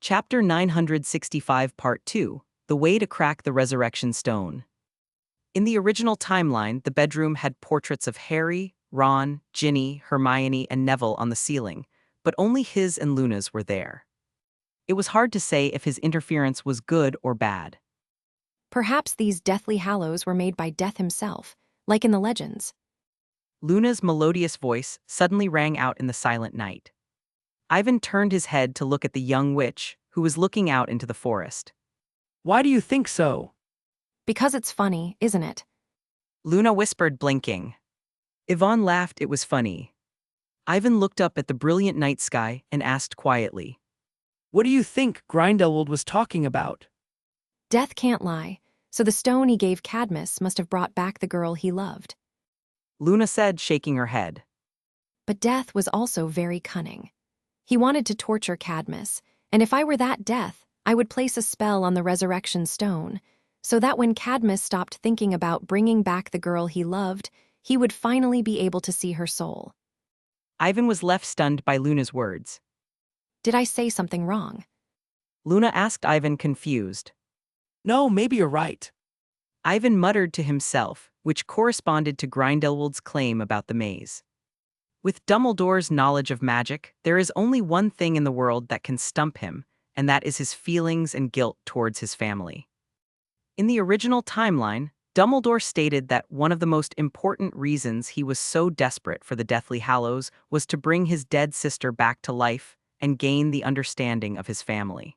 Chapter 965 Part 2, The Way to Crack the Resurrection Stone. In the original timeline, the bedroom had portraits of Harry, Ron, Ginny, Hermione, and Neville on the ceiling, but only his and Luna's were there. It was hard to say if his interference was good or bad. Perhaps these deathly hallows were made by Death himself, like in the legends. Luna's melodious voice suddenly rang out in the silent night. Ivan turned his head to look at the young witch, who was looking out into the forest. Why do you think so? Because it's funny, isn't it? Luna whispered, blinking. Yvonne laughed. It was funny. Ivan looked up at the brilliant night sky and asked quietly, What do you think Grindelwald was talking about? Death can't lie, so the stone he gave Cadmus must have brought back the girl he loved. Luna said, shaking her head. But Death was also very cunning. He wanted to torture Cadmus, and if I were that Death, I would place a spell on the resurrection stone, so that when Cadmus stopped thinking about bringing back the girl he loved, he would finally be able to see her soul. Ivan was left stunned by Luna's words. Did I say something wrong? Luna asked Ivan, confused. No, maybe you're right. Ivan muttered to himself, which corresponded to Grindelwald's claim about the maze. With Dumbledore's knowledge of magic, there is only one thing in the world that can stump him, and that is his feelings and guilt towards his family. In the original timeline, Dumbledore stated that one of the most important reasons he was so desperate for the Deathly Hallows was to bring his dead sister back to life and gain the understanding of his family.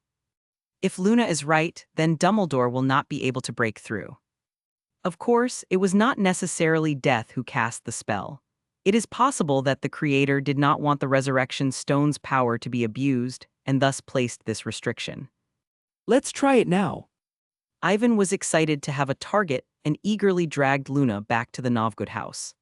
If Luna is right, then Dumbledore will not be able to break through. Of course, it was not necessarily Death who cast the spell. It is possible that the creator did not want the resurrection stone's power to be abused and thus placed this restriction. Let's try it now. Ivan was excited to have a target and eagerly dragged Luna back to the Novgorod house.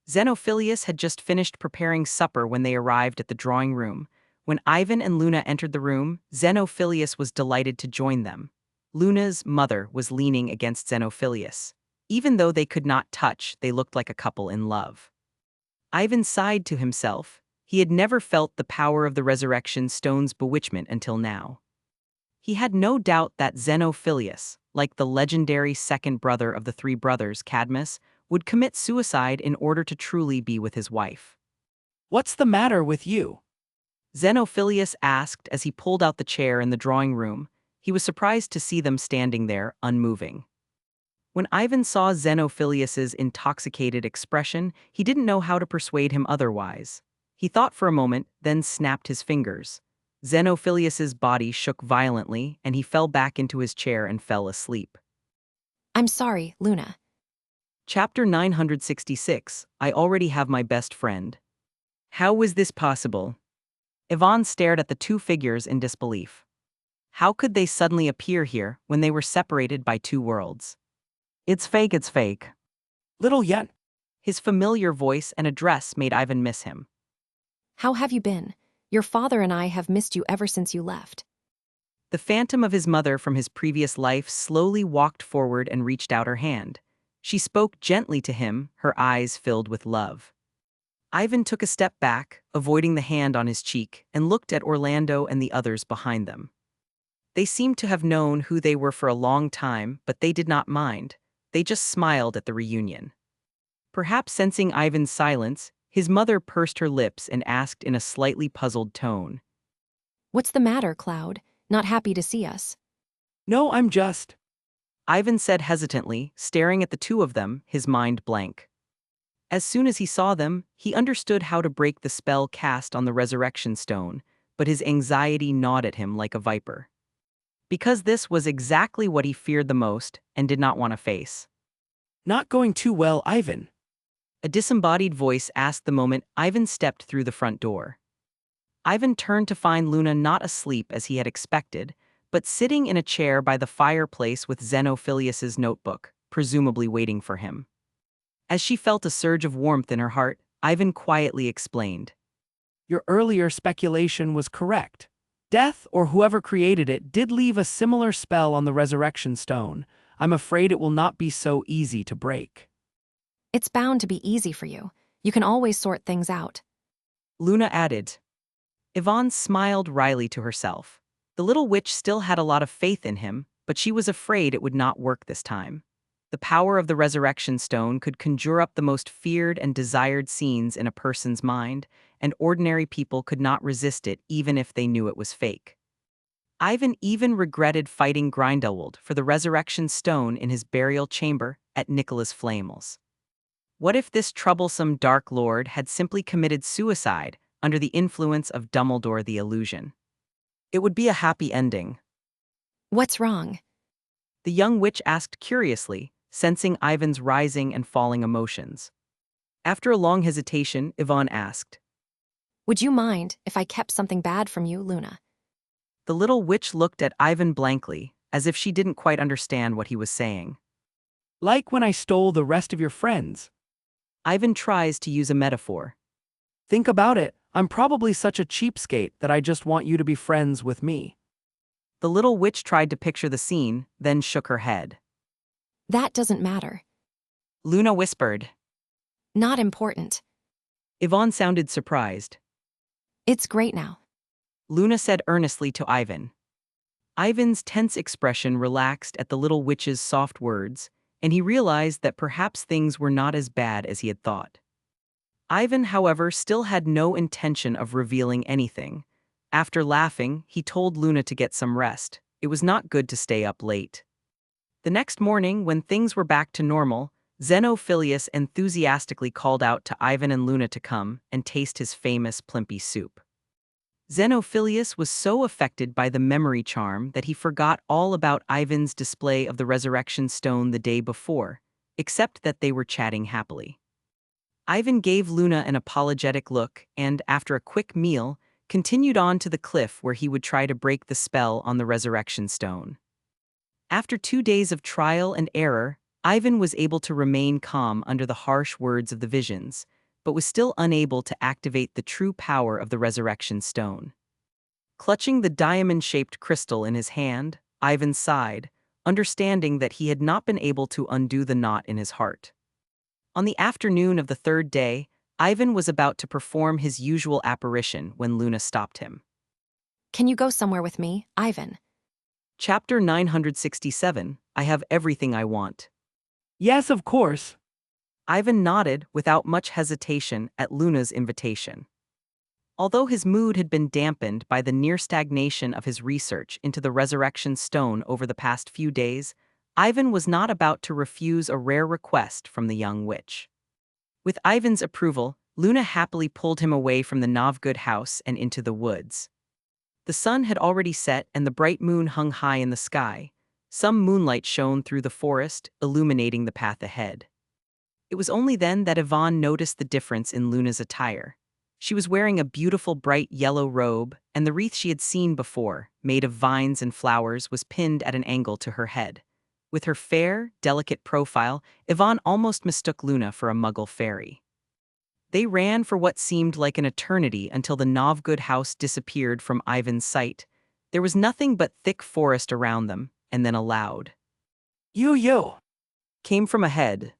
Xenophilius had just finished preparing supper when they arrived at the drawing room. When Ivan and Luna entered the room, Xenophilius was delighted to join them. Luna's mother was leaning against Xenophilius. Even though they could not touch, they looked like a couple in love. Ivan sighed to himself. He had never felt the power of the resurrection stone's bewitchment until now. He had no doubt that Xenophilius, like the legendary second brother of the three brothers, Cadmus, would commit suicide in order to truly be with his wife. What's the matter with you? Xenophilius asked as he pulled out the chair in the drawing room. He was surprised to see them standing there, unmoving. When Ivan saw Xenophilius's intoxicated expression, he didn't know how to persuade him otherwise. He thought for a moment, then snapped his fingers. Xenophilius's body shook violently, and he fell back into his chair and fell asleep. I'm sorry, Luna. Chapter 966, I already have my best friend. How was this possible? Yvonne stared at the two figures in disbelief. How could they suddenly appear here when they were separated by two worlds? It's fake, it's fake. Little Yen. His familiar voice and address made Ivan miss him. How have you been? Your father and I have missed you ever since you left. The phantom of his mother from his previous life slowly walked forward and reached out her hand. She spoke gently to him, her eyes filled with love. Ivan took a step back, avoiding the hand on his cheek, and looked at Orlando and the others behind them. They seemed to have known who they were for a long time, but they did not mind. They just smiled at the reunion. Perhaps sensing Ivan's silence, his mother pursed her lips and asked in a slightly puzzled tone. What's the matter, Cloud? Not happy to see us? No, I'm just... Ivan said hesitantly, staring at the two of them, his mind blank. As soon as he saw them, he understood how to break the spell cast on the resurrection stone, but his anxiety gnawed at him like a viper. Because this was exactly what he feared the most and did not want to face. Not going too well, Ivan. A disembodied voice asked the moment Ivan stepped through the front door. Ivan turned to find Luna not asleep as he had expected, but sitting in a chair by the fireplace with Xenophilius's notebook, presumably waiting for him. As she felt a surge of warmth in her heart, Ivan quietly explained. Your earlier speculation was correct. Death, or whoever created it, did leave a similar spell on the resurrection stone. I'm afraid it will not be so easy to break. It's bound to be easy for you. You can always sort things out. Luna added. Yvonne smiled wryly to herself. The little witch still had a lot of faith in him, but she was afraid it would not work this time. The power of the resurrection stone could conjure up the most feared and desired scenes in a person's mind, and ordinary people could not resist it even if they knew it was fake. Ivan even regretted fighting Grindelwald for the resurrection stone in his burial chamber at Nicholas Flamel's. What if this troublesome Dark Lord had simply committed suicide under the influence of Dumbledore the Illusion? It would be a happy ending. What's wrong? The young witch asked curiously, sensing Ivan's rising and falling emotions. After a long hesitation, Yvonne asked, Would you mind if I kept something bad from you, Luna? The little witch looked at Ivan blankly, as if she didn't quite understand what he was saying. Like when I stole the rest of your friends. Ivan tries to use a metaphor. Think about it, I'm probably such a cheapskate that I just want you to be friends with me. The little witch tried to picture the scene, then shook her head. That doesn't matter. Luna whispered. Not important. Yvonne sounded surprised. It's great now. Luna said earnestly to Ivan. Ivan's tense expression relaxed at the little witch's soft words, and he realized that perhaps things were not as bad as he had thought. Ivan, however, still had no intention of revealing anything. After laughing, he told Luna to get some rest. It was not good to stay up late. The next morning, when things were back to normal, Xenophilius enthusiastically called out to Ivan and Luna to come and taste his famous Plimpy soup. Xenophilius was so affected by the memory charm that he forgot all about Ivan's display of the resurrection stone the day before, except that they were chatting happily. Ivan gave Luna an apologetic look and, after a quick meal, continued on to the cliff where he would try to break the spell on the resurrection stone. After 2 days of trial and error, Ivan was able to remain calm under the harsh words of the visions, but was still unable to activate the true power of the resurrection stone. Clutching the diamond-shaped crystal in his hand, Ivan sighed, understanding that he had not been able to undo the knot in his heart. On the afternoon of the 3rd day, Ivan was about to perform his usual apparition when Luna stopped him. Can you go somewhere with me, Ivan? Chapter 967, I have everything I want. Yes, of course. Ivan nodded without much hesitation at Luna's invitation. Although his mood had been dampened by the near stagnation of his research into the resurrection stone over the past few days, Ivan was not about to refuse a rare request from the young witch. With Ivan's approval, Luna happily pulled him away from the Novgorod house and into the woods. The sun had already set and the bright moon hung high in the sky. Some moonlight shone through the forest, illuminating the path ahead. It was only then that Yvonne noticed the difference in Luna's attire. She was wearing a beautiful bright yellow robe, and the wreath she had seen before, made of vines and flowers, was pinned at an angle to her head. With her fair, delicate profile, Yvonne almost mistook Luna for a Muggle fairy. They ran for what seemed like an eternity until the Novgorod house disappeared from Ivan's sight. There was nothing but thick forest around them, and then a loud You! came from ahead.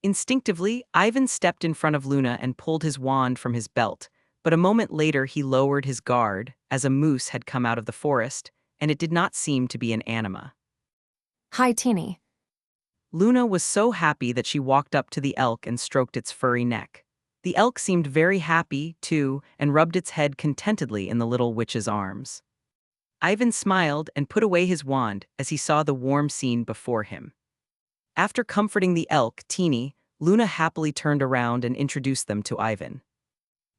Instinctively, Ivan stepped in front of Luna and pulled his wand from his belt, but a moment later he lowered his guard as a moose had come out of the forest, and it did not seem to be an anima. Hi, Teeny. Luna was so happy that she walked up to the elk and stroked its furry neck. The elk seemed very happy, too, and rubbed its head contentedly in the little witch's arms. Ivan smiled and put away his wand as he saw the warm scene before him. After comforting the elk, Teeny, Luna happily turned around and introduced them to Ivan.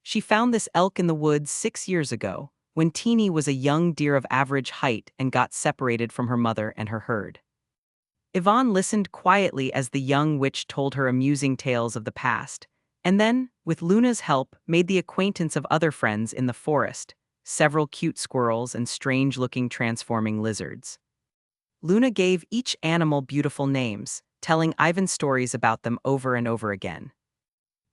She found this elk in the woods 6 years ago, when Teeny was a young deer of average height and got separated from her mother and her herd. Yvonne listened quietly as the young witch told her amusing tales of the past, and then, with Luna's help, made the acquaintance of other friends in the forest, several cute squirrels and strange-looking transforming lizards. Luna gave each animal beautiful names, telling Ivan stories about them over and over again.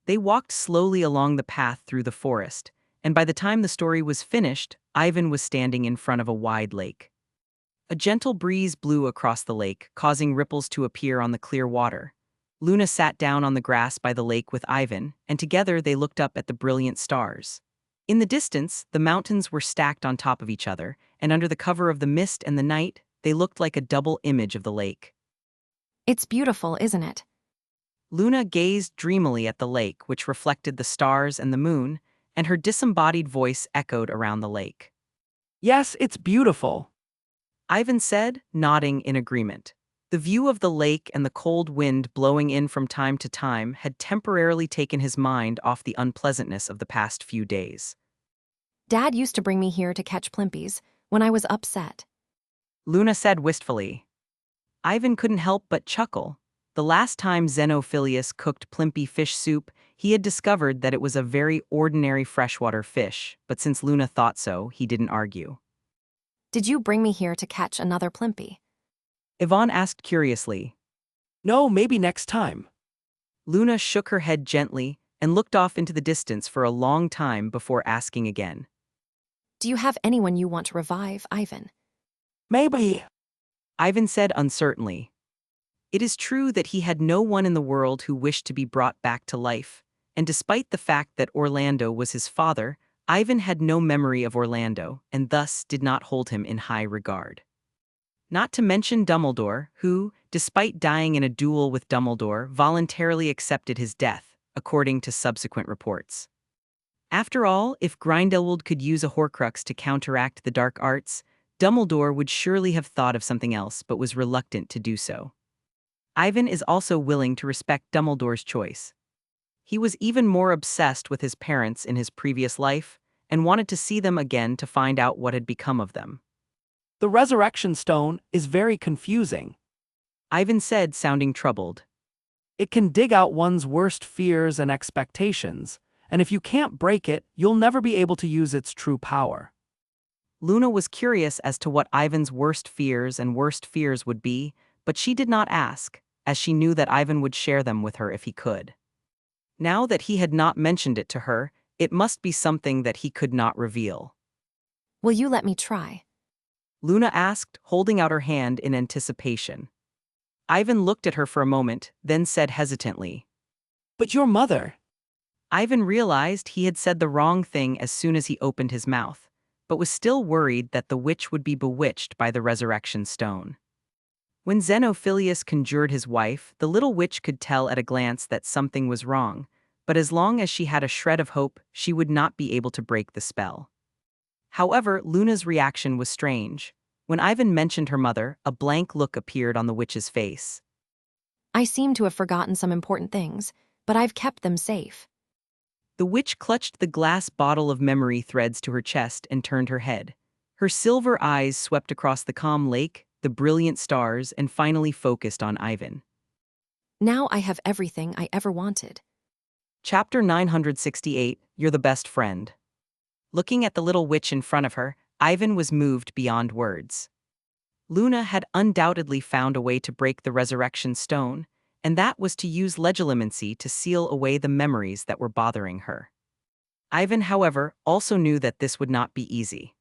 They walked slowly along the path through the forest, and by the time the story was finished, Ivan was standing in front of a wide lake. A gentle breeze blew across the lake, causing ripples to appear on the clear water. Luna sat down on the grass by the lake with Ivan, and together they looked up at the brilliant stars. In the distance, the mountains were stacked on top of each other, and under the cover of the mist and the night, they looked like a double image of the lake. It's beautiful, isn't it? Luna gazed dreamily at the lake, which reflected the stars and the moon, and her disembodied voice echoed around the lake. Yes, it's beautiful. Ivan said, nodding in agreement. The view of the lake and the cold wind blowing in from time to time had temporarily taken his mind off the unpleasantness of the past few days. Dad used to bring me here to catch plimpies when I was upset. Luna said wistfully. Ivan couldn't help but chuckle. The last time Xenophilius cooked plimpy fish soup, he had discovered that it was a very ordinary freshwater fish, but since Luna thought so, he didn't argue. Did you bring me here to catch another plimpy? Yvonne asked curiously. No, maybe next time. Luna shook her head gently and looked off into the distance for a long time before asking again. Do you have anyone you want to revive, Ivan? Maybe. Ivan said uncertainly. It is true that he had no one in the world who wished to be brought back to life, and despite the fact that Orlando was his father, Ivan had no memory of Orlando and thus did not hold him in high regard. Not to mention Dumbledore, who, despite dying in a duel with Dumbledore, voluntarily accepted his death, according to subsequent reports. After all, if Grindelwald could use a Horcrux to counteract the dark arts, Dumbledore would surely have thought of something else but was reluctant to do so. Ivan is also willing to respect Dumbledore's choice. He was even more obsessed with his parents in his previous life and wanted to see them again to find out what had become of them. The resurrection stone is very confusing. Ivan said, sounding troubled. It can dig out one's worst fears and expectations, and if you can't break it, you'll never be able to use its true power. Luna was curious as to what Ivan's worst fears would be, but she did not ask, as she knew that Ivan would share them with her if he could. Now that he had not mentioned it to her, it must be something that he could not reveal. Will you let me try? Luna asked, holding out her hand in anticipation. Ivan looked at her for a moment, then said hesitantly, But your mother. Ivan realized he had said the wrong thing as soon as he opened his mouth, but was still worried that the witch would be bewitched by the resurrection stone. When Xenophilius conjured his wife, the little witch could tell at a glance that something was wrong, but as long as she had a shred of hope, she would not be able to break the spell. However, Luna's reaction was strange. When Ivan mentioned her mother, a blank look appeared on the witch's face. I seem to have forgotten some important things, but I've kept them safe. The witch clutched the glass bottle of memory threads to her chest and turned her head. Her silver eyes swept across the calm lake, the brilliant stars, and finally focused on Ivan. Now I have everything I ever wanted. Chapter 968, You're the Best Friend. Looking at the little witch in front of her, Ivan was moved beyond words. Luna had undoubtedly found a way to break the resurrection stone, and that was to use legilimency to seal away the memories that were bothering her. Ivan, however, also knew that this would not be easy.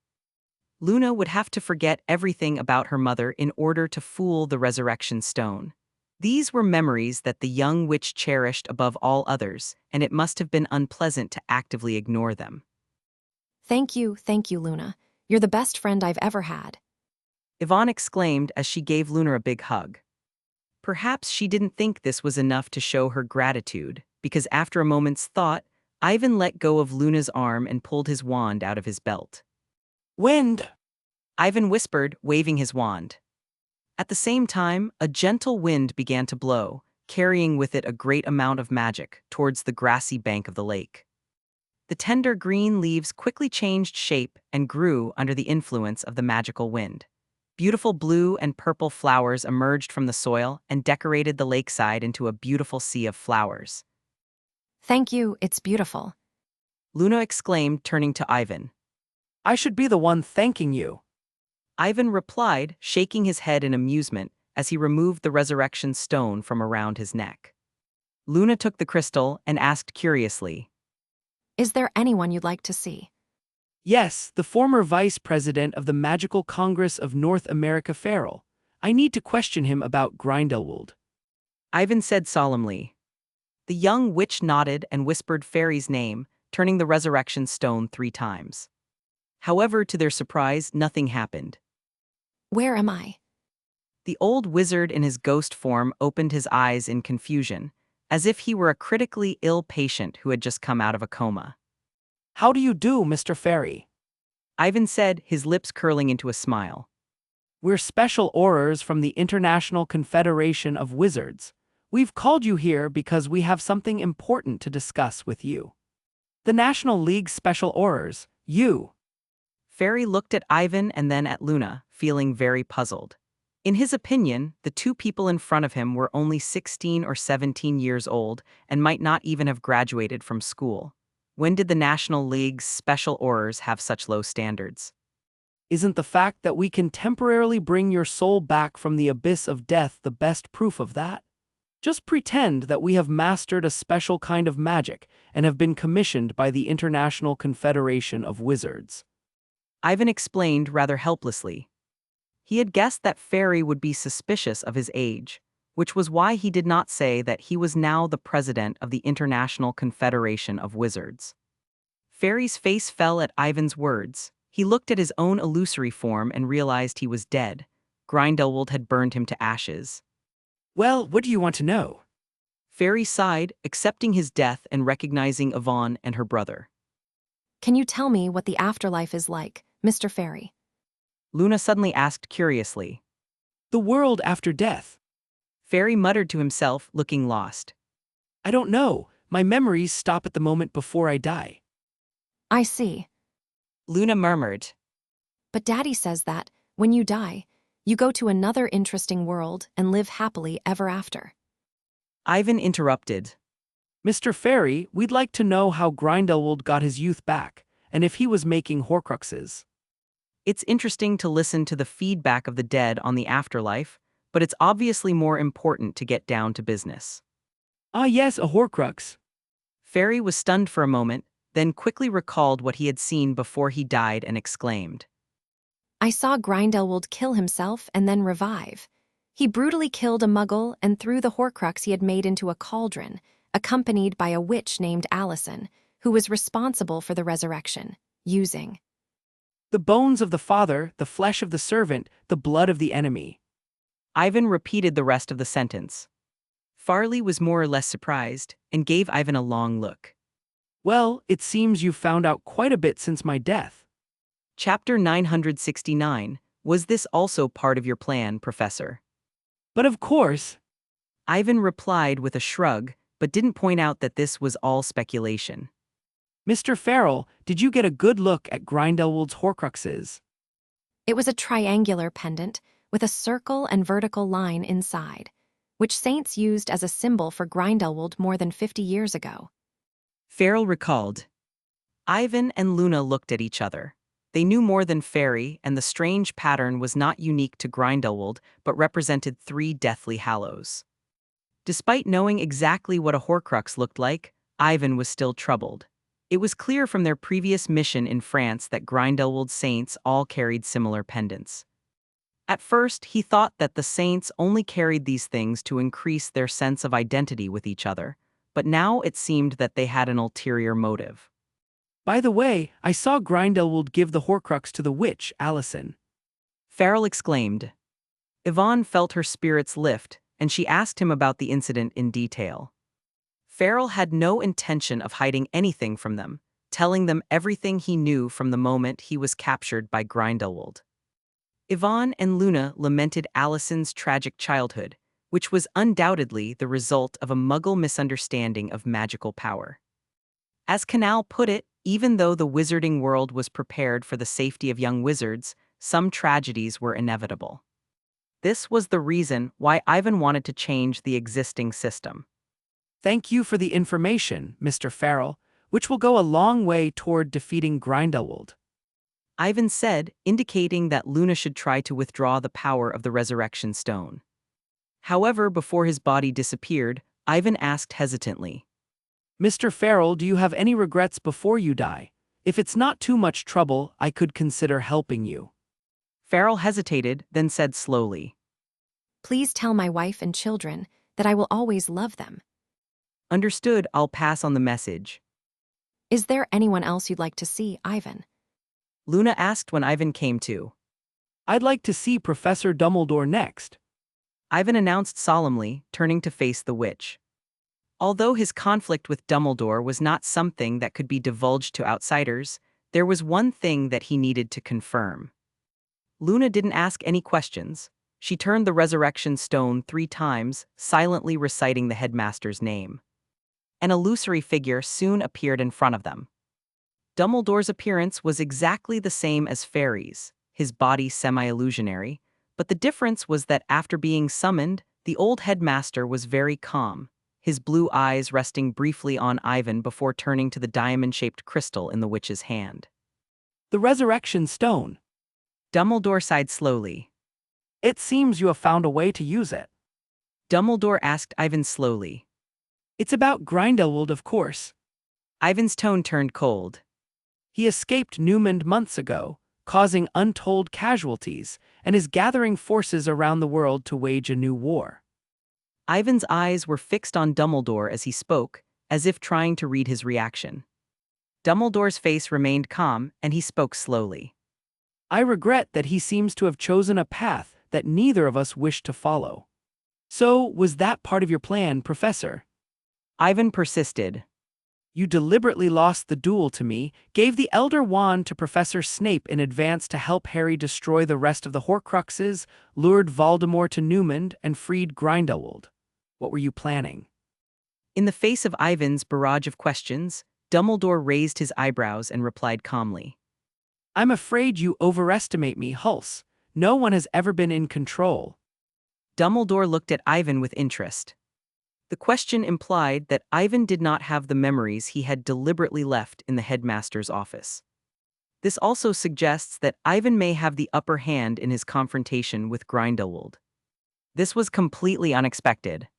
Luna would have to forget everything about her mother in order to fool the resurrection stone. These were memories that the young witch cherished above all others, and it must have been unpleasant to actively ignore them. Thank you, Luna. You're the best friend I've ever had. Yvonne exclaimed as she gave Luna a big hug. Perhaps she didn't think this was enough to show her gratitude, because after a moment's thought, Ivan let go of Luna's arm and pulled his wand out of his belt. Wind! Ivan whispered, waving his wand. At the same time, a gentle wind began to blow, carrying with it a great amount of magic towards the grassy bank of the lake. The tender green leaves quickly changed shape and grew under the influence of the magical wind. Beautiful blue and purple flowers emerged from the soil and decorated the lakeside into a beautiful sea of flowers. Thank you, it's beautiful. Luna exclaimed, turning to Ivan. I should be the one thanking you. Ivan replied, shaking his head in amusement as he removed the resurrection stone from around his neck. Luna took the crystal and asked curiously, Is there anyone you'd like to see? Yes, the former vice president of the Magical Congress of North America Feral. I need to question him about Grindelwald. Ivan said solemnly. The young witch nodded and whispered Fairy's name, turning the resurrection stone 3 times. However, to their surprise, nothing happened. Where am I? The old wizard in his ghost form opened his eyes in confusion, as if he were a critically ill patient who had just come out of a coma. How do you do, Mr. Fairy? Ivan said, his lips curling into a smile. We're special aurors from the International Confederation of Wizards. We've called you here because we have something important to discuss with you. The National League's special aurors, you. Fairy looked at Ivan and then at Luna, feeling very puzzled. In his opinion, the two people in front of him were only 16 or 17 years old and might not even have graduated from school. When did the National League's special aurors have such low standards? Isn't the fact that we can temporarily bring your soul back from the abyss of death the best proof of that? Just pretend that we have mastered a special kind of magic and have been commissioned by the International Confederation of Wizards. Ivan explained rather helplessly. He had guessed that Fairy would be suspicious of his age, which was why he did not say that he was now the president of the International Confederation of Wizards. Fairy's face fell at Ivan's words. He looked at his own illusory form and realized he was dead. Grindelwald had burned him to ashes. Well, what do you want to know? Fairy sighed, accepting his death and recognizing Yvonne and her brother. Can you tell me what the afterlife is like, Mr. Fairy? Luna suddenly asked curiously. The world after death. Fairy muttered to himself, looking lost. I don't know. My memories stop at the moment before I die. I see. Luna murmured. But Daddy says that, when you die, you go to another interesting world and live happily ever after. Ivan interrupted. Mr. Fairy, we'd like to know how Grindelwald got his youth back, and if he was making Horcruxes. It's interesting to listen to the feedback of the dead on the afterlife, but it's obviously more important to get down to business. Ah yes, a Horcrux. Fairy was stunned for a moment, then quickly recalled what he had seen before he died and exclaimed. I saw Grindelwald kill himself and then revive. He brutally killed a muggle and threw the Horcrux he had made into a cauldron, accompanied by a witch named Allison, who was responsible for the resurrection, using The bones of the father, the flesh of the servant, the blood of the enemy. Ivan repeated the rest of the sentence. Farley was more or less surprised and gave Ivan a long look. Well, it seems you've found out quite a bit since my death. Chapter 969. Was this also part of your plan, Professor? But of course. Ivan replied with a shrug, but didn't point out that this was all speculation. Mr. Farrell, did you get a good look at Grindelwald's Horcruxes? It was a triangular pendant with a circle and vertical line inside, which saints used as a symbol for Grindelwald more than 50 years ago. Farrell recalled. Ivan and Luna looked at each other. They knew more than Fairy, and the strange pattern was not unique to Grindelwald, but represented 3 Deathly Hallows. Despite knowing exactly what a Horcrux looked like, Ivan was still troubled. It was clear from their previous mission in France that Grindelwald's saints all carried similar pendants. At first, he thought that the saints only carried these things to increase their sense of identity with each other, but now it seemed that they had an ulterior motive. By the way, I saw Grindelwald give the Horcrux to the witch, Allison. Farrell exclaimed. Yvonne felt her spirits lift, and she asked him about the incident in detail. Farrell had no intention of hiding anything from them, telling them everything he knew from the moment he was captured by Grindelwald. Yvonne and Luna lamented Allison's tragic childhood, which was undoubtedly the result of a Muggle misunderstanding of magical power. As Canal put it, even though the wizarding world was prepared for the safety of young wizards, some tragedies were inevitable. This was the reason why Ivan wanted to change the existing system. Thank you for the information, Mr. Farrell, which will go a long way toward defeating Grindelwald. Ivan said, indicating that Luna should try to withdraw the power of the resurrection stone. However, before his body disappeared, Ivan asked hesitantly, Mr. Farrell, do you have any regrets before you die? If it's not too much trouble, I could consider helping you. Farrell hesitated, then said slowly, Please tell my wife and children that I will always love them. Understood, I'll pass on the message. Is there anyone else you'd like to see, Ivan? Luna asked when Ivan came to. I'd like to see Professor Dumbledore next. Ivan announced solemnly, turning to face the witch. Although his conflict with Dumbledore was not something that could be divulged to outsiders, there was one thing that he needed to confirm. Luna didn't ask any questions. She turned the resurrection stone 3 times, silently reciting the headmaster's name. An illusory figure soon appeared in front of them. Dumbledore's appearance was exactly the same as Fairy's, his body semi-illusionary, but the difference was that after being summoned, the old headmaster was very calm, his blue eyes resting briefly on Ivan before turning to the diamond-shaped crystal in the witch's hand. The resurrection stone. Dumbledore sighed slowly. It seems you have found a way to use it. Dumbledore asked Ivan slowly. It's about Grindelwald, of course. Ivan's tone turned cold. He escaped Newmond months ago, causing untold casualties, and is gathering forces around the world to wage a new war. Ivan's eyes were fixed on Dumbledore as he spoke, as if trying to read his reaction. Dumbledore's face remained calm, and he spoke slowly. I regret that he seems to have chosen a path that neither of us wished to follow. So, was that part of your plan, Professor? Ivan persisted. You deliberately lost the duel to me, gave the Elder Wand to Professor Snape in advance to help Harry destroy the rest of the Horcruxes, lured Voldemort to Newmond, and freed Grindelwald. What were you planning? In the face of Ivan's barrage of questions, Dumbledore raised his eyebrows and replied calmly. I'm afraid you overestimate me, Hulse. No one has ever been in control. Dumbledore looked at Ivan with interest. The question implied that Ivan did not have the memories he had deliberately left in the headmaster's office. This also suggests that Ivan may have the upper hand in his confrontation with Grindelwald. This was completely unexpected.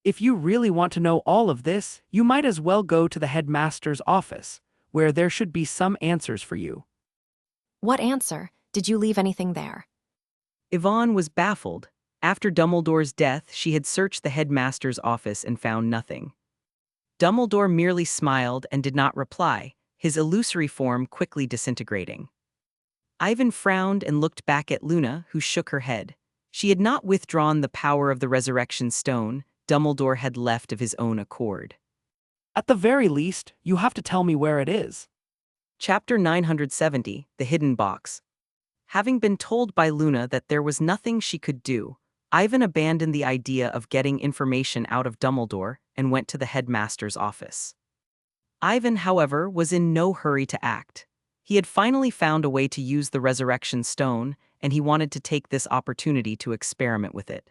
If you really want to know all of this, you might as well go to the headmaster's office, where there should be some answers for you. What answer? Did you leave anything there? Yvonne was baffled. After Dumbledore's death, she had searched the headmaster's office and found nothing. Dumbledore merely smiled and did not reply, his illusory form quickly disintegrating. Ivan frowned and looked back at Luna, who shook her head. She had not withdrawn the power of the resurrection stone. Dumbledore had left of his own accord. At the very least, you have to tell me where it is. Chapter 970, The Hidden Box. Having been told by Luna that there was nothing she could do, Ivan abandoned the idea of getting information out of Dumbledore and went to the headmaster's office. Ivan, however, was in no hurry to act. He had finally found a way to use the resurrection stone, and he wanted to take this opportunity to experiment with it.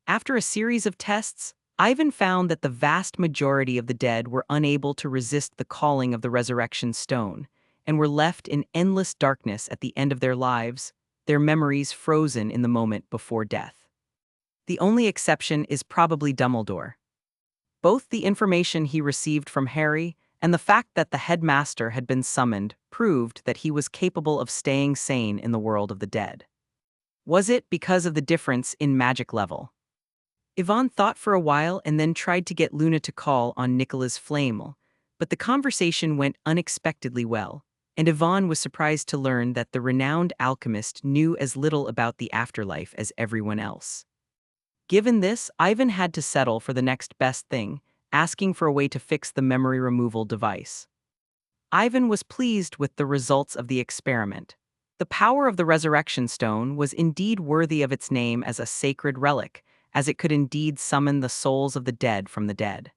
After a series of tests, Ivan found that the vast majority of the dead were unable to resist the calling of the resurrection stone, and were left in endless darkness at the end of their lives, their memories frozen in the moment before death. The only exception is probably Dumbledore. Both the information he received from Harry and the fact that the headmaster had been summoned proved that he was capable of staying sane in the world of the dead. Was it because of the difference in magic level? Yvonne thought for a while and then tried to get Luna to call on Nicholas Flamel, but the conversation went unexpectedly well, and Yvonne was surprised to learn that the renowned alchemist knew as little about the afterlife as everyone else. Given this, Ivan had to settle for the next best thing, asking for a way to fix the memory removal device. Ivan was pleased with the results of the experiment. The power of the resurrection stone was indeed worthy of its name as a sacred relic, as it could indeed summon the souls of the dead from the dead.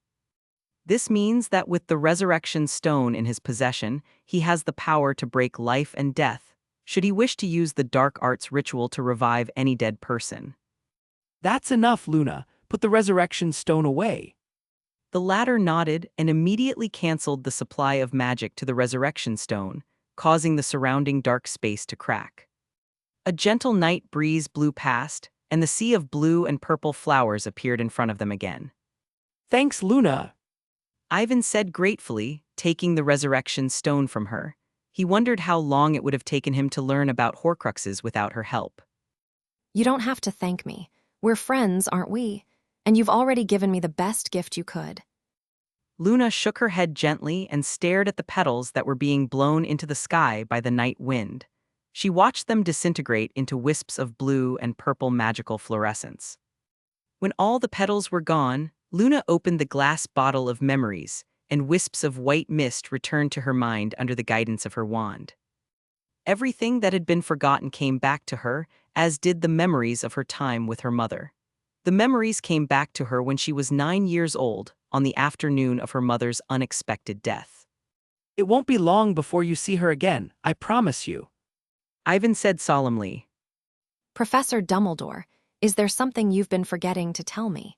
This means that with the resurrection stone in his possession, he has the power to break life and death, should he wish to use the dark arts ritual to revive any dead person. That's enough, Luna. Put the resurrection stone away. The latter nodded and immediately canceled the supply of magic to the resurrection stone, causing the surrounding dark space to crack. A gentle night breeze blew past, and the sea of blue and purple flowers appeared in front of them again. Thanks, Luna. Ivan said gratefully, taking the resurrection stone from her. He wondered how long it would have taken him to learn about Horcruxes without her help. You don't have to thank me. We're friends, aren't we? And you've already given me the best gift you could. Luna shook her head gently and stared at the petals that were being blown into the sky by the night wind. She watched them disintegrate into wisps of blue and purple magical fluorescence. When all the petals were gone, Luna opened the glass bottle of memories, and wisps of white mist returned to her mind under the guidance of her wand. Everything that had been forgotten came back to her, as did the memories of her time with her mother. The memories came back to her when she was 9 years old, on the afternoon of her mother's unexpected death. It won't be long before you see her again, I promise you. Ivan said solemnly. Professor Dumbledore, is there something you've been forgetting to tell me?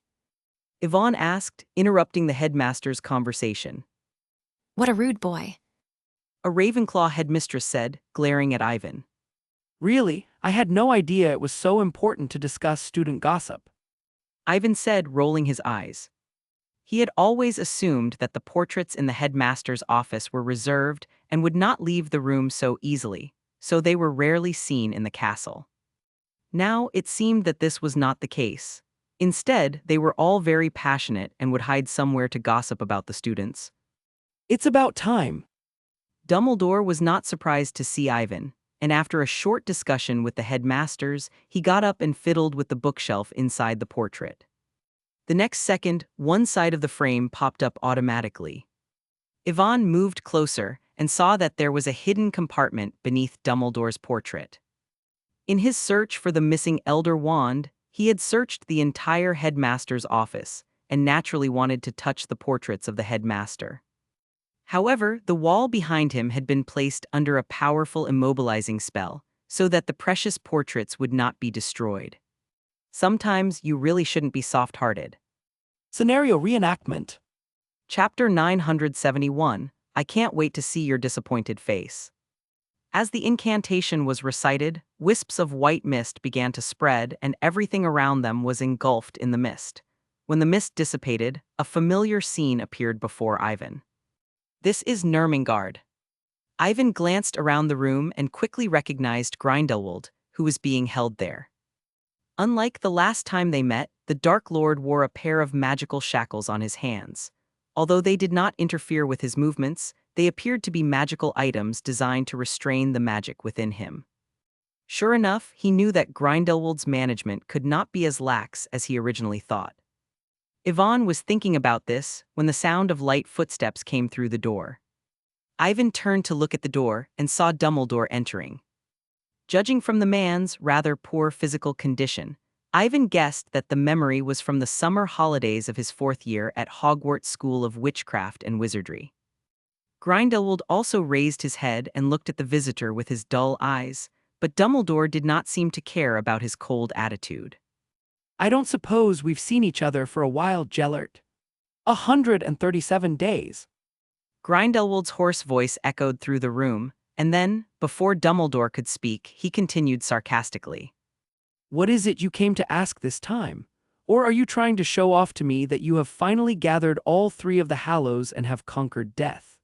Yvonne asked, interrupting the headmaster's conversation. What a rude boy. A Ravenclaw headmistress said, glaring at Ivan. Really, I had no idea it was so important to discuss student gossip. Ivan said, rolling his eyes. He had always assumed that the portraits in the headmaster's office were reserved and would not leave the room so easily, so they were rarely seen in the castle. Now it seemed that this was not the case. Instead, they were all very passionate and would hide somewhere to gossip about the students. It's about time. Dumbledore was not surprised to see Ivan, and after a short discussion with the headmasters, he got up and fiddled with the bookshelf inside the portrait. The next second, one side of the frame popped up automatically. Yvonne moved closer and saw that there was a hidden compartment beneath Dumbledore's portrait. In his search for the missing Elder Wand, he had searched the entire headmaster's office and naturally wanted to touch the portraits of the headmaster. However, the wall behind him had been placed under a powerful immobilizing spell, so that the precious portraits would not be destroyed. Sometimes you really shouldn't be soft-hearted. Scenario reenactment. Chapter 971, I can't wait to see your disappointed face. As the incantation was recited, wisps of white mist began to spread and everything around them was engulfed in the mist. When the mist dissipated, a familiar scene appeared before Ivan. This is Nurmengard. Ivan glanced around the room and quickly recognized Grindelwald, who was being held there. Unlike the last time they met, the Dark Lord wore a pair of magical shackles on his hands. Although they did not interfere with his movements, they appeared to be magical items designed to restrain the magic within him. Sure enough, he knew that Grindelwald's management could not be as lax as he originally thought. Yvonne was thinking about this when the sound of light footsteps came through the door. Ivan turned to look at the door and saw Dumbledore entering. Judging from the man's rather poor physical condition, Ivan guessed that the memory was from the summer holidays of his 4th year at Hogwarts School of Witchcraft and Wizardry. Grindelwald also raised his head and looked at the visitor with his dull eyes, but Dumbledore did not seem to care about his cold attitude. I don't suppose we've seen each other for a while, Gellert. 137 days. Grindelwald's hoarse voice echoed through the room, and then, before Dumbledore could speak, he continued sarcastically. What is it you came to ask this time? Or are you trying to show off to me that you have finally gathered all 3 of the Hallows and have conquered death?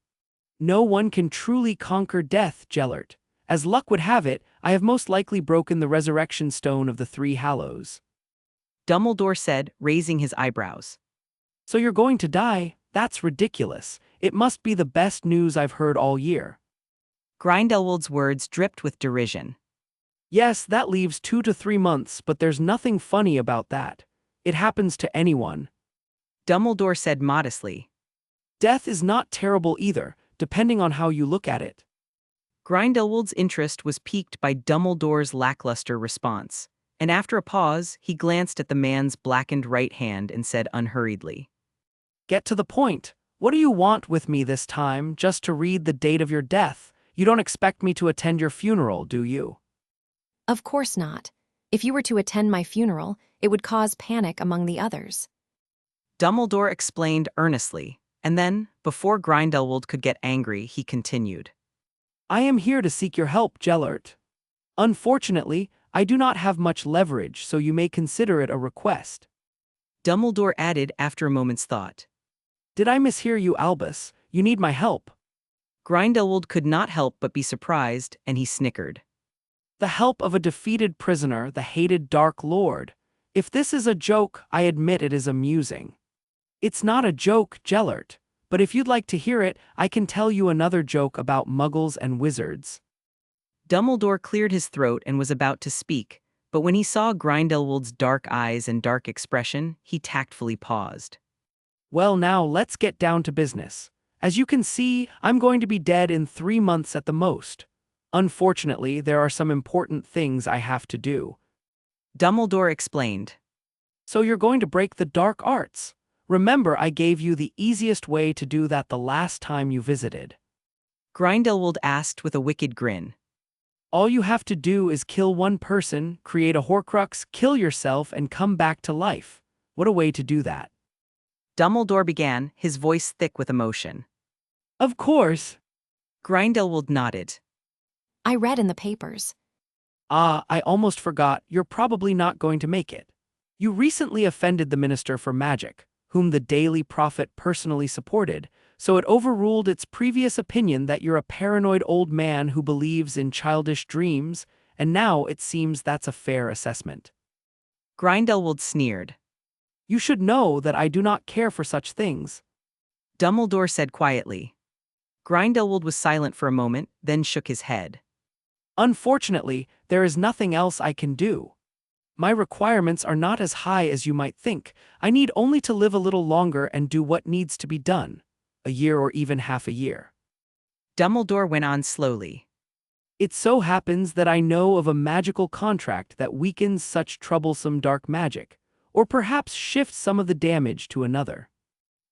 No one can truly conquer death, Gellert. As luck would have it, I have most likely broken the resurrection stone of the 3 Hallows. Dumbledore said, raising his eyebrows. So you're going to die? That's ridiculous. It must be the best news I've heard all year. Grindelwald's words dripped with derision. Yes, that leaves 2 to 3 months, but there's nothing funny about that. It happens to anyone. Dumbledore said modestly. Death is not terrible either, depending on how you look at it. Grindelwald's interest was piqued by Dumbledore's lackluster response, and after a pause, he glanced at the man's blackened right hand and said unhurriedly. Get to the point. What do you want with me this time, just to read the date of your death? You don't expect me to attend your funeral, do you? Of course not. If you were to attend my funeral, it would cause panic among the others. Dumbledore explained earnestly, and then, before Grindelwald could get angry, he continued. I am here to seek your help, Gellert. Unfortunately, I do not have much leverage, so you may consider it a request. Dumbledore added after a moment's thought. Did I mishear you, Albus? You need my help. Grindelwald could not help but be surprised, and he snickered. The help of a defeated prisoner, the hated Dark Lord. If this is a joke, I admit it is amusing. It's not a joke, Gellert, but if you'd like to hear it, I can tell you another joke about muggles and wizards. Dumbledore cleared his throat and was about to speak, but when he saw Grindelwald's dark eyes and dark expression, he tactfully paused. Well, now let's get down to business. As you can see, I'm going to be dead in 3 months at the most. Unfortunately, there are some important things I have to do. Dumbledore explained. So you're going to break the dark arts. Remember, I gave you the easiest way to do that the last time you visited. Grindelwald asked with a wicked grin. All you have to do is kill one person, create a Horcrux, kill yourself, and come back to life. What a way to do that. Dumbledore began, his voice thick with emotion. Of course. Grindelwald nodded. I read in the papers. Ah, I almost forgot, you're probably not going to make it. You recently offended the Minister for Magic, whom the Daily Prophet personally supported, so it overruled its previous opinion that you're a paranoid old man who believes in childish dreams, and now it seems that's a fair assessment. Grindelwald sneered. You should know that I do not care for such things. Dumbledore said quietly. Grindelwald was silent for a moment, then shook his head. Unfortunately, there is nothing else I can do. My requirements are not as high as you might think. I need only to live a little longer and do what needs to be done. A year or even half a year. Dumbledore went on slowly. It so happens that I know of a magical contract that weakens such troublesome dark magic, or perhaps shifts some of the damage to another.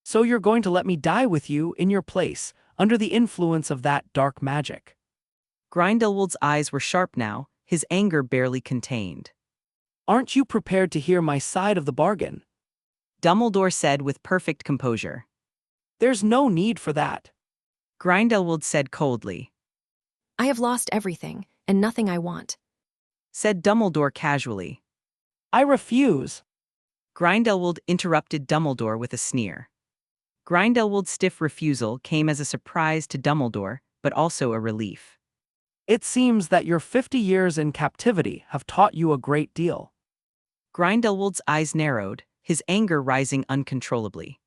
So you're going to let me die with you in your place, under the influence of that dark magic. Grindelwald's eyes were sharp now, his anger barely contained. Aren't you prepared to hear my side of the bargain? Dumbledore said with perfect composure. There's no need for that. Grindelwald said coldly. I have lost everything, and nothing I want. Said Dumbledore casually. I refuse. Grindelwald interrupted Dumbledore with a sneer. Grindelwald's stiff refusal came as a surprise to Dumbledore, but also a relief. It seems that your 50 years in captivity have taught you a great deal. Grindelwald's eyes narrowed, his anger rising uncontrollably.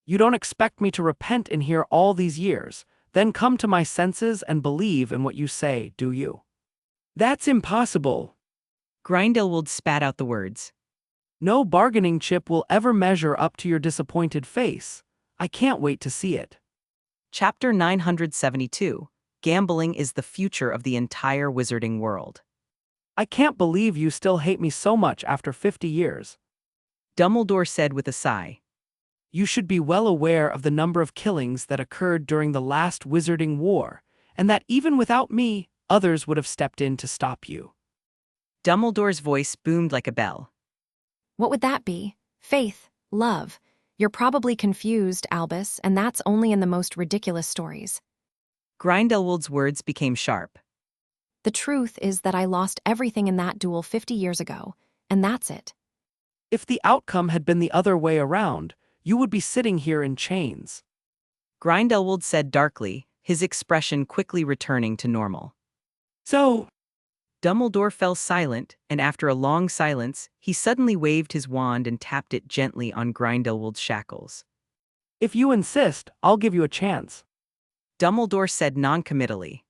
You don't expect me to repent in here all these years, then come to my senses and believe in what you say, do you? That's impossible. Grindelwald spat out the words. No bargaining chip will ever measure up to your disappointed face. I can't wait to see it. Chapter 972. Gambling is the future of the entire wizarding world. I can't believe you still hate me so much after 50 years. Dumbledore said with a sigh. You should be well aware of the number of killings that occurred during the last Wizarding War, and that even without me, others would have stepped in to stop you. Dumbledore's voice boomed like a bell. What would that be? Faith, love. You're probably confused, Albus, and that's only in the most ridiculous stories. Grindelwald's words became sharp. The truth is that I lost everything in that duel 50 years ago, and that's it. If the outcome had been the other way around, you would be sitting here in chains. Grindelwald said darkly, his expression quickly returning to normal. So, Dumbledore fell silent, and after a long silence, he suddenly waved his wand and tapped it gently on Grindelwald's shackles. if you insist, I'll give you a chance. Dumbledore said noncommittally.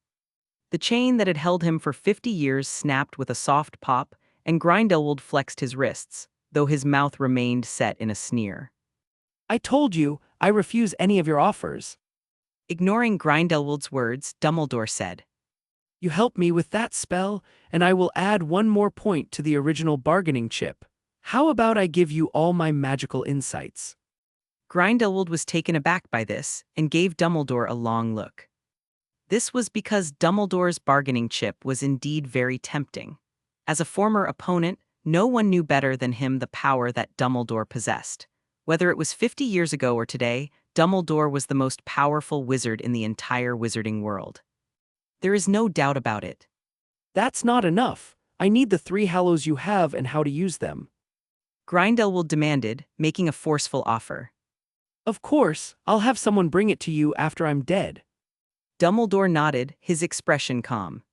The chain that had held him for 50 years snapped with a soft pop, and Grindelwald flexed his wrists, though his mouth remained set in a sneer. I told you, I refuse any of your offers. Ignoring Grindelwald's words, Dumbledore said. You help me with that spell, and I will add one more point to the original bargaining chip. How about I give you all my magical insights? Grindelwald was taken aback by this, and gave Dumbledore a long look. This was because Dumbledore's bargaining chip was indeed very tempting. As a former opponent, no one knew better than him the power that Dumbledore possessed. Whether it was 50 years ago or today, Dumbledore was the most powerful wizard in the entire wizarding world. There is no doubt about it. That's not enough. I need the 3 hallows you have and how to use them. Grindelwald demanded, making a forceful offer. Of course, I'll have someone bring it to you after I'm dead. Dumbledore nodded, his expression calm.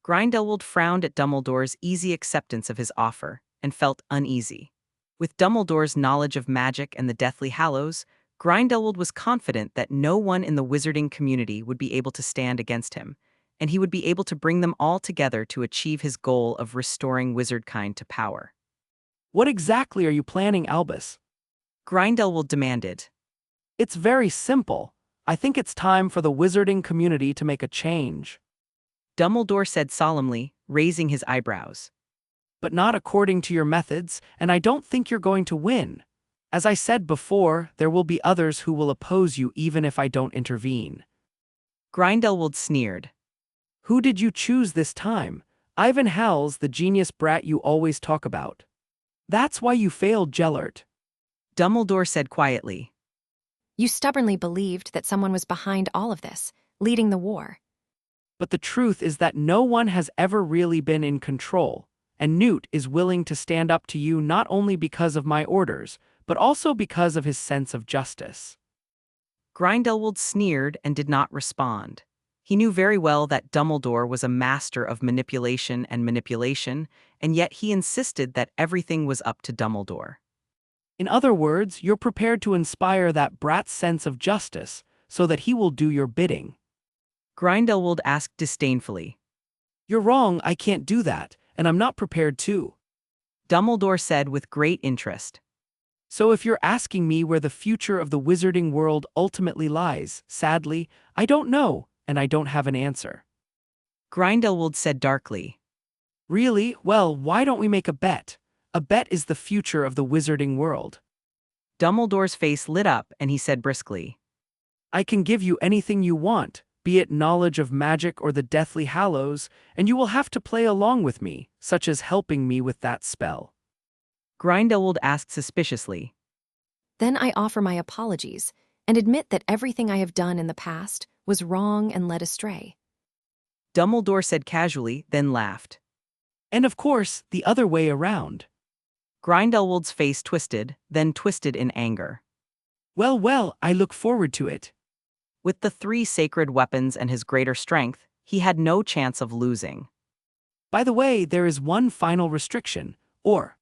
Grindelwald frowned at Dumbledore's easy acceptance of his offer, and felt uneasy. With Dumbledore's knowledge of magic and the Deathly Hallows, Grindelwald was confident that no one in the wizarding community would be able to stand against him, and he would be able to bring them all together to achieve his goal of restoring wizardkind to power. What exactly are you planning, Albus? Grindelwald demanded. It's very simple. I think it's time for the wizarding community to make a change. Dumbledore said solemnly, raising his eyebrows. But not according to your methods, and I don't think you're going to win. As I said before, there will be others who will oppose you even if I don't intervene. Grindelwald sneered. Who did you choose this time? Ivan Hell's the genius brat you always talk about. That's why you failed, Gellert. Dumbledore said quietly. You stubbornly believed that someone was behind all of this, leading the war. But the truth is that no one has ever really been in control, and Newt is willing to stand up to you not only because of my orders, but also because of his sense of justice. Grindelwald sneered and did not respond. He knew very well that Dumbledore was a master of manipulation, and yet he insisted that everything was up to Dumbledore. In other words, you're prepared to inspire that brat's sense of justice so that he will do your bidding. Grindelwald asked disdainfully. You're wrong, I can't do that, and I'm not prepared to. Dumbledore said with great interest. So if you're asking me where the future of the wizarding world ultimately lies, sadly, I don't know, and I don't have an answer. Grindelwald said darkly. Really? Well, why don't we make a bet? A bet is the future of the wizarding world. Dumbledore's face lit up and he said briskly. I can give you anything you want, be it knowledge of magic or the Deathly Hallows, and you will have to play along with me, such as helping me with that spell. Grindelwald asked suspiciously. Then I offer my apologies and admit that everything I have done in the past was wrong and led astray. Dumbledore said casually, then laughed. And of course, the other way around. Grindelwald's face twisted, then twisted in anger. Well, I look forward to it. With the 3 sacred weapons and his greater strength, he had no chance of losing. By the way, there is one final restriction, or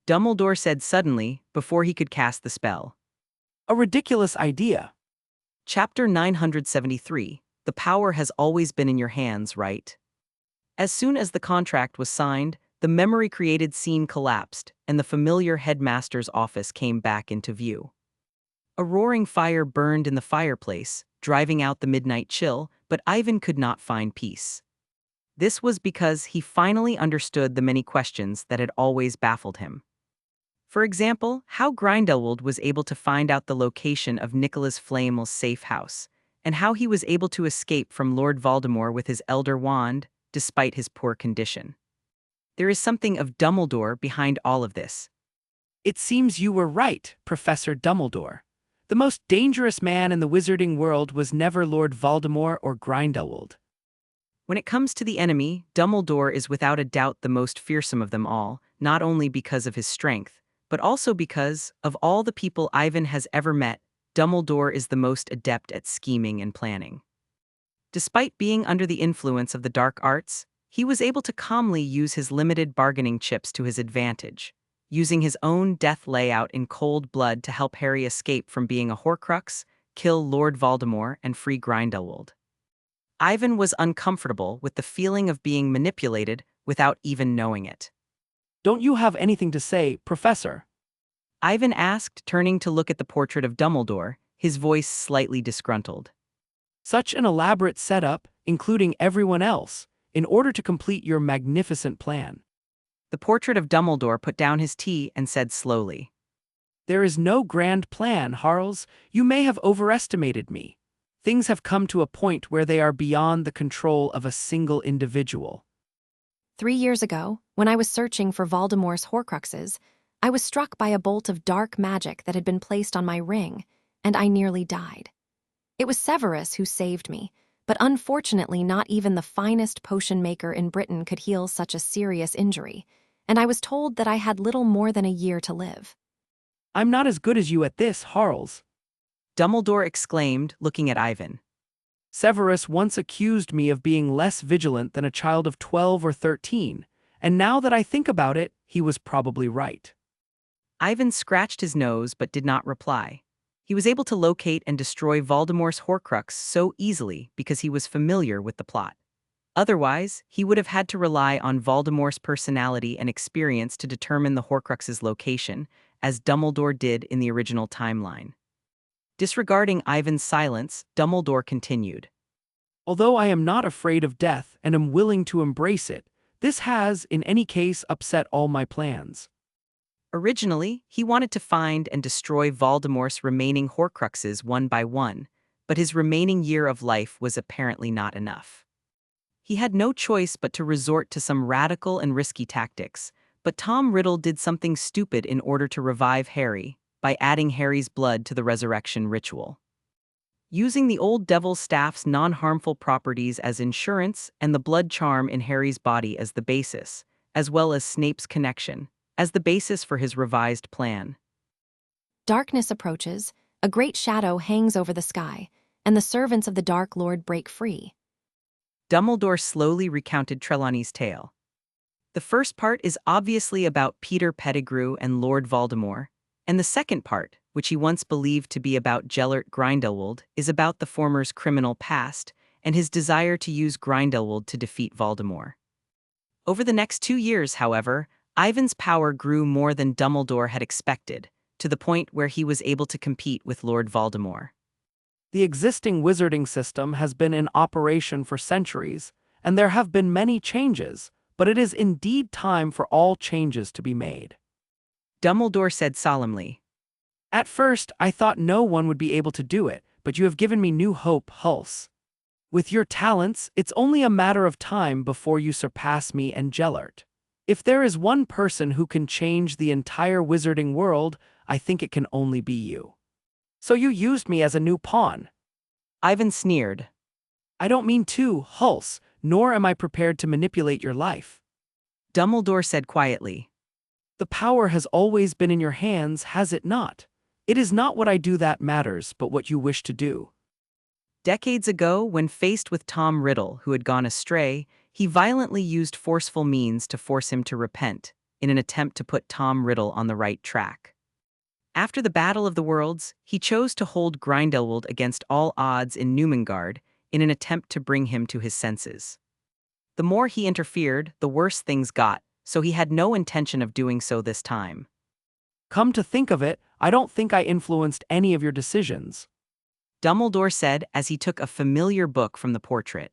Dumbledore said suddenly, before he could cast the spell. a ridiculous idea. Chapter 973. The power has always been in your hands, right? As soon as the contract was signed, the memory-created scene collapsed, and the familiar headmaster's office came back into view. A roaring fire burned in the fireplace, driving out the midnight chill, but Ivan could not find peace. This was because he finally understood the many questions that had always baffled him. For example, how Grindelwald was able to find out the location of Nicholas Flamel's safe house, and how he was able to escape from Lord Voldemort with his Elder Wand, despite his poor condition. There is something of Dumbledore behind all of this. It seems you were right, Professor Dumbledore. The most dangerous man in the wizarding world was never Lord Voldemort or Grindelwald. When it comes to the enemy, Dumbledore is without a doubt the most fearsome of them all, not only because of his strength, but also because, of all the people Ivan has ever met, Dumbledore is the most adept at scheming and planning. Despite being under the influence of the dark arts, he was able to calmly use his limited bargaining chips to his advantage, using his own death layout in cold blood to help Harry escape from being a Horcrux, kill Lord Voldemort, and free Grindelwald. Ivan was uncomfortable with the feeling of being manipulated without even knowing it. Don't you have anything to say, Professor? Ivan asked, turning to look at the portrait of Dumbledore, his voice slightly disgruntled. Such an elaborate setup, including everyone else, in order to complete your magnificent plan. The portrait of Dumbledore put down his tea and said slowly. There is no grand plan, Harles. You may have overestimated me. Things have come to a point where they are beyond the control of a single individual. 3 years ago, when I was searching for Voldemort's Horcruxes, I was struck by a bolt of dark magic that had been placed on my ring, and I nearly died. It was Severus who saved me, but unfortunately not even the finest potion maker in Britain could heal such a serious injury, and I was told that I had little more than a year to live. I'm not as good as you at this, Harles. Dumbledore exclaimed, looking at Ivan. Severus once accused me of being less vigilant than a child of 12 or 13, and now that I think about it, he was probably right. Ivan scratched his nose but did not reply. He was able to locate and destroy Voldemort's Horcrux so easily because he was familiar with the plot. Otherwise, he would have had to rely on Voldemort's personality and experience to determine the Horcrux's location, as Dumbledore did in the original timeline. Disregarding Ivan's silence, Dumbledore continued. Although I am not afraid of death and am willing to embrace it, this has, in any case, upset all my plans. Originally, he wanted to find and destroy Voldemort's remaining Horcruxes one by one, but his remaining year of life was apparently not enough. He had no choice but to resort to some radical and risky tactics, but Tom Riddle did something stupid in order to revive Harry, by adding Harry's blood to the resurrection ritual. Using the old devil's staff's non-harmful properties as insurance and the blood charm in Harry's body as the basis, as well as Snape's connection, as the basis for his revised plan. Darkness approaches, a great shadow hangs over the sky, and the servants of the Dark Lord break free. Dumbledore slowly recounted Trelawney's tale. The first part is obviously about Peter Pettigrew and Lord Voldemort, and the second part, which he once believed to be about Gellert Grindelwald, is about the former's criminal past and his desire to use Grindelwald to defeat Voldemort. Over the next 2 years, however, Ivan's power grew more than Dumbledore had expected, to the point where he was able to compete with Lord Voldemort. The existing wizarding system has been in operation for centuries, and there have been many changes, but it is indeed time for all changes to be made. Dumbledore said solemnly. At first, I thought no one would be able to do it, but you have given me new hope, Hulse. With your talents, it's only a matter of time before you surpass me and Gellert. If there is one person who can change the entire wizarding world, I think it can only be you. So you used me as a new pawn. Ivan sneered. I don't mean to, Hulse, nor am I prepared to manipulate your life. Dumbledore said quietly. The power has always been in your hands, has it not? It is not what I do that matters, but what you wish to do. Decades ago, when faced with Tom Riddle, who had gone astray, he violently used forceful means to force him to repent, in an attempt to put Tom Riddle on the right track. After the Battle of the Worlds, he chose to hold Grindelwald against all odds in Numengard, in an attempt to bring him to his senses. The more he interfered, the worse things got, so he had no intention of doing so this time. Come to think of it, I don't think I influenced any of your decisions. Dumbledore said as he took a familiar book from the portrait.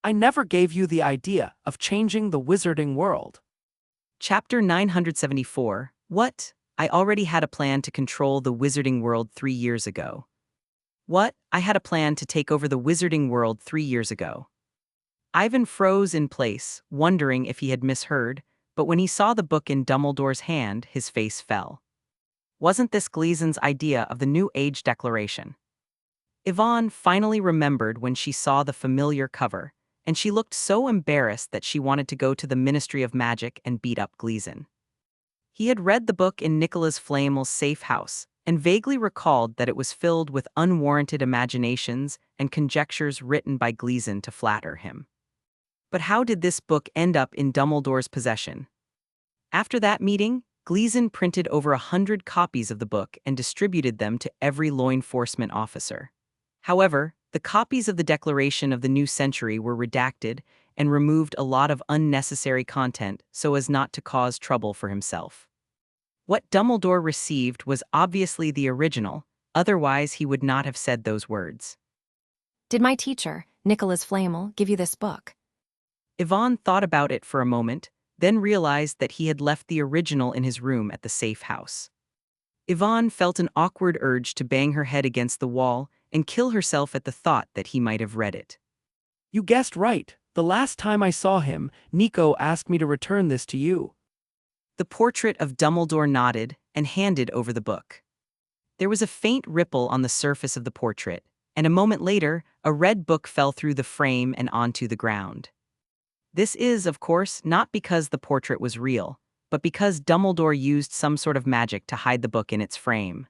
I never gave you the idea of changing the wizarding world. Chapter 974. What? I already had a plan to control the wizarding world 3 years ago. What? I had a plan to take over the wizarding world 3 years ago. Ivan froze in place, wondering if he had misheard, but when he saw the book in Dumbledore's hand, his face fell. Wasn't this Gleason's idea of the New Age Declaration? Yvonne finally remembered when she saw the familiar cover, and she looked so embarrassed that she wanted to go to the Ministry of Magic and beat up Gleason. He had read the book in Nicholas Flamel's safe house, and vaguely recalled that it was filled with unwarranted imaginations and conjectures written by Gleason to flatter him. But how did this book end up in Dumbledore's possession? After that meeting, Gleason printed over 100 copies of the book and distributed them to every law enforcement officer. However, the copies of the Declaration of the New Century were redacted and removed a lot of unnecessary content so as not to cause trouble for himself. What Dumbledore received was obviously the original, otherwise he would not have said those words. Did my teacher, Nicholas Flamel, give you this book? Yvonne thought about it for a moment, then realized that he had left the original in his room at the safe house. Yvonne felt an awkward urge to bang her head against the wall and kill herself at the thought that he might have read it. You guessed right. The last time I saw him, Nico asked me to return this to you. The portrait of Dumbledore nodded and handed over the book. There was a faint ripple on the surface of the portrait, and a moment later, a red book fell through the frame and onto the ground. This is, of course, not because the portrait was real, but because Dumbledore used some sort of magic to hide the book in its frame.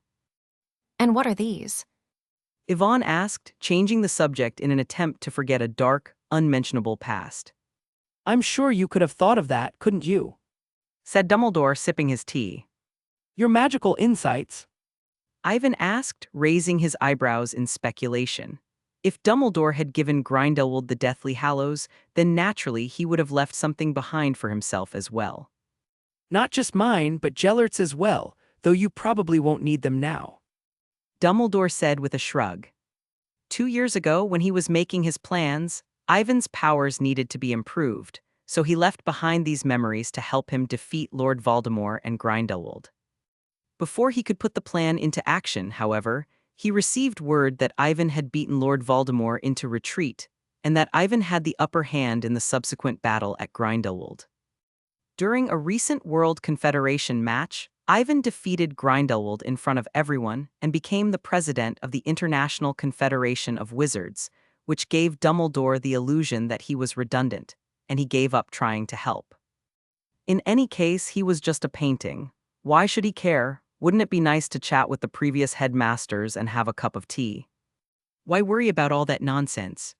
And what are these? Yvonne asked, changing the subject in an attempt to forget a dark, unmentionable past. I'm sure you could have thought of that, couldn't you? Said Dumbledore, sipping his tea. Your magical insights. Ivan asked, raising his eyebrows in speculation. If Dumbledore had given Grindelwald the Deathly Hallows, then naturally he would have left something behind for himself as well. Not just mine, but Gellert's as well, though you probably won't need them now. Dumbledore said with a shrug. 2 years ago, when he was making his plans, Ivan's powers needed to be improved, so he left behind these memories to help him defeat Lord Voldemort and Grindelwald. Before he could put the plan into action, however, he received word that Ivan had beaten Lord Voldemort into retreat, and that Ivan had the upper hand in the subsequent battle at Grindelwald. During a recent World Confederation match, Ivan defeated Grindelwald in front of everyone and became the president of the International Confederation of Wizards, which gave Dumbledore the illusion that he was redundant, and he gave up trying to help. In any case, he was just a painting. Why should he care? Wouldn't it be nice to chat with the previous headmasters and have a cup of tea? Why worry about all that nonsense?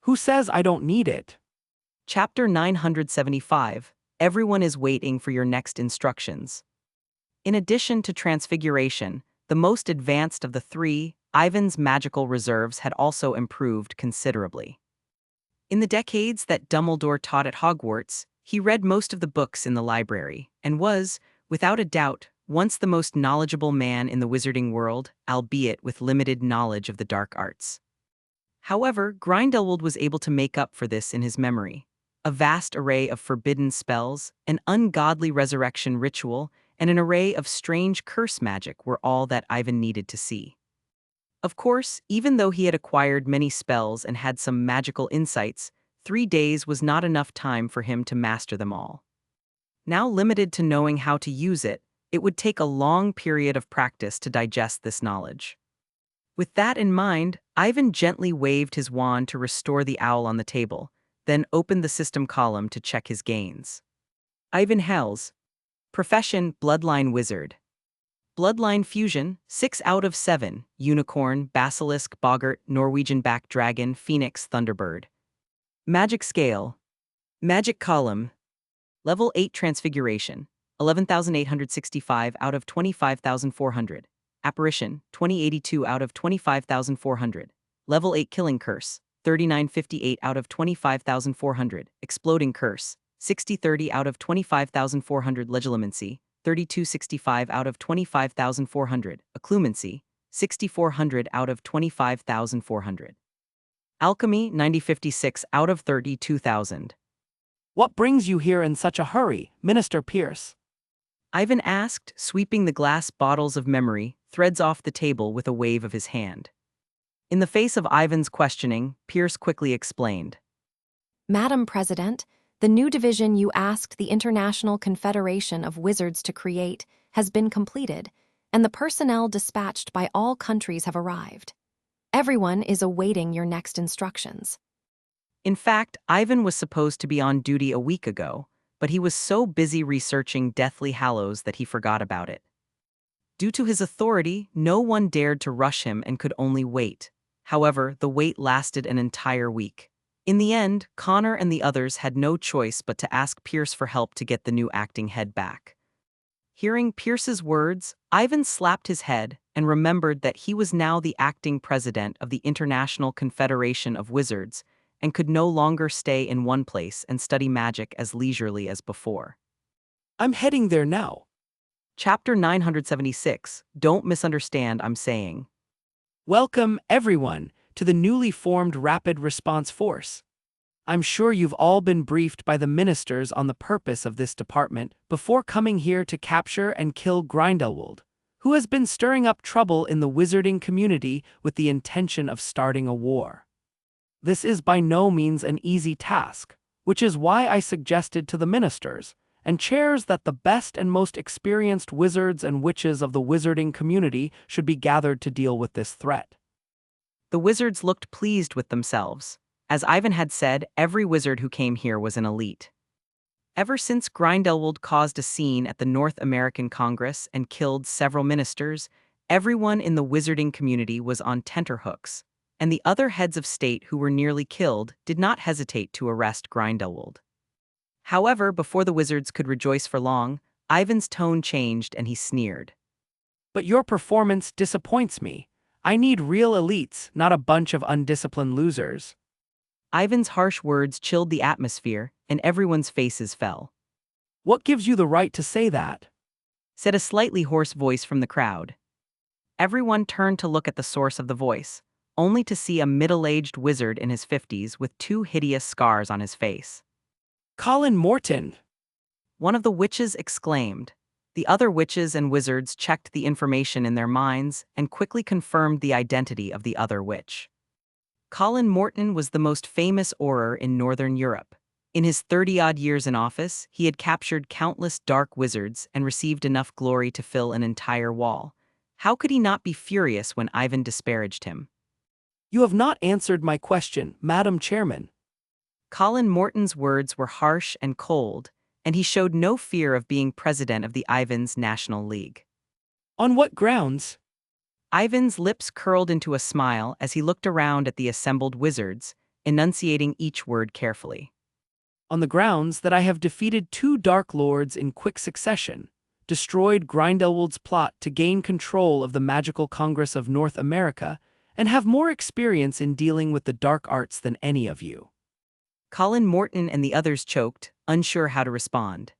Who says I don't need it? Chapter 975. Everyone is waiting for your next instructions. In addition to Transfiguration, the most advanced of the three, Ivan's magical reserves had also improved considerably. In the decades that Dumbledore taught at Hogwarts, he read most of the books in the library and was, without a doubt, once the most knowledgeable man in the wizarding world, albeit with limited knowledge of the dark arts. However, Grindelwald was able to make up for this in his memory. A vast array of forbidden spells, an ungodly resurrection ritual, and an array of strange curse magic were all that Ivan needed to see. Of course, even though he had acquired many spells and had some magical insights, 3 days was not enough time for him to master them all. Now limited to knowing how to use it, it would take a long period of practice to digest this knowledge. With that in mind, Ivan gently waved his wand to restore the owl on the table, then opened the system column to check his gains. Ivan Hells. Profession: Bloodline Wizard. Bloodline Fusion: 6 out of 7, Unicorn, Basilisk, Boggart, Norwegian Back Dragon, Phoenix, Thunderbird. Magic Scale. Magic Column. Level 8 Transfiguration: 11,865 out of 25,400. Apparition: 2082 out of 25,400. Level 8 Killing Curse: 3958 out of 25,400. Exploding Curse: 6030 out of 25,400. Legilimency: 3265 out of 25,400. Occlumency: 6400 out of 25,400. Alchemy: 9056 out of 32,000. What brings you here in such a hurry, Minister Pierce? Ivan asked, sweeping the glass bottles of memory, threads off the table with a wave of his hand. In the face of Ivan's questioning, Pierce quickly explained. Madam President, the new division you asked the International Confederation of Wizards to create has been completed, and the personnel dispatched by all countries have arrived. Everyone is awaiting your next instructions. In fact, Ivan was supposed to be on duty a week ago, but he was so busy researching Deathly Hallows that he forgot about it. Due to his authority, no one dared to rush him and could only wait. However, the wait lasted an entire week. In the end, Connor and the others had no choice but to ask Pierce for help to get the new acting head back. Hearing Pierce's words, Ivan slapped his head and remembered that he was now the acting president of the International Confederation of Wizards and could no longer stay in one place and study magic as leisurely as before. I'm heading there now. Chapter 976. Don't misunderstand, I'm saying. Welcome, everyone, to the newly formed Rapid Response Force. I'm sure you've all been briefed by the ministers on the purpose of this department before coming here to capture and kill Grindelwald, who has been stirring up trouble in the wizarding community with the intention of starting a war. This is by no means an easy task, which is why I suggested to the ministers and chairs that the best and most experienced wizards and witches of the wizarding community should be gathered to deal with this threat. The wizards looked pleased with themselves. As Ivan had said, every wizard who came here was an elite. Ever since Grindelwald caused a scene at the North American Congress and killed several ministers, everyone in the wizarding community was on tenterhooks, and the other heads of state who were nearly killed did not hesitate to arrest Grindelwald. However, before the wizards could rejoice for long, Ivan's tone changed and he sneered. But your performance disappoints me. I need real elites, not a bunch of undisciplined losers. Ivan's harsh words chilled the atmosphere, and everyone's faces fell. What gives you the right to say that? Said a slightly hoarse voice from the crowd. Everyone turned to look at the source of the voice, only to see a middle-aged wizard in his 50s with two hideous scars on his face. Colin Morton! One of the witches exclaimed. The other witches and wizards checked the information in their minds and quickly confirmed the identity of the other witch. Colin Morton was the most famous Auror in Northern Europe. In his 30-odd years in office, he had captured countless dark wizards and received enough glory to fill an entire wall. How could he not be furious when Ivan disparaged him? You have not answered my question, Madam Chairman. Colin Morton's words were harsh and cold, and he showed no fear of being president of the Ivan's National League. On what grounds? Ivan's lips curled into a smile as he looked around at the assembled wizards, enunciating each word carefully. On the grounds that I have defeated 2 Dark Lords in quick succession, destroyed Grindelwald's plot to gain control of the Magical Congress of North America, and have more experience in dealing with the dark arts than any of you. Colin Morton and the others choked, unsure how to respond.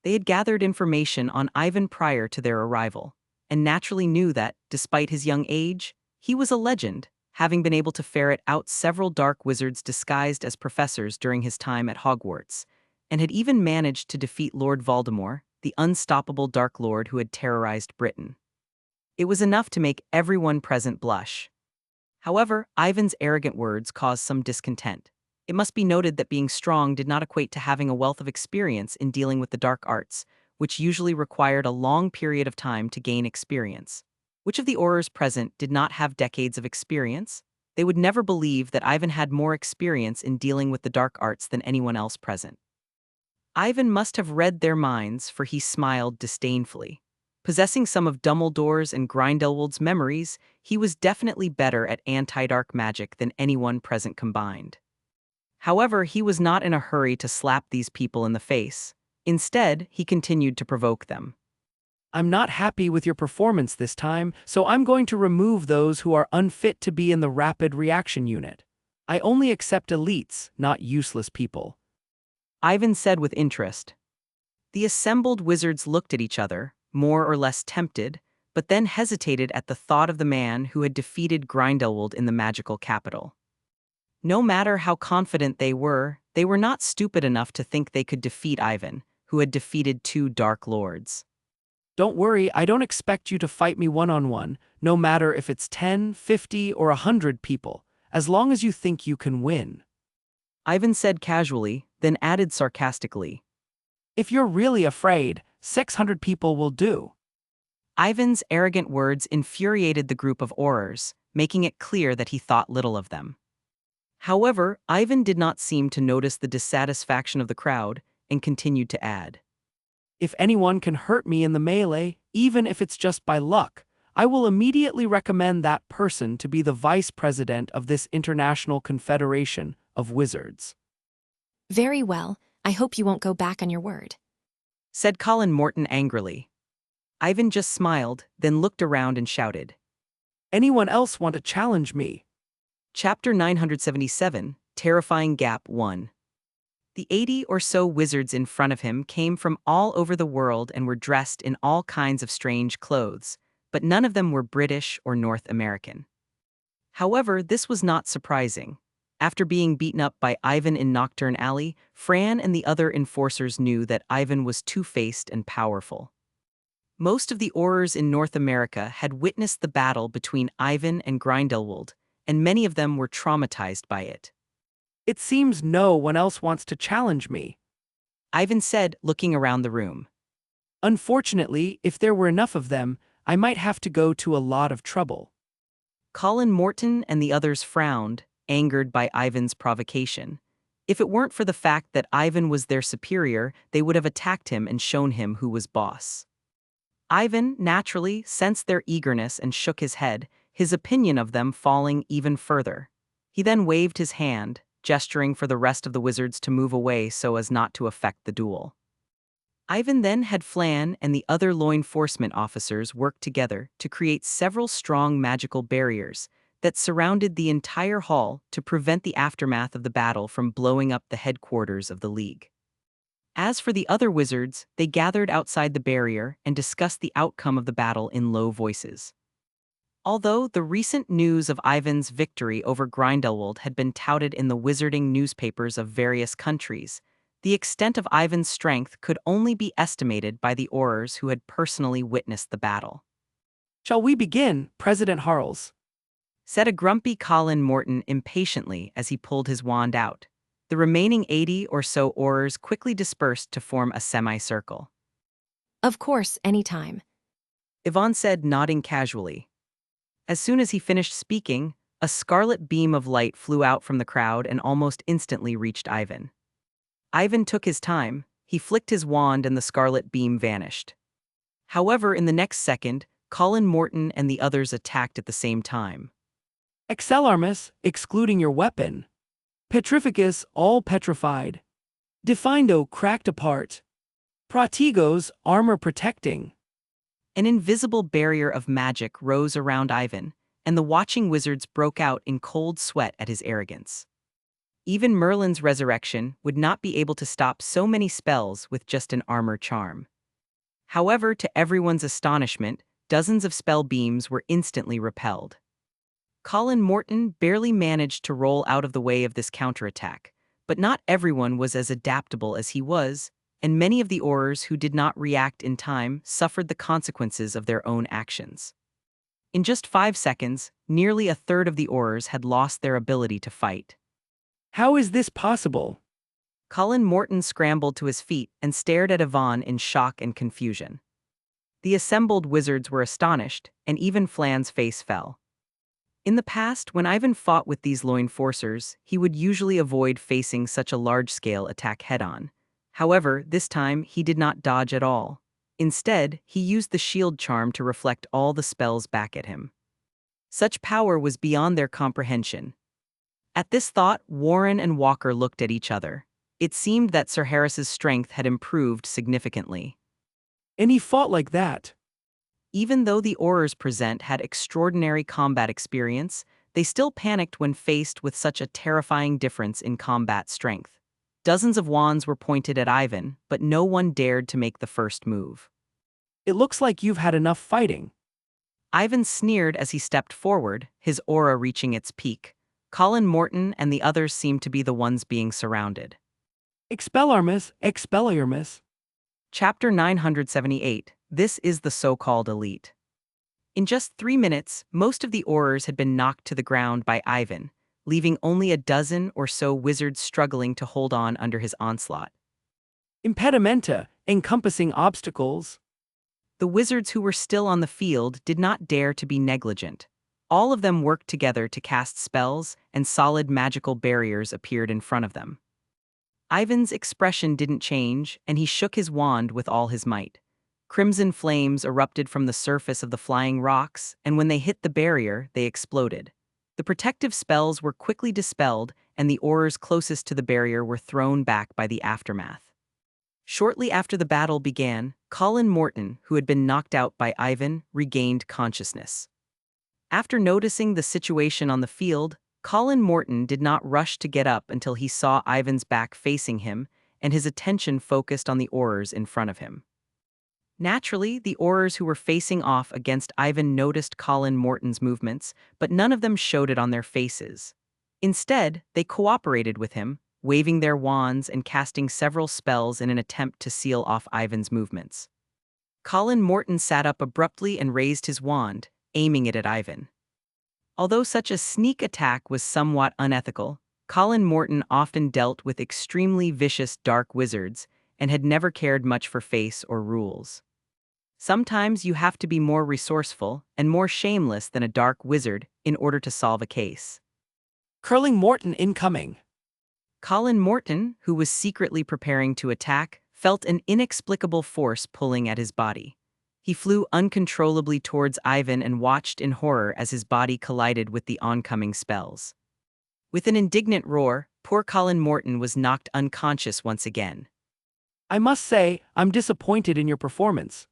They had gathered information on Ivan prior to their arrival, and naturally knew that, despite his young age, he was a legend, having been able to ferret out several dark wizards disguised as professors during his time at Hogwarts, and had even managed to defeat Lord Voldemort, the unstoppable Dark Lord who had terrorized Britain. It was enough to make everyone present blush. However, Ivan's arrogant words caused some discontent. It must be noted that being strong did not equate to having a wealth of experience in dealing with the dark arts, which usually required a long period of time to gain experience. Which of the Aurors present did not have decades of experience? They would never believe that Ivan had more experience in dealing with the dark arts than anyone else present. Ivan must have read their minds, for he smiled disdainfully. Possessing some of Dumbledore's and Grindelwald's memories, he was definitely better at anti-dark magic than anyone present combined. However, he was not in a hurry to slap these people in the face. Instead, he continued to provoke them. I'm not happy with your performance this time, so I'm going to remove those who are unfit to be in the rapid reaction unit. I only accept elites, not useless people. Ivan said with interest. The assembled wizards looked at each other, more or less tempted, but then hesitated at the thought of the man who had defeated Grindelwald in the magical capital. No matter how confident they were not stupid enough to think they could defeat Ivan, who had defeated 2 Dark Lords. Don't worry, I don't expect you to fight me one-on-one, no matter if it's 10, 50, or 100 people, as long as you think you can win. Ivan said casually, then added sarcastically. If you're really afraid, 600 people will do. Ivan's arrogant words infuriated the group of Aurors, making it clear that he thought little of them. However, Ivan did not seem to notice the dissatisfaction of the crowd and continued to add. If anyone can hurt me in the melee, even if it's just by luck, I will immediately recommend that person to be the vice president of this international confederation of wizards. Very well, I hope you won't go back on your word. Said Colin Morton angrily. Ivan just smiled, then looked around and shouted. Anyone else want to challenge me? Chapter 977, Terrifying Gap 1. The 80 or so wizards in front of him came from all over the world and were dressed in all kinds of strange clothes, but none of them were British or North American. However, this was not surprising. After being beaten up by Ivan in Knockoff Alley, Fran and the other enforcers knew that Ivan was two-faced and powerful. Most of the Aurors in North America had witnessed the battle between Ivan and Grindelwald, and many of them were traumatized by it. It seems no one else wants to challenge me, Ivan said, looking around the room. Unfortunately, if there were enough of them, I might have to go to a lot of trouble. Colin Morton and the others frowned, angered by Ivan's provocation. If it weren't for the fact that Ivan was their superior, they would have attacked him and shown him who was boss. Ivan, naturally, sensed their eagerness and shook his head, his opinion of them falling even further. He then waved his hand, gesturing for the rest of the wizards to move away so as not to affect the duel. Ivan then had Flan and the other law enforcement officers work together to create several strong magical barriers that surrounded the entire hall to prevent the aftermath of the battle from blowing up the headquarters of the League. As for the other wizards, they gathered outside the barrier and discussed the outcome of the battle in low voices. Although the recent news of Ivan's victory over Grindelwald had been touted in the wizarding newspapers of various countries, the extent of Ivan's strength could only be estimated by the Aurors who had personally witnessed the battle. "Shall we begin, President Harles?" said a grumpy Colin Morton impatiently as he pulled his wand out. The remaining 80 or so Aurors quickly dispersed to form a semicircle. Of course, anytime. Yvonne said, nodding casually. As soon as he finished speaking, a scarlet beam of light flew out from the crowd and almost instantly reached Ivan. Ivan took his time, he flicked his wand and the scarlet beam vanished. However, in the next second, Colin Morton and the others attacked at the same time. "Excellarmus, excluding your weapon. Petrificus, all petrified. Defindo, cracked apart. Pratigos, armor protecting." An invisible barrier of magic rose around Ivan, and the watching wizards broke out in cold sweat at his arrogance. Even Merlin's resurrection would not be able to stop so many spells with just an armor charm. However, to everyone's astonishment, dozens of spell beams were instantly repelled. Colin Morton barely managed to roll out of the way of this counterattack, but not everyone was as adaptable as he was, and many of the Aurors who did not react in time suffered the consequences of their own actions. In just 5 seconds, nearly a third of the Aurors had lost their ability to fight. "How is this possible?" Colin Morton scrambled to his feet and stared at Yvonne in shock and confusion. The assembled wizards were astonished, and even Flan's face fell. In the past, when Ivan fought with these law enforcers, he would usually avoid facing such a large-scale attack head-on. However, this time he did not dodge at all. Instead, he used the shield charm to reflect all the spells back at him. Such power was beyond their comprehension. At this thought, Warren and Walker looked at each other. It seemed that Sir Harris's strength had improved significantly. "And he fought like that?" Even though the Aurors present had extraordinary combat experience, they still panicked when faced with such a terrifying difference in combat strength. Dozens of wands were pointed at Ivan, but no one dared to make the first move. "It looks like you've had enough fighting." Ivan sneered as he stepped forward, his aura reaching its peak. Colin Morton and the others seemed to be the ones being surrounded. "Expellarmus, Expelliarmus." Chapter 978. This is the so-called elite. In just 3 minutes, most of the Aurors had been knocked to the ground by Ivan, leaving only a dozen or so wizards struggling to hold on under his onslaught. "Impedimenta, encompassing obstacles." The wizards who were still on the field did not dare to be negligent. All of them worked together to cast spells, and solid magical barriers appeared in front of them. Ivan's expression didn't change, and he shook his wand with all his might. Crimson flames erupted from the surface of the flying rocks, and when they hit the barrier, they exploded. The protective spells were quickly dispelled, and the Aurors closest to the barrier were thrown back by the aftermath. Shortly after the battle began, Colin Morton, who had been knocked out by Ivan, regained consciousness. After noticing the situation on the field, Colin Morton did not rush to get up until he saw Ivan's back facing him, and his attention focused on the Aurors in front of him. Naturally, the Aurors who were facing off against Ivan noticed Colin Morton's movements, but none of them showed it on their faces. Instead, they cooperated with him, waving their wands and casting several spells in an attempt to seal off Ivan's movements. Colin Morton sat up abruptly and raised his wand, aiming it at Ivan. Although such a sneak attack was somewhat unethical, Colin Morton often dealt with extremely vicious dark wizards and had never cared much for face or rules. Sometimes you have to be more resourceful and more shameless than a dark wizard in order to solve a case. "Curling Morton incoming." Colin Morton, who was secretly preparing to attack, felt an inexplicable force pulling at his body. He flew uncontrollably towards Ivan and watched in horror as his body collided with the oncoming spells. With an indignant roar, poor Colin Morton was knocked unconscious once again. I must say, I'm disappointed in your performance.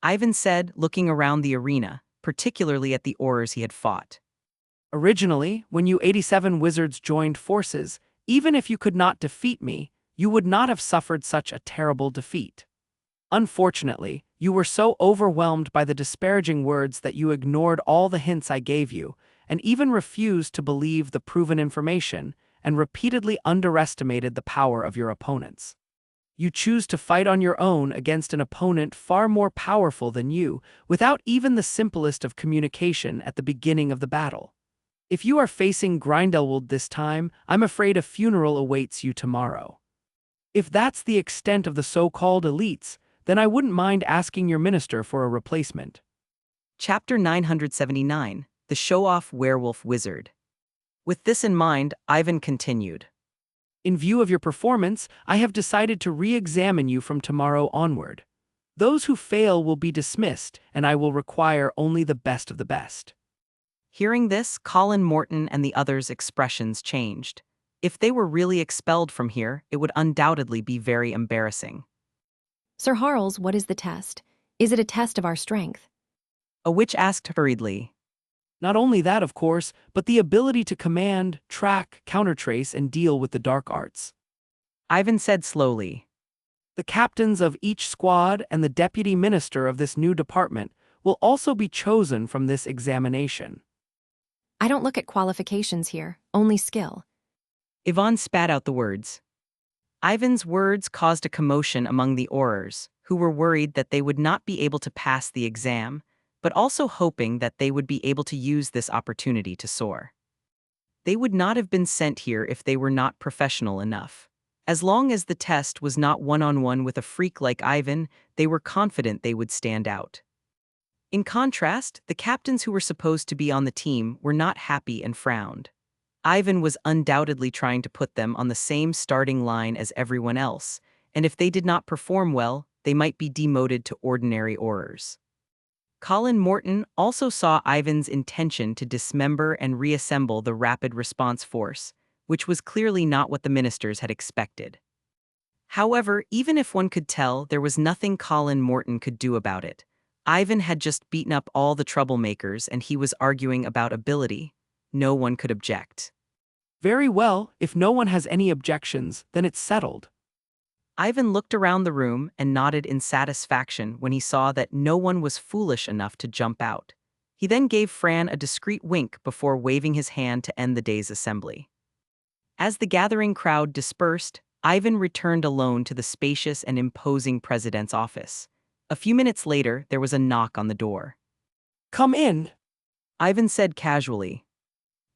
Ivan said, looking around the arena, particularly at the Aurors he had fought. Originally, when you 87 wizards joined forces, even if you could not defeat me, you would not have suffered such a terrible defeat. Unfortunately, you were so overwhelmed by the disparaging words that you ignored all the hints I gave you, and even refused to believe the proven information, and repeatedly underestimated the power of your opponents. You choose to fight on your own against an opponent far more powerful than you, without even the simplest of communication at the beginning of the battle. If you are facing Grindelwald this time, I'm afraid a funeral awaits you tomorrow. If that's the extent of the so-called elites, then I wouldn't mind asking your minister for a replacement. Chapter 979, The Show-Off Werewolf Wizard. With this in mind, Ivan continued. In view of your performance, I have decided to re-examine you from tomorrow onward. Those who fail will be dismissed, and I will require only the best of the best. Hearing this, Colin Morton and the others' expressions changed. If they were really expelled from here, it would undoubtedly be very embarrassing. Sir Harles, what is the test? Is it a test of our strength? A witch asked hurriedly. Not only that, of course, but the ability to command, track, countertrace, and deal with the dark arts. Ivan said slowly. The captains of each squad and the deputy minister of this new department will also be chosen from this examination. I don't look at qualifications here, only skill. Yvonne spat out the words. Ivan's words caused a commotion among the Aurors, who were worried that they would not be able to pass the exam, but also hoping that they would be able to use this opportunity to soar. They would not have been sent here if they were not professional enough. As long as the test was not one-on-one with a freak like Ivan, they were confident they would stand out. In contrast, the captains who were supposed to be on the team were not happy and frowned. Ivan was undoubtedly trying to put them on the same starting line as everyone else, and if they did not perform well, they might be demoted to ordinary Aurors. Colin Morton also saw Ivan's intention to dismember and reassemble the Rapid Response Force, which was clearly not what the ministers had expected. However, even if one could tell, there was nothing Colin Morton could do about it. Ivan had just beaten up all the troublemakers and he was arguing about ability. No one could object. Very well, if no one has any objections, then it's settled. Ivan looked around the room and nodded in satisfaction when he saw that no one was foolish enough to jump out. He then gave Fran a discreet wink before waving his hand to end the day's assembly. As the gathering crowd dispersed, Ivan returned alone to the spacious and imposing president's office. A few minutes later, there was a knock on the door. Come in, Ivan said casually.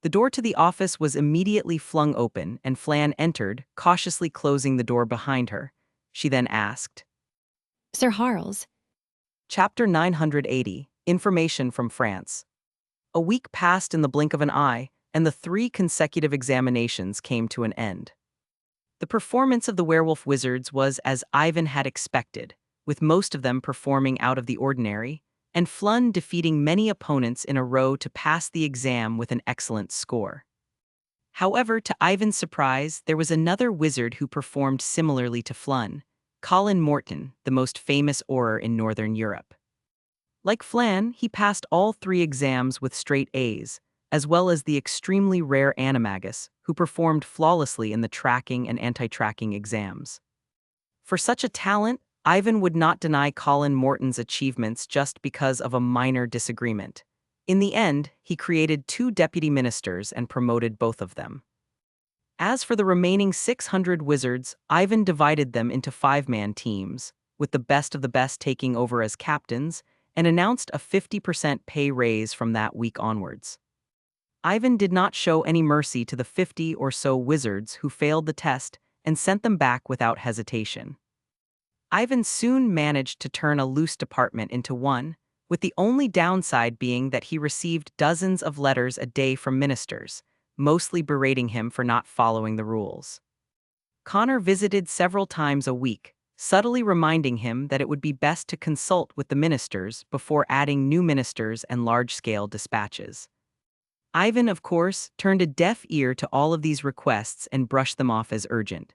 The door to the office was immediately flung open, and Flan entered, cautiously closing the door behind her. She then asked, Sir Harles. Chapter 980, Information from France. A week passed in the blink of an eye, and the 3 consecutive examinations came to an end. The performance of the werewolf wizards was as Ivan had expected, with most of them performing out of the ordinary, and Flun defeating many opponents in a row to pass the exam with an excellent score. However, to Ivan's surprise, there was another wizard who performed similarly to Flun, Colin Morton, the most famous Auror in Northern Europe. Like Flan, he passed all 3 exams with straight A's, as well as the extremely rare Animagus, who performed flawlessly in the tracking and anti-tracking exams. For such a talent, Ivan would not deny Colin Morton's achievements just because of a minor disagreement. In the end, he created 2 deputy ministers and promoted both of them. As for the remaining 600 wizards, Ivan divided them into 5-man teams, with the best of the best taking over as captains, and announced a 50% pay raise from that week onwards. Ivan did not show any mercy to the 50 or so wizards who failed the test and sent them back without hesitation. Ivan soon managed to turn a loose department into one, with the only downside being that he received dozens of letters a day from ministers, mostly berating him for not following the rules. Connor visited several times a week, subtly reminding him that it would be best to consult with the ministers before adding new ministers and large-scale dispatches. Ivan, of course, turned a deaf ear to all of these requests and brushed them off as urgent.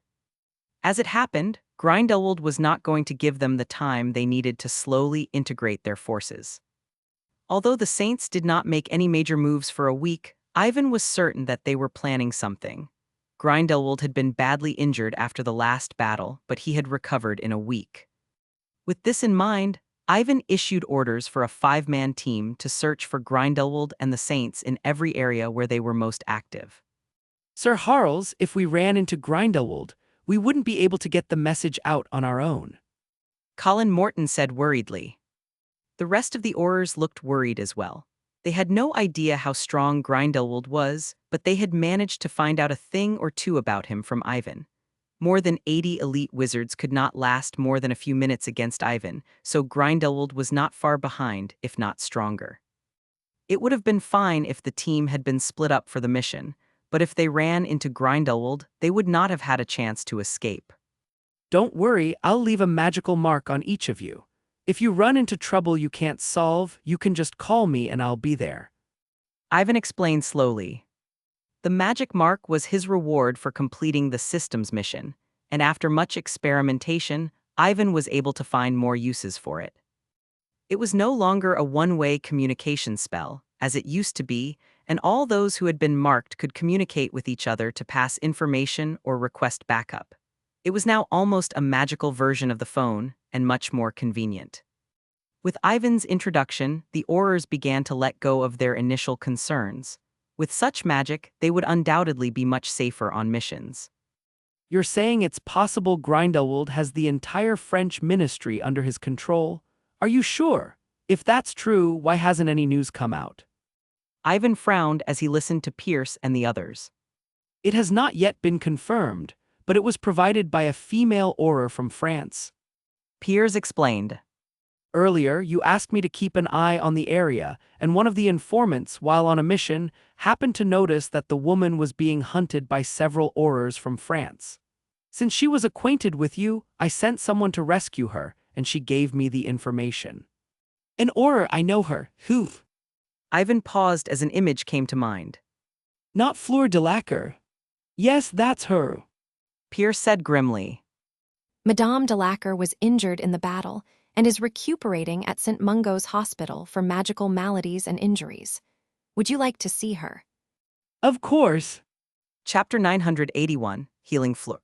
As it happened, Grindelwald was not going to give them the time they needed to slowly integrate their forces. Although the Saints did not make any major moves for a week, Ivan was certain that they were planning something. Grindelwald had been badly injured after the last battle, but he had recovered in a week. With this in mind, Ivan issued orders for a 5-man team to search for Grindelwald and the Saints in every area where they were most active. Sir Harles, if we ran into Grindelwald, we wouldn't be able to get the message out on our own. Colin Morton said worriedly. The rest of the Aurors looked worried as well. They had no idea how strong Grindelwald was, but they had managed to find out a thing or two about him from Ivan. More than 80 elite wizards could not last more than a few minutes against Ivan, so Grindelwald was not far behind, if not stronger. It would have been fine if the team had been split up for the mission, but if they ran into Grindelwald, they would not have had a chance to escape. Don't worry, I'll leave a magical mark on each of you. If you run into trouble you can't solve, you can just call me and I'll be there. Ivan explained slowly. The magic mark was his reward for completing the systems mission, and after much experimentation, Ivan was able to find more uses for it. It was no longer a one-way communication spell, as it used to be, and all those who had been marked could communicate with each other to pass information or request backup. It was now almost a magical version of the phone, and much more convenient. With Ivan's introduction, the Aurors began to let go of their initial concerns. With such magic, they would undoubtedly be much safer on missions. You're saying it's possible Grindelwald has the entire French ministry under his control? Are you sure? If that's true, why hasn't any news come out? Ivan frowned as he listened to Pierce and the others. It has not yet been confirmed, but it was provided by a female Auror from France. Pierce explained. Earlier, you asked me to keep an eye on the area, and one of the informants, while on a mission, happened to notice that the woman was being hunted by several Aurors from France. Since she was acquainted with you, I sent someone to rescue her, and she gave me the information. An Auror, I know her. Who? Ivan paused as an image came to mind. Not Fleur de Lacquer. Yes, that's her. Pierce said grimly. Madame de Lacquer was injured in the battle and is recuperating at St. Mungo's Hospital for magical maladies and injuries. Would you like to see her? Of course. Chapter 981, Healing Fleur.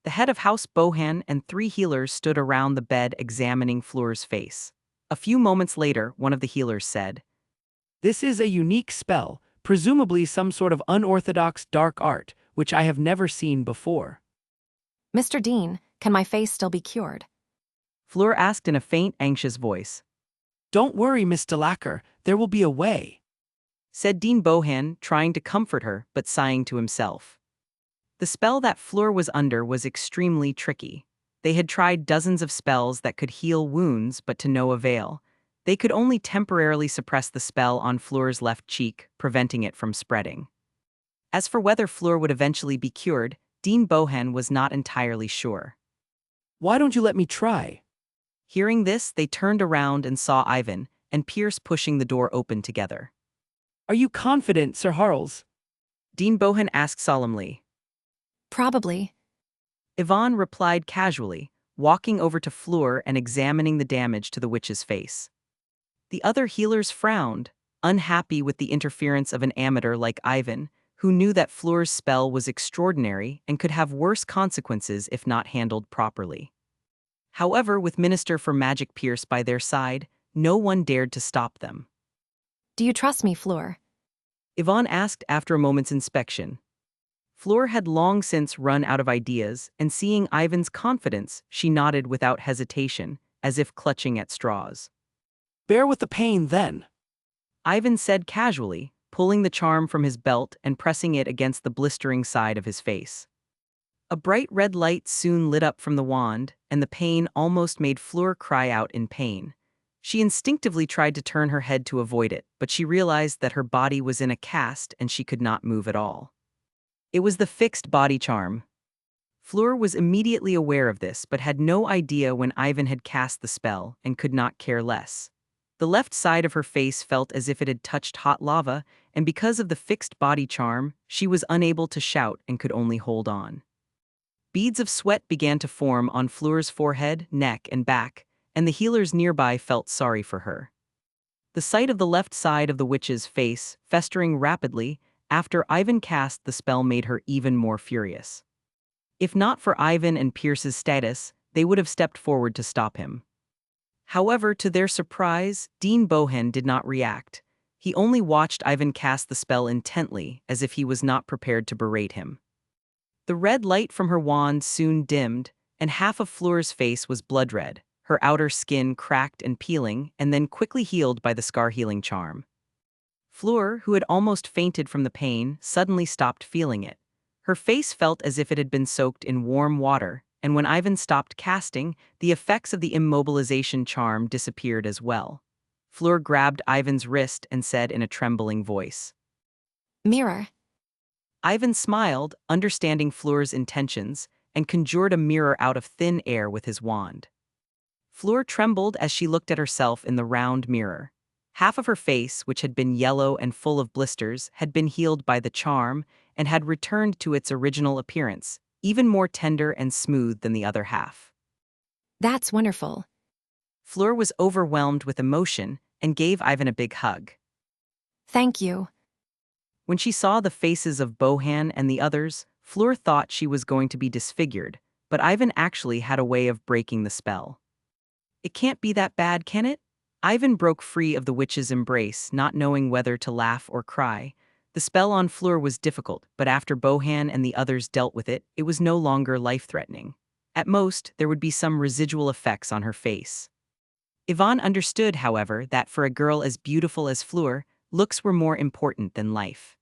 The head of House Bohan and 3 healers stood around the bed examining Fleur's face. A few moments later, one of the healers said, This is a unique spell, presumably some sort of unorthodox dark art, which I have never seen before. Mr. Dean, can my face still be cured? Fleur asked in a faint, anxious voice. Don't worry, Miss de Lacquer, there will be a way, said Dean Bohan, trying to comfort her, but sighing to himself. The spell that Fleur was under was extremely tricky. They had tried dozens of spells that could heal wounds, but to no avail. They could only temporarily suppress the spell on Fleur's left cheek, preventing it from spreading. As for whether Fleur would eventually be cured, Dean Bohan was not entirely sure. Why don't you let me try? Hearing this, they turned around and saw Ivan and Pierce pushing the door open together. Are you confident, Sir Harles? Dean Bohan asked solemnly. Probably. Yvonne replied casually, walking over to Fleur and examining the damage to the witch's face. The other healers frowned, unhappy with the interference of an amateur like Ivan, who knew that Fleur's spell was extraordinary and could have worse consequences if not handled properly. However, with Minister for Magic Pierce by their side, no one dared to stop them. Do you trust me, Fleur? Yvonne asked after a moment's inspection. Fleur had long since run out of ideas, and seeing Ivan's confidence, she nodded without hesitation, as if clutching at straws. Bear with the pain, then, Ivan said casually, pulling the charm from his belt and pressing it against the blistering side of his face. A bright red light soon lit up from the wand, and the pain almost made Fleur cry out in pain. She instinctively tried to turn her head to avoid it, but she realized that her body was in a cast and she could not move at all. It was the fixed body charm. Fleur was immediately aware of this, but had no idea when Ivan had cast the spell and could not care less. The left side of her face felt as if it had touched hot lava, and because of the fixed body charm, she was unable to shout and could only hold on. Beads of sweat began to form on Fleur's forehead, neck, and back, and the healers nearby felt sorry for her. The sight of the left side of the witch's face, festering rapidly, after Ivan cast the spell made her even more furious. If not for Ivan and Pierce's status, they would have stepped forward to stop him. However, to their surprise, Dean Bohan did not react. He only watched Ivan cast the spell intently, as if he was not prepared to berate him. The red light from her wand soon dimmed, and half of Fleur's face was blood red, her outer skin cracked and peeling, and then quickly healed by the scar-healing charm. Fleur, who had almost fainted from the pain, suddenly stopped feeling it. Her face felt as if it had been soaked in warm water, and when Ivan stopped casting, the effects of the immobilization charm disappeared as well. Fleur grabbed Ivan's wrist and said in a trembling voice, Mirror. Ivan smiled, understanding Fleur's intentions, and conjured a mirror out of thin air with his wand. Fleur trembled as she looked at herself in the round mirror. Half of her face, which had been yellow and full of blisters, had been healed by the charm and had returned to its original appearance, even more tender and smooth than the other half. That's wonderful. Fleur was overwhelmed with emotion and gave Ivan a big hug. Thank you. When she saw the faces of Bohan and the others, Fleur thought she was going to be disfigured, but Ivan actually had a way of breaking the spell. It can't be that bad, can it? Ivan broke free of the witch's embrace, not knowing whether to laugh or cry. The spell on Fleur was difficult, but after Bohan and the others dealt with it, it was no longer life-threatening. At most, there would be some residual effects on her face. Yvonne understood, however, that for a girl as beautiful as Fleur, looks were more important than life.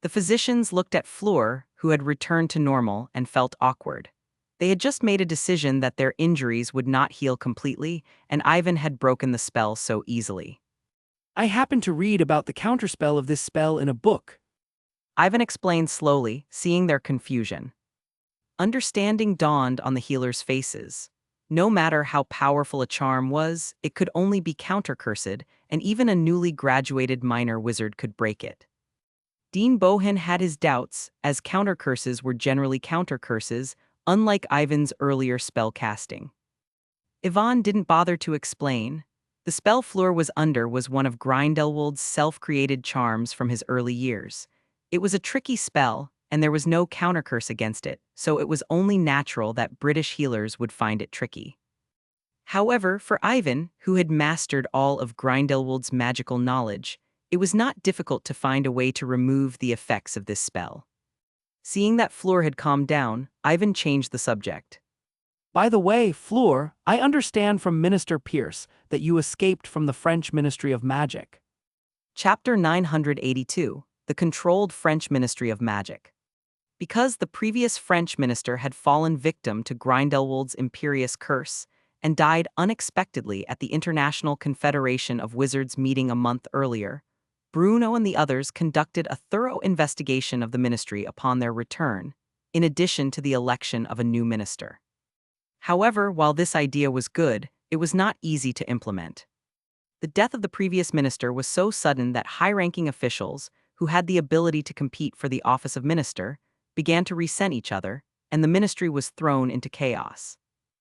The physicians looked at Fleur, who had returned to normal, and felt awkward. They had just made a decision that their injuries would not heal completely, and Ivan had broken the spell so easily. I happened to read about the counterspell of this spell in a book. Ivan explained slowly, seeing their confusion. Understanding dawned on the healers' faces. No matter how powerful a charm was, it could only be countercursed, and even a newly graduated minor wizard could break it. Dean Bohan had his doubts, as countercurses were generally countercurses, unlike Ivan's earlier spell casting. Yvonne didn't bother to explain. The spell Fleur was under was one of Grindelwald's self-created charms from his early years. It was a tricky spell, and there was no countercurse against it, so it was only natural that British healers would find it tricky. However, for Ivan, who had mastered all of Grindelwald's magical knowledge, it was not difficult to find a way to remove the effects of this spell. Seeing that Fleur had calmed down, Ivan changed the subject. By the way, Fleur, I understand from Minister Pierce that you escaped from the French Ministry of Magic. Chapter 982, The Controlled French Ministry of Magic. Because the previous French minister had fallen victim to Grindelwald's imperious curse and died unexpectedly at the International Confederation of Wizards meeting a month earlier, Bruno and the others conducted a thorough investigation of the ministry upon their return, in addition to the election of a new minister. However, while this idea was good, it was not easy to implement. The death of the previous minister was so sudden that high-ranking officials, who had the ability to compete for the office of minister, began to resent each other, and the ministry was thrown into chaos.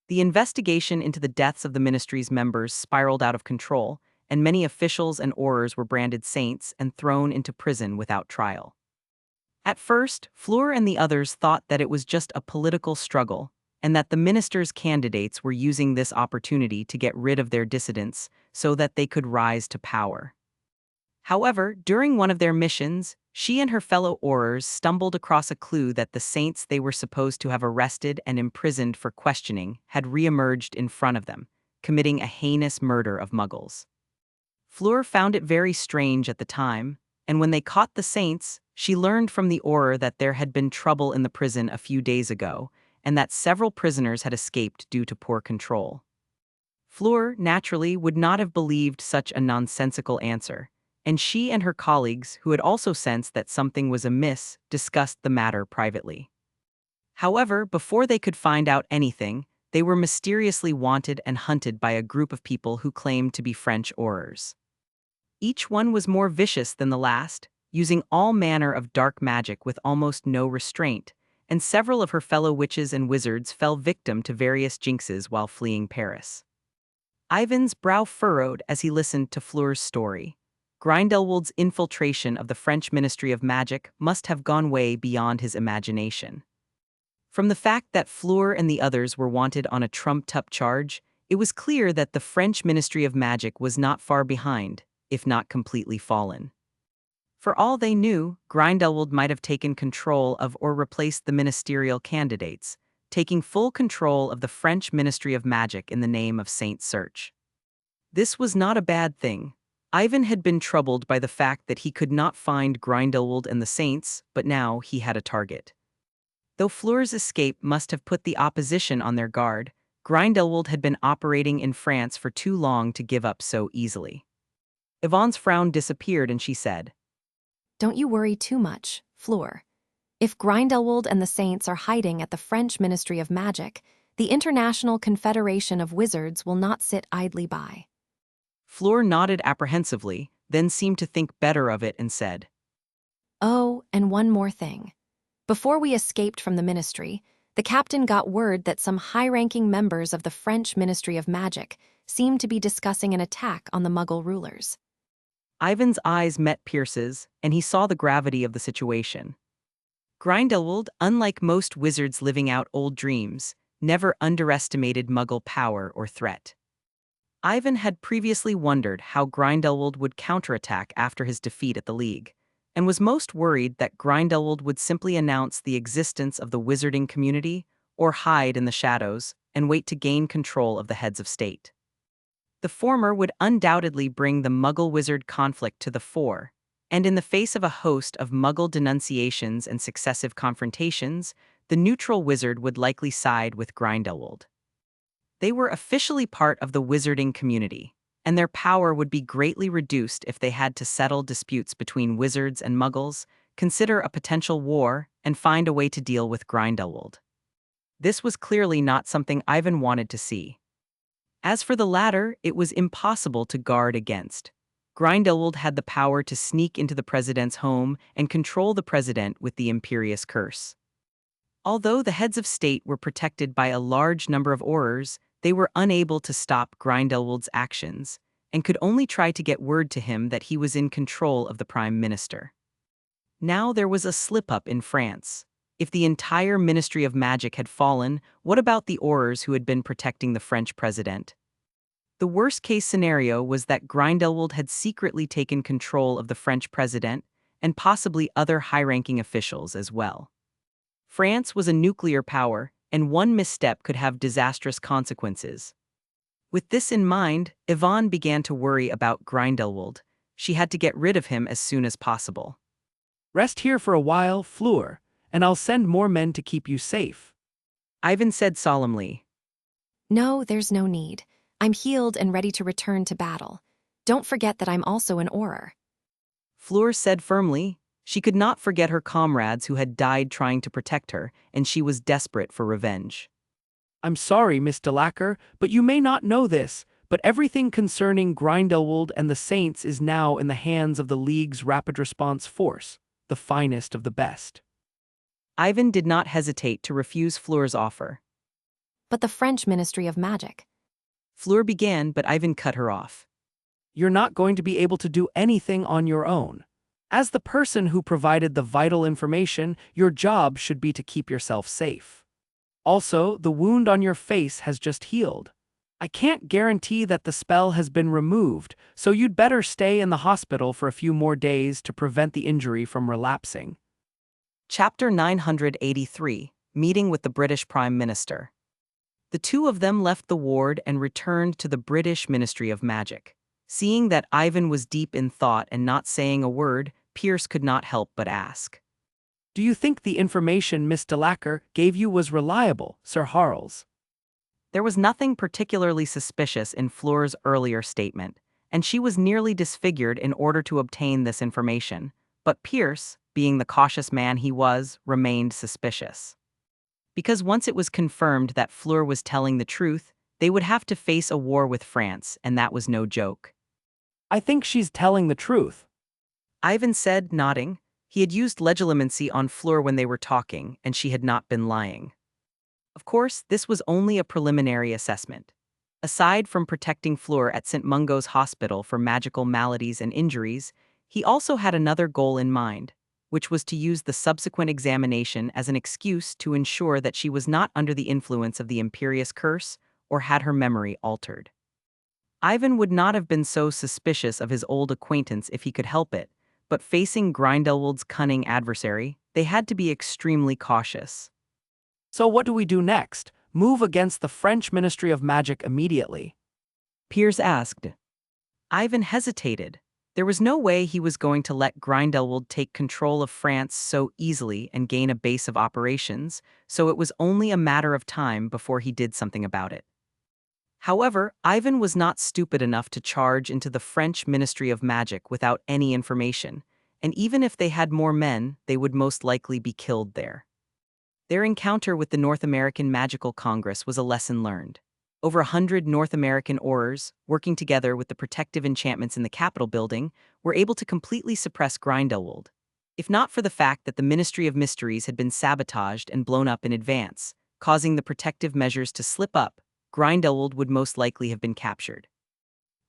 The investigation into the deaths of the ministry's members spiraled out of control, and many officials and Aurors were branded saints and thrown into prison without trial. At first, Fleur and the others thought that it was just a political struggle, and that the minister's candidates were using this opportunity to get rid of their dissidents so that they could rise to power. However, during one of their missions, she and her fellow Aurors stumbled across a clue that the saints they were supposed to have arrested and imprisoned for questioning had re-emerged in front of them, committing a heinous murder of Muggles. Fleur found it very strange at the time, and when they caught the saints, she learned from the Auror that there had been trouble in the prison a few days ago, and that several prisoners had escaped due to poor control. Fleur, naturally, would not have believed such a nonsensical answer, and she and her colleagues, who had also sensed that something was amiss, discussed the matter privately. However, before they could find out anything, they were mysteriously wanted and hunted by a group of people who claimed to be French Aurors. Each one was more vicious than the last, using all manner of dark magic with almost no restraint, and several of her fellow witches and wizards fell victim to various jinxes while fleeing Paris. Ivan's brow furrowed as he listened to Fleur's story. Grindelwald's infiltration of the French Ministry of Magic must have gone way beyond his imagination. From the fact that Fleur and the others were wanted on a trumped-up charge, it was clear that the French Ministry of Magic was not far behind, if not completely fallen. For all they knew, Grindelwald might have taken control of or replaced the ministerial candidates, taking full control of the French Ministry of Magic in the name of Saint Search. This was not a bad thing. Ivan had been troubled by the fact that he could not find Grindelwald and the Saints, but now he had a target. Though Fleur's escape must have put the opposition on their guard, Grindelwald had been operating in France for too long to give up so easily. Yvonne's frown disappeared and she said, Don't you worry too much, Fleur. If Grindelwald and the Saints are hiding at the French Ministry of Magic, the International Confederation of Wizards will not sit idly by. Fleur nodded apprehensively, then seemed to think better of it and said, Oh, and one more thing. Before we escaped from the ministry, the captain got word that some high-ranking members of the French Ministry of Magic seemed to be discussing an attack on the Muggle rulers. Ivan's eyes met Pierce's, and he saw the gravity of the situation. Grindelwald, unlike most wizards living out old dreams, never underestimated Muggle power or threat. Ivan had previously wondered how Grindelwald would counterattack after his defeat at the League, and was most worried that Grindelwald would simply announce the existence of the wizarding community, or hide in the shadows and wait to gain control of the heads of state. The former would undoubtedly bring the Muggle-wizard conflict to the fore, and in the face of a host of Muggle denunciations and successive confrontations, the neutral wizard would likely side with Grindelwald. They were officially part of the wizarding community, and their power would be greatly reduced if they had to settle disputes between wizards and Muggles, consider a potential war, and find a way to deal with Grindelwald. This was clearly not something Ivan wanted to see. As for the latter, it was impossible to guard against. Grindelwald had the power to sneak into the president's home and control the president with the imperious curse. Although the heads of state were protected by a large number of Aurors, they were unable to stop Grindelwald's actions, and could only try to get word to him that he was in control of the Prime Minister. Now there was a slip-up in France. If the entire Ministry of Magic had fallen, what about the Aurors who had been protecting the French president? The worst-case scenario was that Grindelwald had secretly taken control of the French president, and possibly other high-ranking officials as well. France was a nuclear power, and one misstep could have disastrous consequences. With this in mind, Yvonne began to worry about Grindelwald. She had to get rid of him as soon as possible. Rest here for a while, Fleur, and I'll send more men to keep you safe. Ivan said solemnly. No, there's no need. I'm healed and ready to return to battle. Don't forget that I'm also an Auror. Fleur said firmly. She could not forget her comrades who had died trying to protect her, and she was desperate for revenge. I'm sorry, Miss Delacour, but you may not know this, but everything concerning Grindelwald and the Saints is now in the hands of the League's Rapid Response Force, the finest of the best. Ivan did not hesitate to refuse Fleur's offer. But the French Ministry of Magic. Fleur began, but Ivan cut her off. You're not going to be able to do anything on your own. As the person who provided the vital information, your job should be to keep yourself safe. Also, the wound on your face has just healed. I can't guarantee that the spell has been removed, so you'd better stay in the hospital for a few more days to prevent the injury from relapsing. Chapter 983, Meeting with the British Prime Minister. The two of them left the ward and returned to the British Ministry of Magic. Seeing that Ivan was deep in thought and not saying a word, Pierce could not help but ask. Do you think the information Miss Delacour gave you was reliable, Sir Harles? There was nothing particularly suspicious in Fleur's earlier statement, and she was nearly disfigured in order to obtain this information, but Pierce, being the cautious man he was, remained suspicious. Because once it was confirmed that Fleur was telling the truth, they would have to face a war with France, and that was no joke. I think she's telling the truth, Ivan said, nodding. He had used legilimency on Fleur when they were talking, and she had not been lying. Of course, this was only a preliminary assessment. Aside from protecting Fleur at St. Mungo's hospital for magical maladies and injuries, he also had another goal in mind, which was to use the subsequent examination as an excuse to ensure that she was not under the influence of the imperious curse or had her memory altered. Ivan would not have been so suspicious of his old acquaintance if he could help it, but facing Grindelwald's cunning adversary, they had to be extremely cautious. So what do we do next? Move against the French Ministry of Magic immediately. Piers asked. Ivan hesitated. There was no way he was going to let Grindelwald take control of France so easily and gain a base of operations, so it was only a matter of time before he did something about it. However, Ivan was not stupid enough to charge into the French Ministry of Magic without any information, and even if they had more men, they would most likely be killed there. Their encounter with the North American Magical Congress was a lesson learned. Over 100 North American Aurors, working together with the protective enchantments in the Capitol building, were able to completely suppress Grindelwald. If not for the fact that the Ministry of Mysteries had been sabotaged and blown up in advance, causing the protective measures to slip up, Grindelwald would most likely have been captured.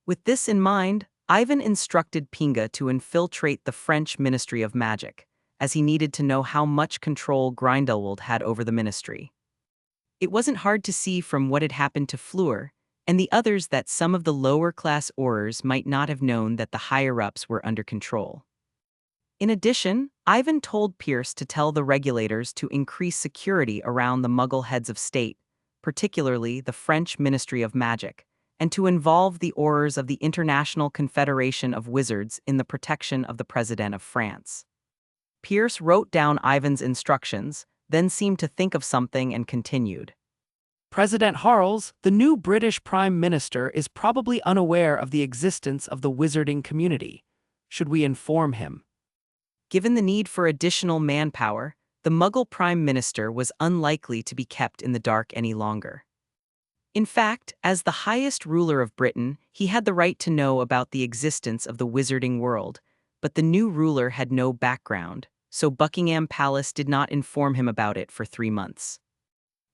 With this in mind, Ivan instructed Pinga to infiltrate the French Ministry of Magic, as he needed to know how much control Grindelwald had over the ministry. It wasn't hard to see from what had happened to Fleur and the others that some of the lower-class Aurors might not have known that the higher-ups were under control. In addition, Ivan told Pierce to tell the regulators to increase security around the Muggle heads of state, particularly the French Ministry of Magic, and to involve the Aurors of the International Confederation of Wizards in the protection of the President of France. Pierce wrote down Ivan's instructions, then seemed to think of something and continued. President Harles, the new British Prime Minister, is probably unaware of the existence of the wizarding community. Should we inform him? Given the need for additional manpower, the Muggle Prime Minister was unlikely to be kept in the dark any longer. In fact, as the highest ruler of Britain, he had the right to know about the existence of the wizarding world, but the new ruler had no background, so Buckingham Palace did not inform him about it for 3 months.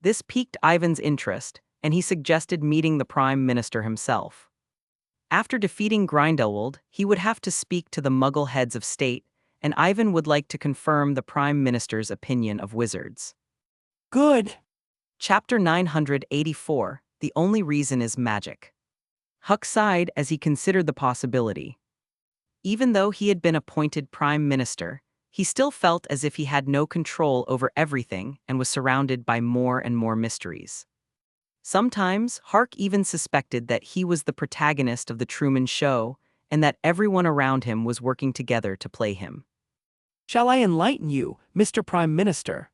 This piqued Ivan's interest, and he suggested meeting the Prime Minister himself. After defeating Grindelwald, he would have to speak to the Muggle heads of state, and Ivan would like to confirm the Prime Minister's opinion of wizards. Good. Chapter 984, The Only Reason is Magic. Huck sighed as he considered the possibility. Even though he had been appointed Prime Minister, he still felt as if he had no control over everything and was surrounded by more and more mysteries. Sometimes, Hark even suspected that he was the protagonist of the Truman Show and that everyone around him was working together to play him. Shall I enlighten you, Mr. Prime Minister?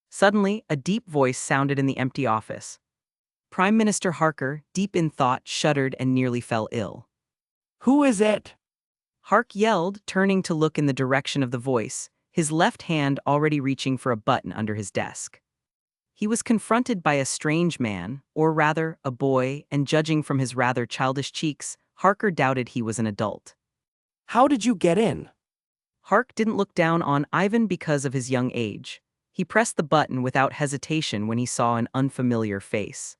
Suddenly, a deep voice sounded in the empty office. Prime Minister Harker, deep in thought, shuddered and nearly fell ill. Who is it? Hark yelled, turning to look in the direction of the voice, his left hand already reaching for a button under his desk. He was confronted by a strange man, or rather, a boy, and judging from his rather childish cheeks, Harker doubted he was an adult. How did you get in? Hark didn't look down on Ivan because of his young age. He pressed the button without hesitation when he saw an unfamiliar face.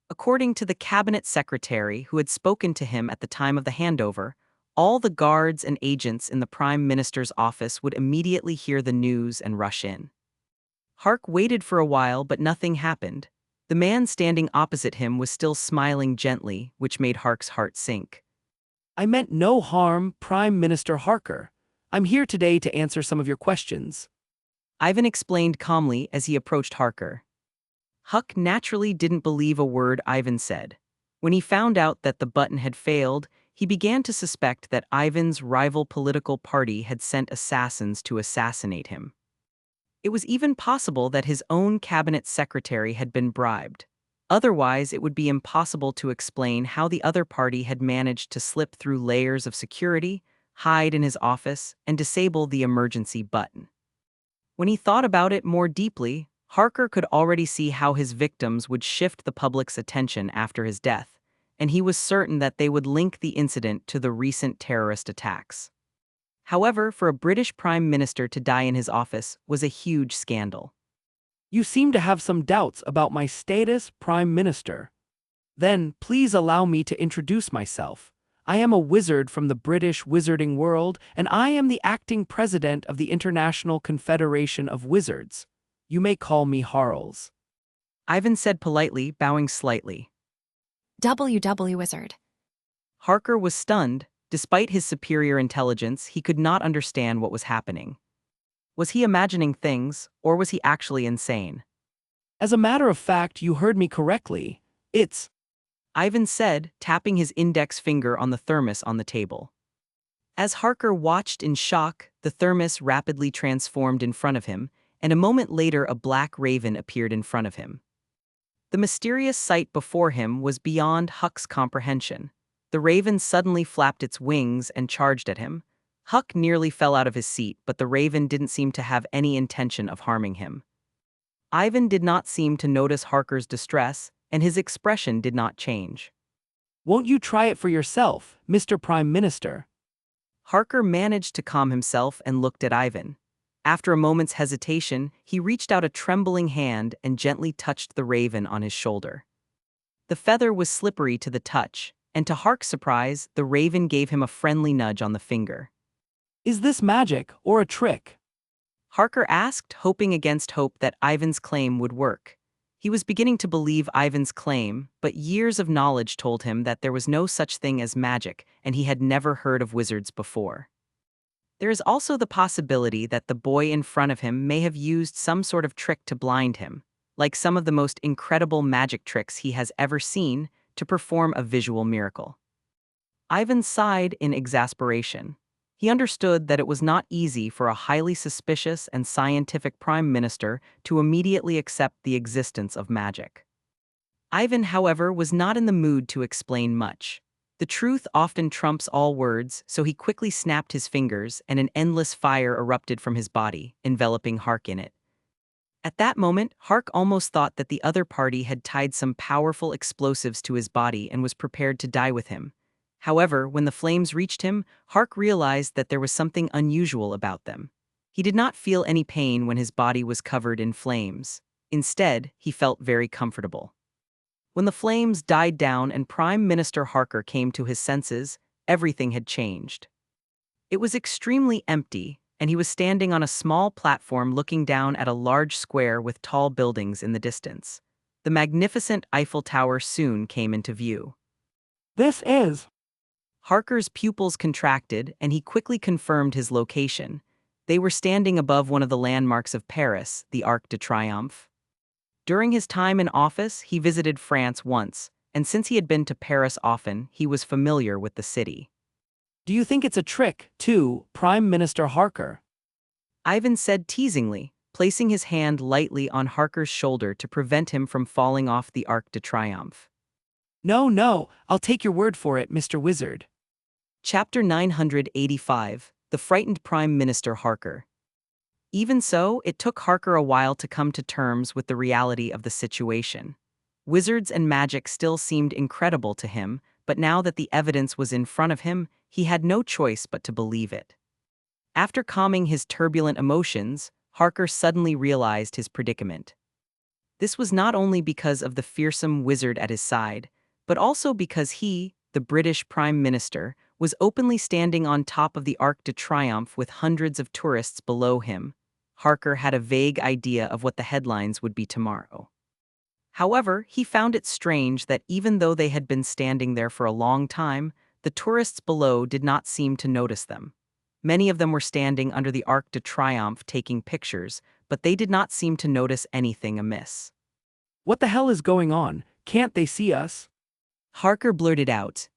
According to the cabinet secretary who had spoken to him at the time of the handover, all the guards and agents in the Prime Minister's office would immediately hear the news and rush in. Hark waited for a while, but nothing happened. The man standing opposite him was still smiling gently, which made Hark's heart sink. I meant no harm, Prime Minister Harker. I'm here today to answer some of your questions. Ivan explained calmly as he approached Harker. Huck naturally didn't believe a word Ivan said. When he found out that the button had failed, he began to suspect that Ivan's rival political party had sent assassins to assassinate him. It was even possible that his own cabinet secretary had been bribed. Otherwise, it would be impossible to explain how the other party had managed to slip through layers of security, hide in his office, and disable the emergency button. When he thought about it more deeply, Harker could already see how his victims would shift the public's attention after his death, and he was certain that they would link the incident to the recent terrorist attacks. However, for a British Prime Minister to die in his office was a huge scandal. You seem to have some doubts about my status, Prime Minister. Then, please allow me to introduce myself. I am a wizard from the British wizarding world, and I am the acting president of the International Confederation of Wizards. You may call me Harles. Ivan said politely, bowing slightly. WW Wizard. Harker was stunned. Despite his superior intelligence, he could not understand what was happening. Was he imagining things, or was he actually insane? As a matter of fact, you heard me correctly. It's Ivan said, tapping his index finger on the thermos on the table. As Harker watched in shock, the thermos rapidly transformed in front of him, and a moment later a black raven appeared in front of him. The mysterious sight before him was beyond Huck's comprehension. The raven suddenly flapped its wings and charged at him. Huck nearly fell out of his seat, but the raven didn't seem to have any intention of harming him. Ivan did not seem to notice Harker's distress, and his expression did not change. Won't you try it for yourself, Mr. Prime Minister? Harker managed to calm himself and looked at Ivan. After a moment's hesitation, he reached out a trembling hand and gently touched the raven on his shoulder. The feather was slippery to the touch, and to Hark's surprise, the raven gave him a friendly nudge on the finger. Is this magic or a trick? Harker asked, hoping against hope that Ivan's claim would work. He was beginning to believe Ivan's claim, but years of knowledge told him that there was no such thing as magic, and he had never heard of wizards before. There is also the possibility that the boy in front of him may have used some sort of trick to blind him, like some of the most incredible magic tricks he has ever seen, to perform a visual miracle. Ivan sighed in exasperation. He understood that it was not easy for a highly suspicious and scientific prime minister to immediately accept the existence of magic. Ivan, however, was not in the mood to explain much. The truth often trumps all words, so he quickly snapped his fingers and an endless fire erupted from his body, enveloping Hark in it. At that moment, Hark almost thought that the other party had tied some powerful explosives to his body and was prepared to die with him. However, when the flames reached him, Hark realized that there was something unusual about them. He did not feel any pain when his body was covered in flames. Instead, he felt very comfortable. When the flames died down and Prime Minister Harker came to his senses, everything had changed. It was extremely empty, and he was standing on a small platform looking down at a large square with tall buildings in the distance. The magnificent Eiffel Tower soon came into view. This is Harker's pupils contracted, and he quickly confirmed his location. They were standing above one of the landmarks of Paris, the Arc de Triomphe. During his time in office, he visited France once, and since he had been to Paris often, he was familiar with the city. Do you think it's a trick, too, Prime Minister Harker? Ivan said teasingly, placing his hand lightly on Harker's shoulder to prevent him from falling off the Arc de Triomphe. No, I'll take your word for it, Mr. Wizard. Chapter 985, The Frightened Prime Minister Harker. Even so, it took Harker a while to come to terms with the reality of the situation. Wizards and magic still seemed incredible to him, but now that the evidence was in front of him, he had no choice but to believe it. After calming his turbulent emotions, Harker suddenly realized his predicament. This was not only because of the fearsome wizard at his side, but also because he, the British Prime Minister, was openly standing on top of the Arc de Triomphe with hundreds of tourists below him. Harker had a vague idea of what the headlines would be tomorrow. However, he found it strange that even though they had been standing there for a long time, the tourists below did not seem to notice them. Many of them were standing under the Arc de Triomphe taking pictures, but they did not seem to notice anything amiss. What the hell is going on? Can't they see us? Harker blurted out.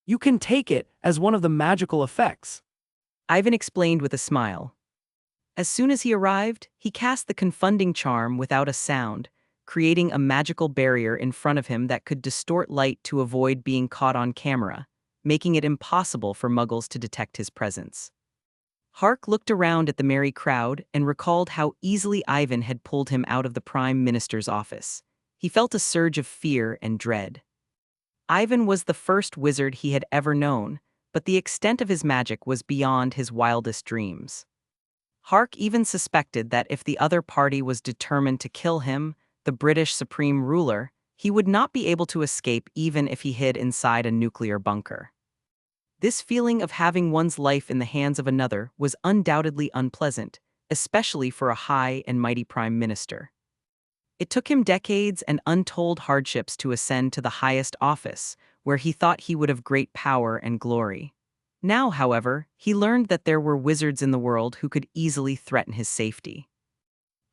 You can take it as one of the magical effects. Ivan explained with a smile. As soon as he arrived, he cast the confounding charm without a sound, creating a magical barrier in front of him that could distort light to avoid being caught on camera, making it impossible for muggles to detect his presence. Hark looked around at the merry crowd and recalled how easily Ivan had pulled him out of the Prime Minister's office. He felt a surge of fear and dread. Ivan was the first wizard he had ever known, but the extent of his magic was beyond his wildest dreams. Hark even suspected that if the other party was determined to kill him, the British supreme ruler, he would not be able to escape even if he hid inside a nuclear bunker. This feeling of having one's life in the hands of another was undoubtedly unpleasant, especially for a high and mighty prime minister. It took him decades and untold hardships to ascend to the highest office, where he thought he would have great power and glory. Now, however, he learned that there were wizards in the world who could easily threaten his safety.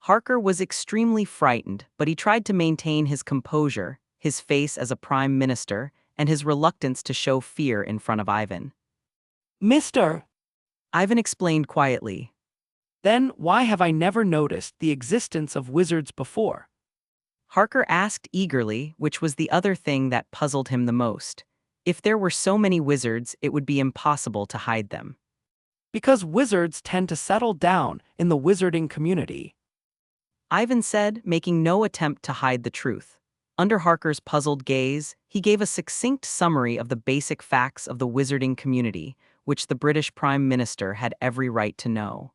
Harker was extremely frightened, but he tried to maintain his composure, his face as a prime minister, and his reluctance to show fear in front of Ivan. Mister, Ivan explained quietly. Then why have I never noticed the existence of wizards before? Harker asked eagerly, which was the other thing that puzzled him the most. If there were so many wizards, it would be impossible to hide them. Because wizards tend to settle down in the wizarding community, Ivan said, making no attempt to hide the truth. Under Harker's puzzled gaze, he gave a succinct summary of the basic facts of the wizarding community, which the British Prime Minister had every right to know.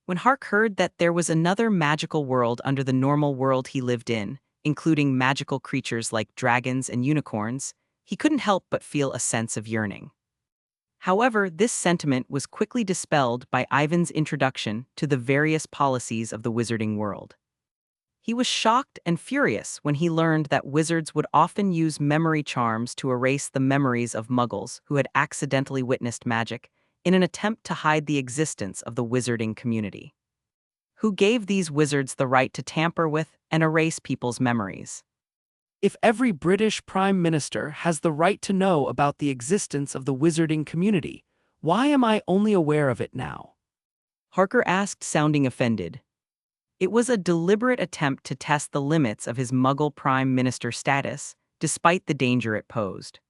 When Hark heard that there was another magical world under the normal world he lived in, including magical creatures like dragons and unicorns, he couldn't help but feel a sense of yearning. However, this sentiment was quickly dispelled by Ivan's introduction to the various policies of the wizarding world. He was shocked and furious when he learned that wizards would often use memory charms to erase the memories of muggles who had accidentally witnessed magic in an attempt to hide the existence of the wizarding community. Who gave these wizards the right to tamper with and erase people's memories? if every British Prime Minister has the right to know about the existence of the wizarding community, why am I only aware of it now? Harker asked, sounding offended. It was a deliberate attempt to test the limits of his Muggle Prime Minister status, despite the danger it posed.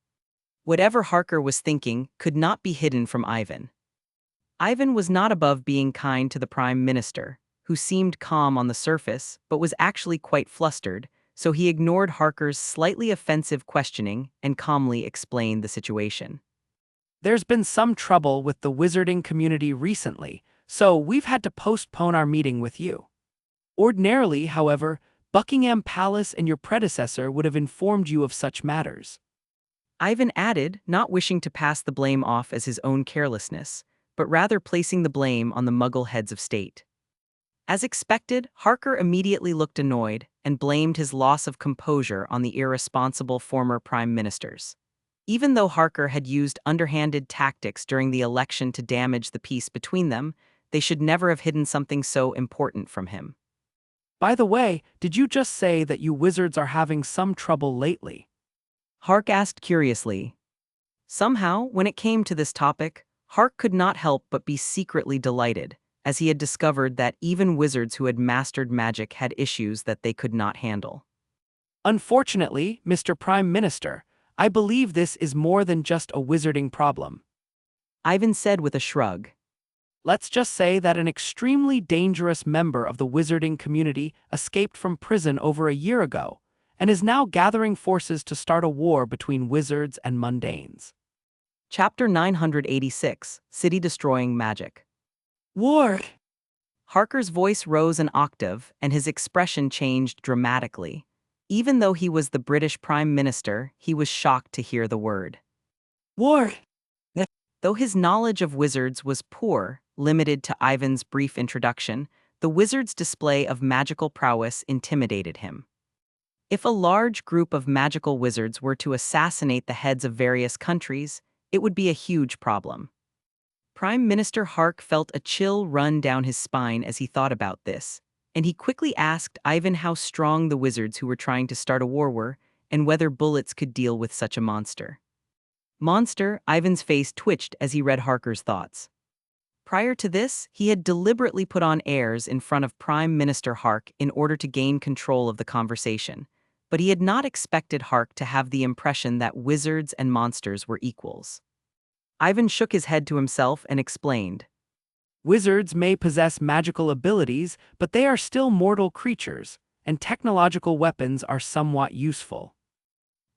Whatever Harker was thinking could not be hidden from Ivan. Ivan was not above being kind to the Prime Minister, who seemed calm on the surface but was actually quite flustered, so he ignored Harker's slightly offensive questioning and calmly explained the situation. There's been some trouble with the wizarding community recently, so we've had to postpone our meeting with you. Ordinarily, however, Buckingham Palace and your predecessor would have informed you of such matters. Ivan added, not wishing to pass the blame off as his own carelessness, but rather placing the blame on the Muggle heads of state. As expected, Harker immediately looked annoyed and blamed his loss of composure on the irresponsible former prime ministers. Even though Harker had used underhanded tactics during the election to damage the peace between them, they should never have hidden something so important from him. By the way, did you just say that you wizards are having some trouble lately? Hark asked curiously. Somehow, when it came to this topic, Hark could not help but be secretly delighted, as he had discovered that even wizards who had mastered magic had issues that they could not handle. Unfortunately, Mr. Prime Minister, I believe this is more than just a wizarding problem. Ivan said with a shrug. Let's just say that an extremely dangerous member of the wizarding community escaped from prison over a year ago and is now gathering forces to start a war between wizards and mundanes. Chapter 986, City-Destroying Magic. War! Harker's voice rose an octave and his expression changed dramatically. Even though he was the British Prime Minister, he was shocked to hear the word. War! Though his knowledge of wizards was poor, limited to Ivan's brief introduction, the wizard's display of magical prowess intimidated him. If a large group of magical wizards were to assassinate the heads of various countries, it would be a huge problem. Prime Minister Hark felt a chill run down his spine as he thought about this, and he quickly asked Ivan how strong the wizards who were trying to start a war were, and whether bullets could deal with such a monster. Monster, Ivan's face twitched as he read Harker's thoughts. Prior to this, he had deliberately put on airs in front of Prime Minister Hark in order to gain control of the conversation, but he had not expected Hark to have the impression that wizards and monsters were equals. Ivan shook his head to himself and explained. Wizards may possess magical abilities, but they are still mortal creatures, and technological weapons are somewhat useful.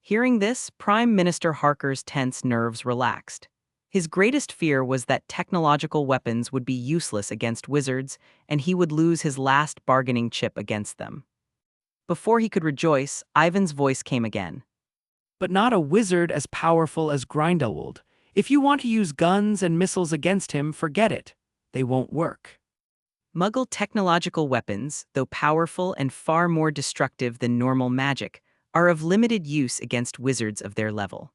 Hearing this, Prime Minister Harker's tense nerves relaxed. His greatest fear was that technological weapons would be useless against wizards, and he would lose his last bargaining chip against them. Before he could rejoice, Ivan's voice came again. But not a wizard as powerful as Grindelwald. If you want to use guns and missiles against him, forget it. They won't work. Muggle technological weapons, though powerful and far more destructive than normal magic, are of limited use against wizards of their level.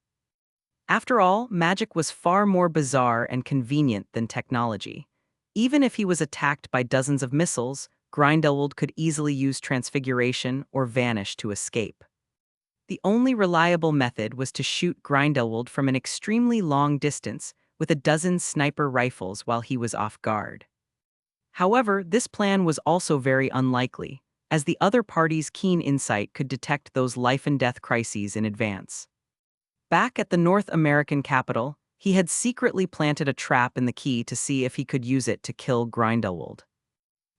After all, magic was far more bizarre and convenient than technology. Even if he was attacked by dozens of missiles, Grindelwald could easily use transfiguration or vanish to escape. The only reliable method was to shoot Grindelwald from an extremely long distance with a dozen sniper rifles while he was off guard. However, this plan was also very unlikely, as the other party's keen insight could detect those life-and-death crises in advance. Back at the North American capital, he had secretly planted a trap in the key to see if he could use it to kill Grindelwald.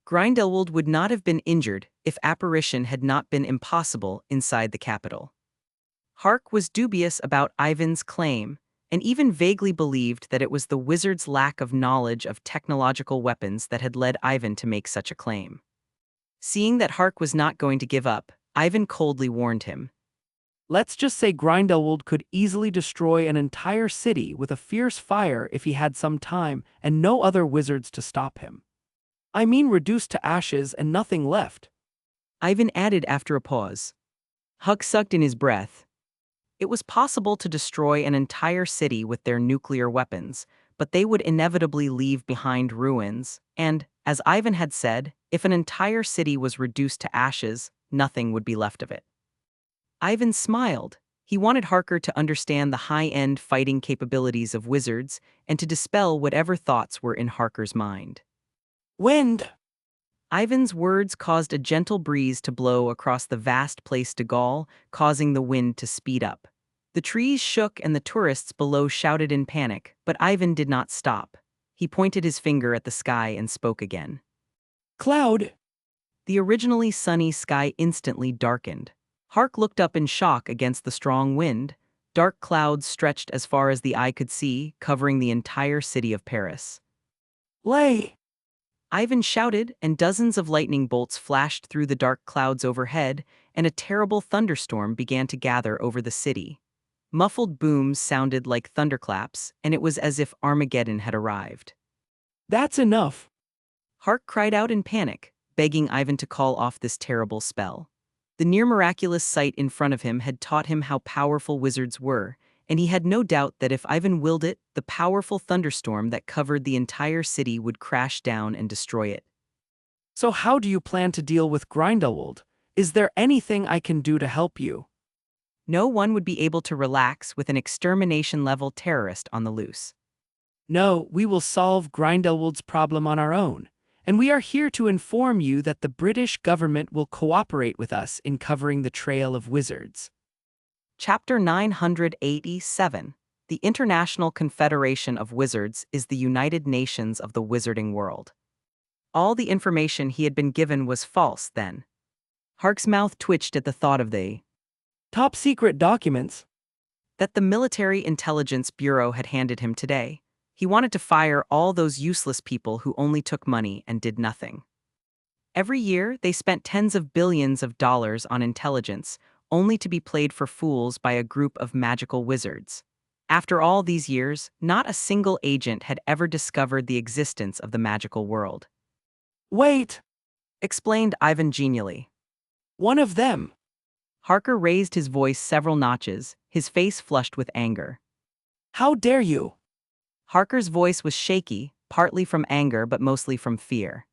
Grindelwald would not have been injured if apparition had not been impossible inside the capital. Hark was dubious about Ivan's claim, and even vaguely believed that it was the wizard's lack of knowledge of technological weapons that had led Ivan to make such a claim. Seeing that Hark was not going to give up, Ivan coldly warned him. Let's just say Grindelwald could easily destroy an entire city with a fierce fire if he had some time and no other wizards to stop him. I mean reduced to ashes and nothing left. Ivan added after a pause. Huck sucked in his breath. It was possible to destroy an entire city with their nuclear weapons, but they would inevitably leave behind ruins, and, as Ivan had said, if an entire city was reduced to ashes, nothing would be left of it. Ivan smiled. He wanted Harker to understand the high-end fighting capabilities of wizards and to dispel whatever thoughts were in Harker's mind. Wind! Ivan's words caused a gentle breeze to blow across the vast Place de Gaulle, causing the wind to speed up. The trees shook and the tourists below shouted in panic, but Ivan did not stop. He pointed his finger at the sky and spoke again. Cloud! The originally sunny sky instantly darkened. Hark looked up in shock against the strong wind. Dark clouds stretched as far as the eye could see, covering the entire city of Paris. Lay! Ivan shouted, and dozens of lightning bolts flashed through the dark clouds overhead, and a terrible thunderstorm began to gather over the city. Muffled booms sounded like thunderclaps, and it was as if Armageddon had arrived. That's enough! Hark cried out in panic, begging Ivan to call off this terrible spell. The near-miraculous sight in front of him had taught him how powerful wizards were, and he had no doubt that if Ivan willed it, the powerful thunderstorm that covered the entire city would crash down and destroy it. So how do you plan to deal with Grindelwald? Is there anything I can do to help you? No one would be able to relax with an extermination-level terrorist on the loose. No, we will solve Grindelwald's problem on our own. And we are here to inform you that the British government will cooperate with us in covering the trail of wizards. Chapter 987. The International Confederation of Wizards is the United Nations of the wizarding world. All the information he had been given was false, then. Hark's mouth twitched at the thought of the top-secret documents that the Military Intelligence Bureau had handed him today. He wanted to fire all those useless people who only took money and did nothing. Every year, they spent tens of billions of dollars on intelligence, only to be played for fools by a group of magical wizards. After all these years, not a single agent had ever discovered the existence of the magical world. Wait! Explained Ivan genially. One of them! Harker raised his voice several notches, his face flushed with anger. How dare you! Harker's voice was shaky, partly from anger but mostly from fear.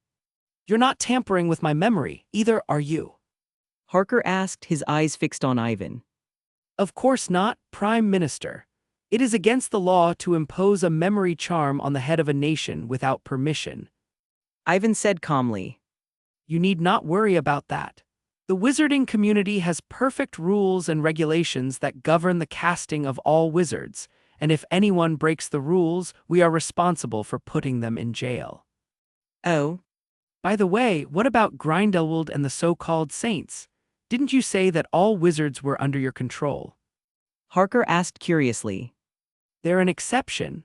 You're not tampering with my memory, either are you. Harker asked, his eyes fixed on Ivan. Of course not, Prime Minister. It is against the law to impose a memory charm on the head of a nation without permission. Ivan said calmly. You need not worry about that. The wizarding community has perfect rules and regulations that govern the casting of all wizards, and if anyone breaks the rules, we are responsible for putting them in jail. Oh? By the way, what about Grindelwald and the so-called saints? Didn't you say that all wizards were under your control? Harker asked curiously. They're an exception.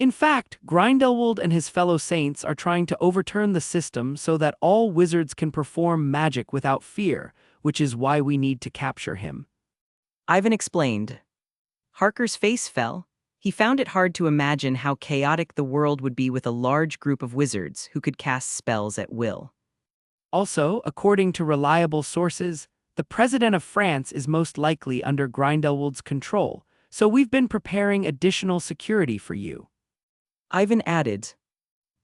In fact, Grindelwald and his fellow saints are trying to overturn the system so that all wizards can perform magic without fear, which is why we need to capture him. Ivan explained. Harker's face fell. He found it hard to imagine how chaotic the world would be with a large group of wizards who could cast spells at will. Also, according to reliable sources, the president of France is most likely under Grindelwald's control, so we've been preparing additional security for you. Ivan added.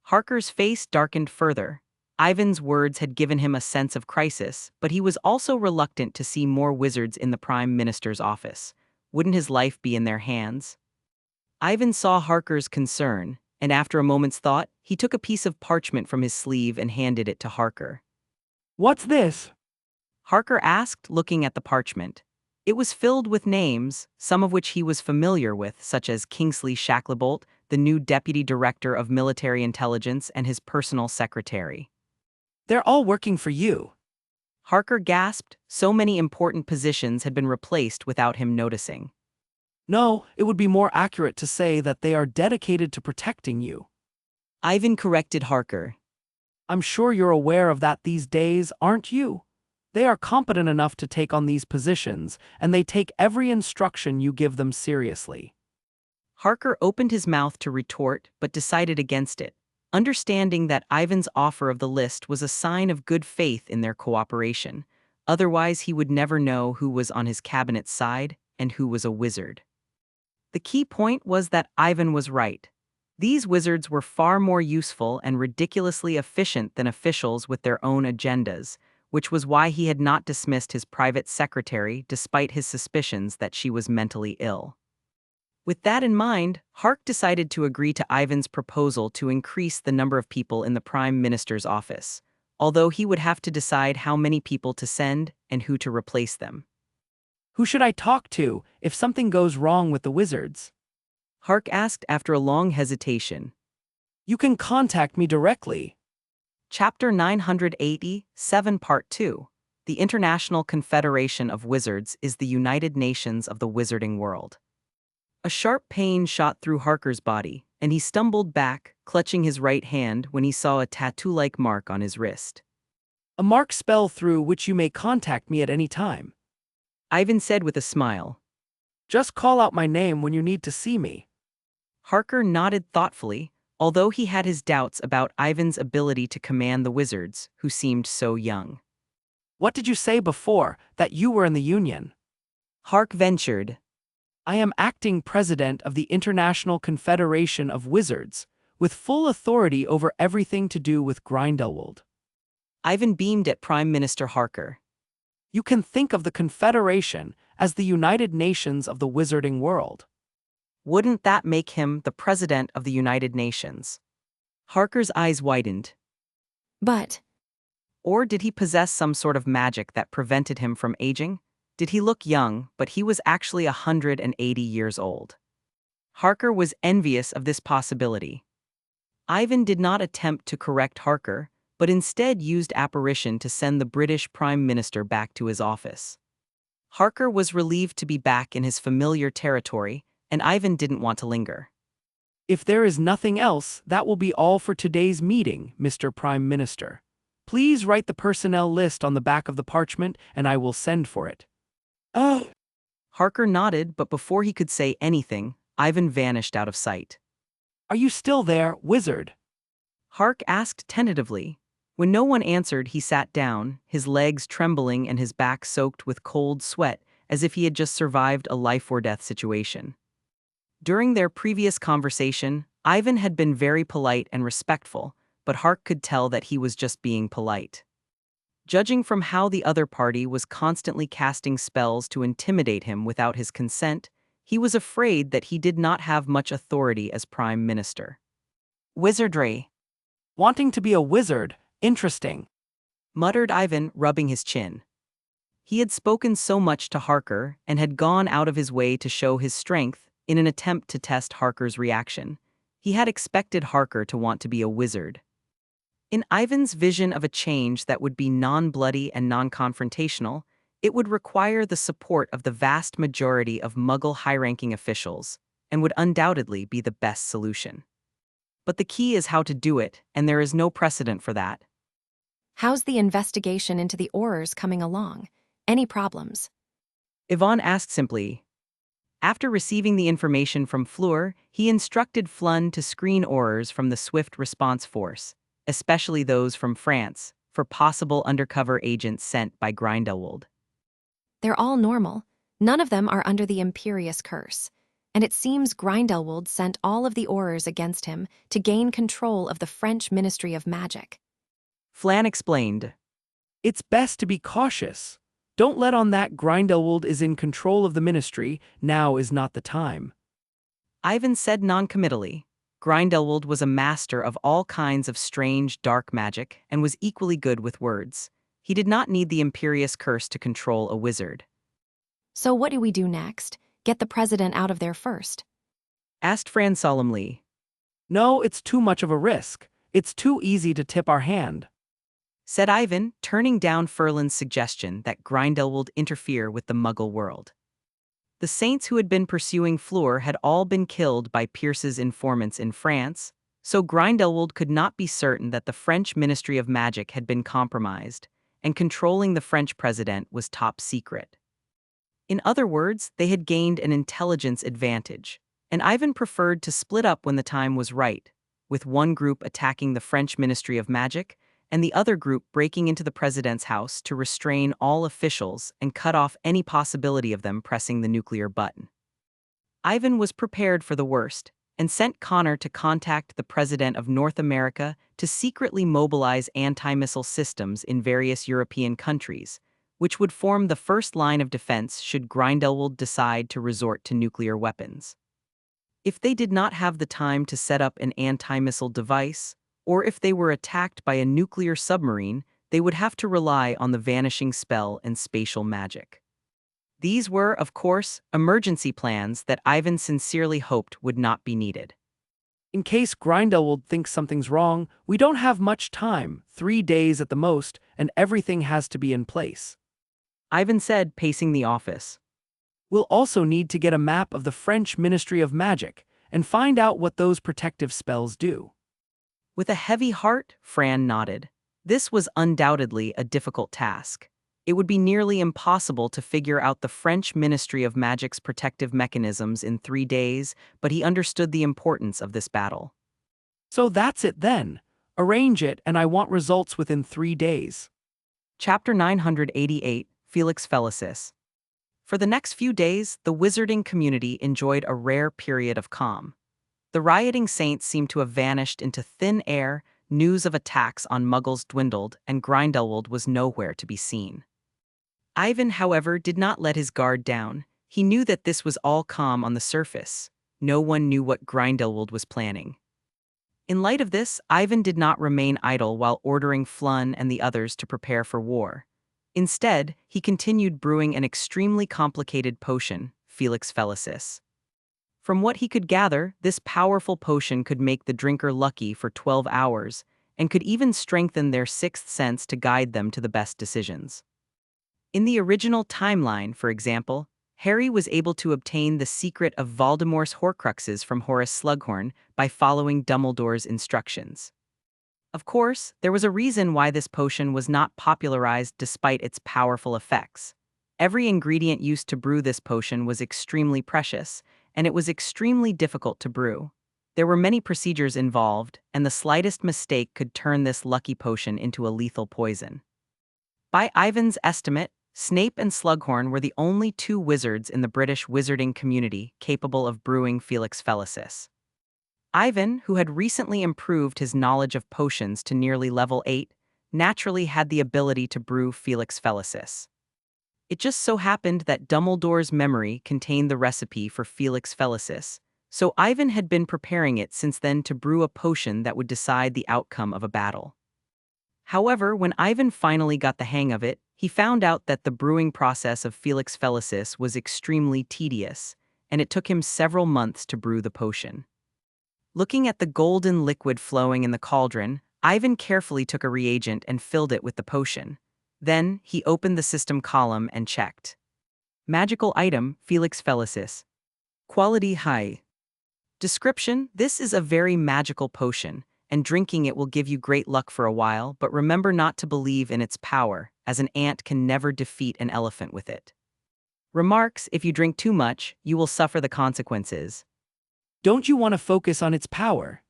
Harker's face darkened further. Ivan's words had given him a sense of crisis, but he was also reluctant to see more wizards in the Prime Minister's office. Wouldn't his life be in their hands? Ivan saw Harker's concern, and after a moment's thought, he took a piece of parchment from his sleeve and handed it to Harker. What's this? Harker asked, looking at the parchment. It was filled with names, some of which he was familiar with, such as Kingsley Shacklebolt, the new deputy director of military intelligence, and his personal secretary. They're all working for you. Harker gasped. So many important positions had been replaced without him noticing. No, it would be more accurate to say that they are dedicated to protecting you. Ivan corrected Harker. I'm sure you're aware of that these days, aren't you? They are competent enough to take on these positions, and they take every instruction you give them seriously. Harker opened his mouth to retort, but decided against it, understanding that Ivan's offer of the list was a sign of good faith in their cooperation. Otherwise, he would never know who was on his cabinet's side and who was a wizard. The key point was that Ivan was right. These wizards were far more useful and ridiculously efficient than officials with their own agendas, which was why he had not dismissed his private secretary despite his suspicions that she was mentally ill. With that in mind, Hark decided to agree to Ivan's proposal to increase the number of people in the Prime Minister's office, although he would have to decide how many people to send and who to replace them. Who should I talk to if something goes wrong with the wizards? Hark asked after a long hesitation. You can contact me directly. Chapter 987, Part 2. The International Confederation of Wizards is the United Nations of the Wizarding World. A sharp pain shot through Harker's body, and he stumbled back, clutching his right hand when he saw a tattoo-like mark on his wrist. A mark spell through which you may contact me at any time. Ivan said with a smile. Just call out my name when you need to see me. Harker nodded thoughtfully, although he had his doubts about Ivan's ability to command the wizards, who seemed so young. What did you say before, that you were in the Union? Hark ventured. I am acting president of the International Confederation of Wizards, with full authority over everything to do with Grindelwald. Ivan beamed at Prime Minister Harker. You can think of the Confederation as the United Nations of the Wizarding world. Wouldn't that make him the President of the United Nations? Harker's eyes widened. But Or did he possess some sort of magic that prevented him from aging? Did he look young, but he was actually 180 years old? Harker was envious of this possibility. Ivan did not attempt to correct Harker, but instead used apparition to send the British Prime Minister back to his office. Harker was relieved to be back in his familiar territory, and Ivan didn't want to linger. If there is nothing else, that will be all for today's meeting, Mr. Prime Minister. Please write the personnel list on the back of the parchment, and I will send for it. Oh! Harker nodded, but before he could say anything, Ivan vanished out of sight. Are you still there, wizard? Hark asked tentatively. When no one answered, he sat down, his legs trembling and his back soaked with cold sweat, as if he had just survived a life-or-death situation. During their previous conversation, Ivan had been very polite and respectful, but Hark could tell that he was just being polite. Judging from how the other party was constantly casting spells to intimidate him without his consent, he was afraid that he did not have much authority as Prime Minister. Wizardry. Wanting to be a wizard, interesting, muttered Ivan, rubbing his chin. He had spoken so much to Harker and had gone out of his way to show his strength in an attempt to test Harker's reaction. He had expected Harker to want to be a wizard. In Ivan's vision of a change that would be non-bloody and non-confrontational, it would require the support of the vast majority of Muggle high-ranking officials, and would undoubtedly be the best solution. But the key is how to do it, and there is no precedent for that. How's the investigation into the Aurors coming along? Any problems? Yvonne asked simply. After receiving the information from Fleur, he instructed Flun to screen Aurors from the Swift Response Force, especially those from France, for possible undercover agents sent by Grindelwald. They're all normal. None of them are under the Imperious Curse. And it seems Grindelwald sent all of the Aurors against him to gain control of the French Ministry of Magic. Flan explained. It's best to be cautious. Don't let on that Grindelwald is in control of the ministry. Now is not the time. Ivan said noncommittally. Grindelwald was a master of all kinds of strange, dark magic and was equally good with words. He did not need the Imperious Curse to control a wizard. So what do we do next? Get the president out of there first. Asked Fran solemnly. No, it's too much of a risk. It's too easy to tip our hand, Said Ivan, turning down Furlan's suggestion that Grindelwald interfere with the Muggle world. The saints who had been pursuing Fleur had all been killed by Pierce's informants in France, so Grindelwald could not be certain that the French Ministry of Magic had been compromised, and controlling the French president was top secret. In other words, they had gained an intelligence advantage, and Ivan preferred to split up when the time was right, with one group attacking the French Ministry of Magic and the other group breaking into the president's house to restrain all officials and cut off any possibility of them pressing the nuclear button. Ivan was prepared for the worst and sent Connor to contact the president of North America to secretly mobilize anti-missile systems in various European countries, which would form the first line of defense should Grindelwald decide to resort to nuclear weapons. If they did not have the time to set up an anti-missile device, or if they were attacked by a nuclear submarine, they would have to rely on the vanishing spell and spatial magic. These were, of course, emergency plans that Ivan sincerely hoped would not be needed. In case Grindelwald thinks something's wrong, we don't have much time, 3 days at the most, and everything has to be in place. Ivan said, pacing the office. We'll also need to get a map of the French Ministry of Magic and find out what those protective spells do. With a heavy heart, Fran nodded. This was undoubtedly a difficult task. It would be nearly impossible to figure out the French Ministry of Magic's protective mechanisms in 3 days, but he understood the importance of this battle. So that's it then. Arrange it, and I want results within 3 days. Chapter 988, Felix Felicis. For the next few days, the wizarding community enjoyed a rare period of calm. The rioting saints seemed to have vanished into thin air, news of attacks on Muggles dwindled, and Grindelwald was nowhere to be seen. Ivan, however, did not let his guard down. He knew that this was all calm on the surface. No one knew what Grindelwald was planning. In light of this, Ivan did not remain idle while ordering Flun and the others to prepare for war. Instead, he continued brewing an extremely complicated potion, Felix Felicis. From what he could gather, this powerful potion could make the drinker lucky for 12 hours, and could even strengthen their sixth sense to guide them to the best decisions. In the original timeline, for example, Harry was able to obtain the secret of Voldemort's Horcruxes from Horace Slughorn by following Dumbledore's instructions. Of course, there was a reason why this potion was not popularized despite its powerful effects. Every ingredient used to brew this potion was extremely precious, and it was extremely difficult to brew. There were many procedures involved, and the slightest mistake could turn this lucky potion into a lethal poison. By Ivan's estimate, Snape and Slughorn were the only 2 wizards in the British wizarding community capable of brewing Felix Felicis. Ivan, who had recently improved his knowledge of potions to nearly level 8, naturally had the ability to brew Felix Felicis. It just so happened that Dumbledore's memory contained the recipe for Felix Felicis, so Ivan had been preparing it since then to brew a potion that would decide the outcome of a battle. However, when Ivan finally got the hang of it, he found out that the brewing process of Felix Felicis was extremely tedious, and it took him several months to brew the potion. Looking at the golden liquid flowing in the cauldron, Ivan carefully took a reagent and filled it with the potion. Then, he opened the system column and checked. Magical item, Felix Felicis. Quality high. Description: this is a very magical potion, and drinking it will give you great luck for a while, but remember not to believe in its power, as an ant can never defeat an elephant with it. Remarks: if you drink too much, you will suffer the consequences. Don't you want to focus on its power?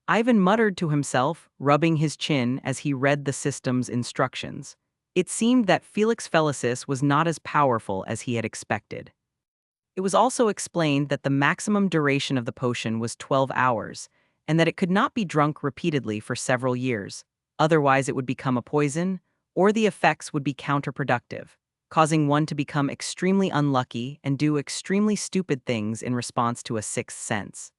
Ivan muttered to himself, rubbing his chin as he read the system's instructions. It seemed that Felix Felicis was not as powerful as he had expected. It was also explained that the maximum duration of the potion was 12 hours, and that it could not be drunk repeatedly for several years. Otherwise, it would become a poison, or the effects would be counterproductive, causing one to become extremely unlucky and do extremely stupid things in response to a sixth sense.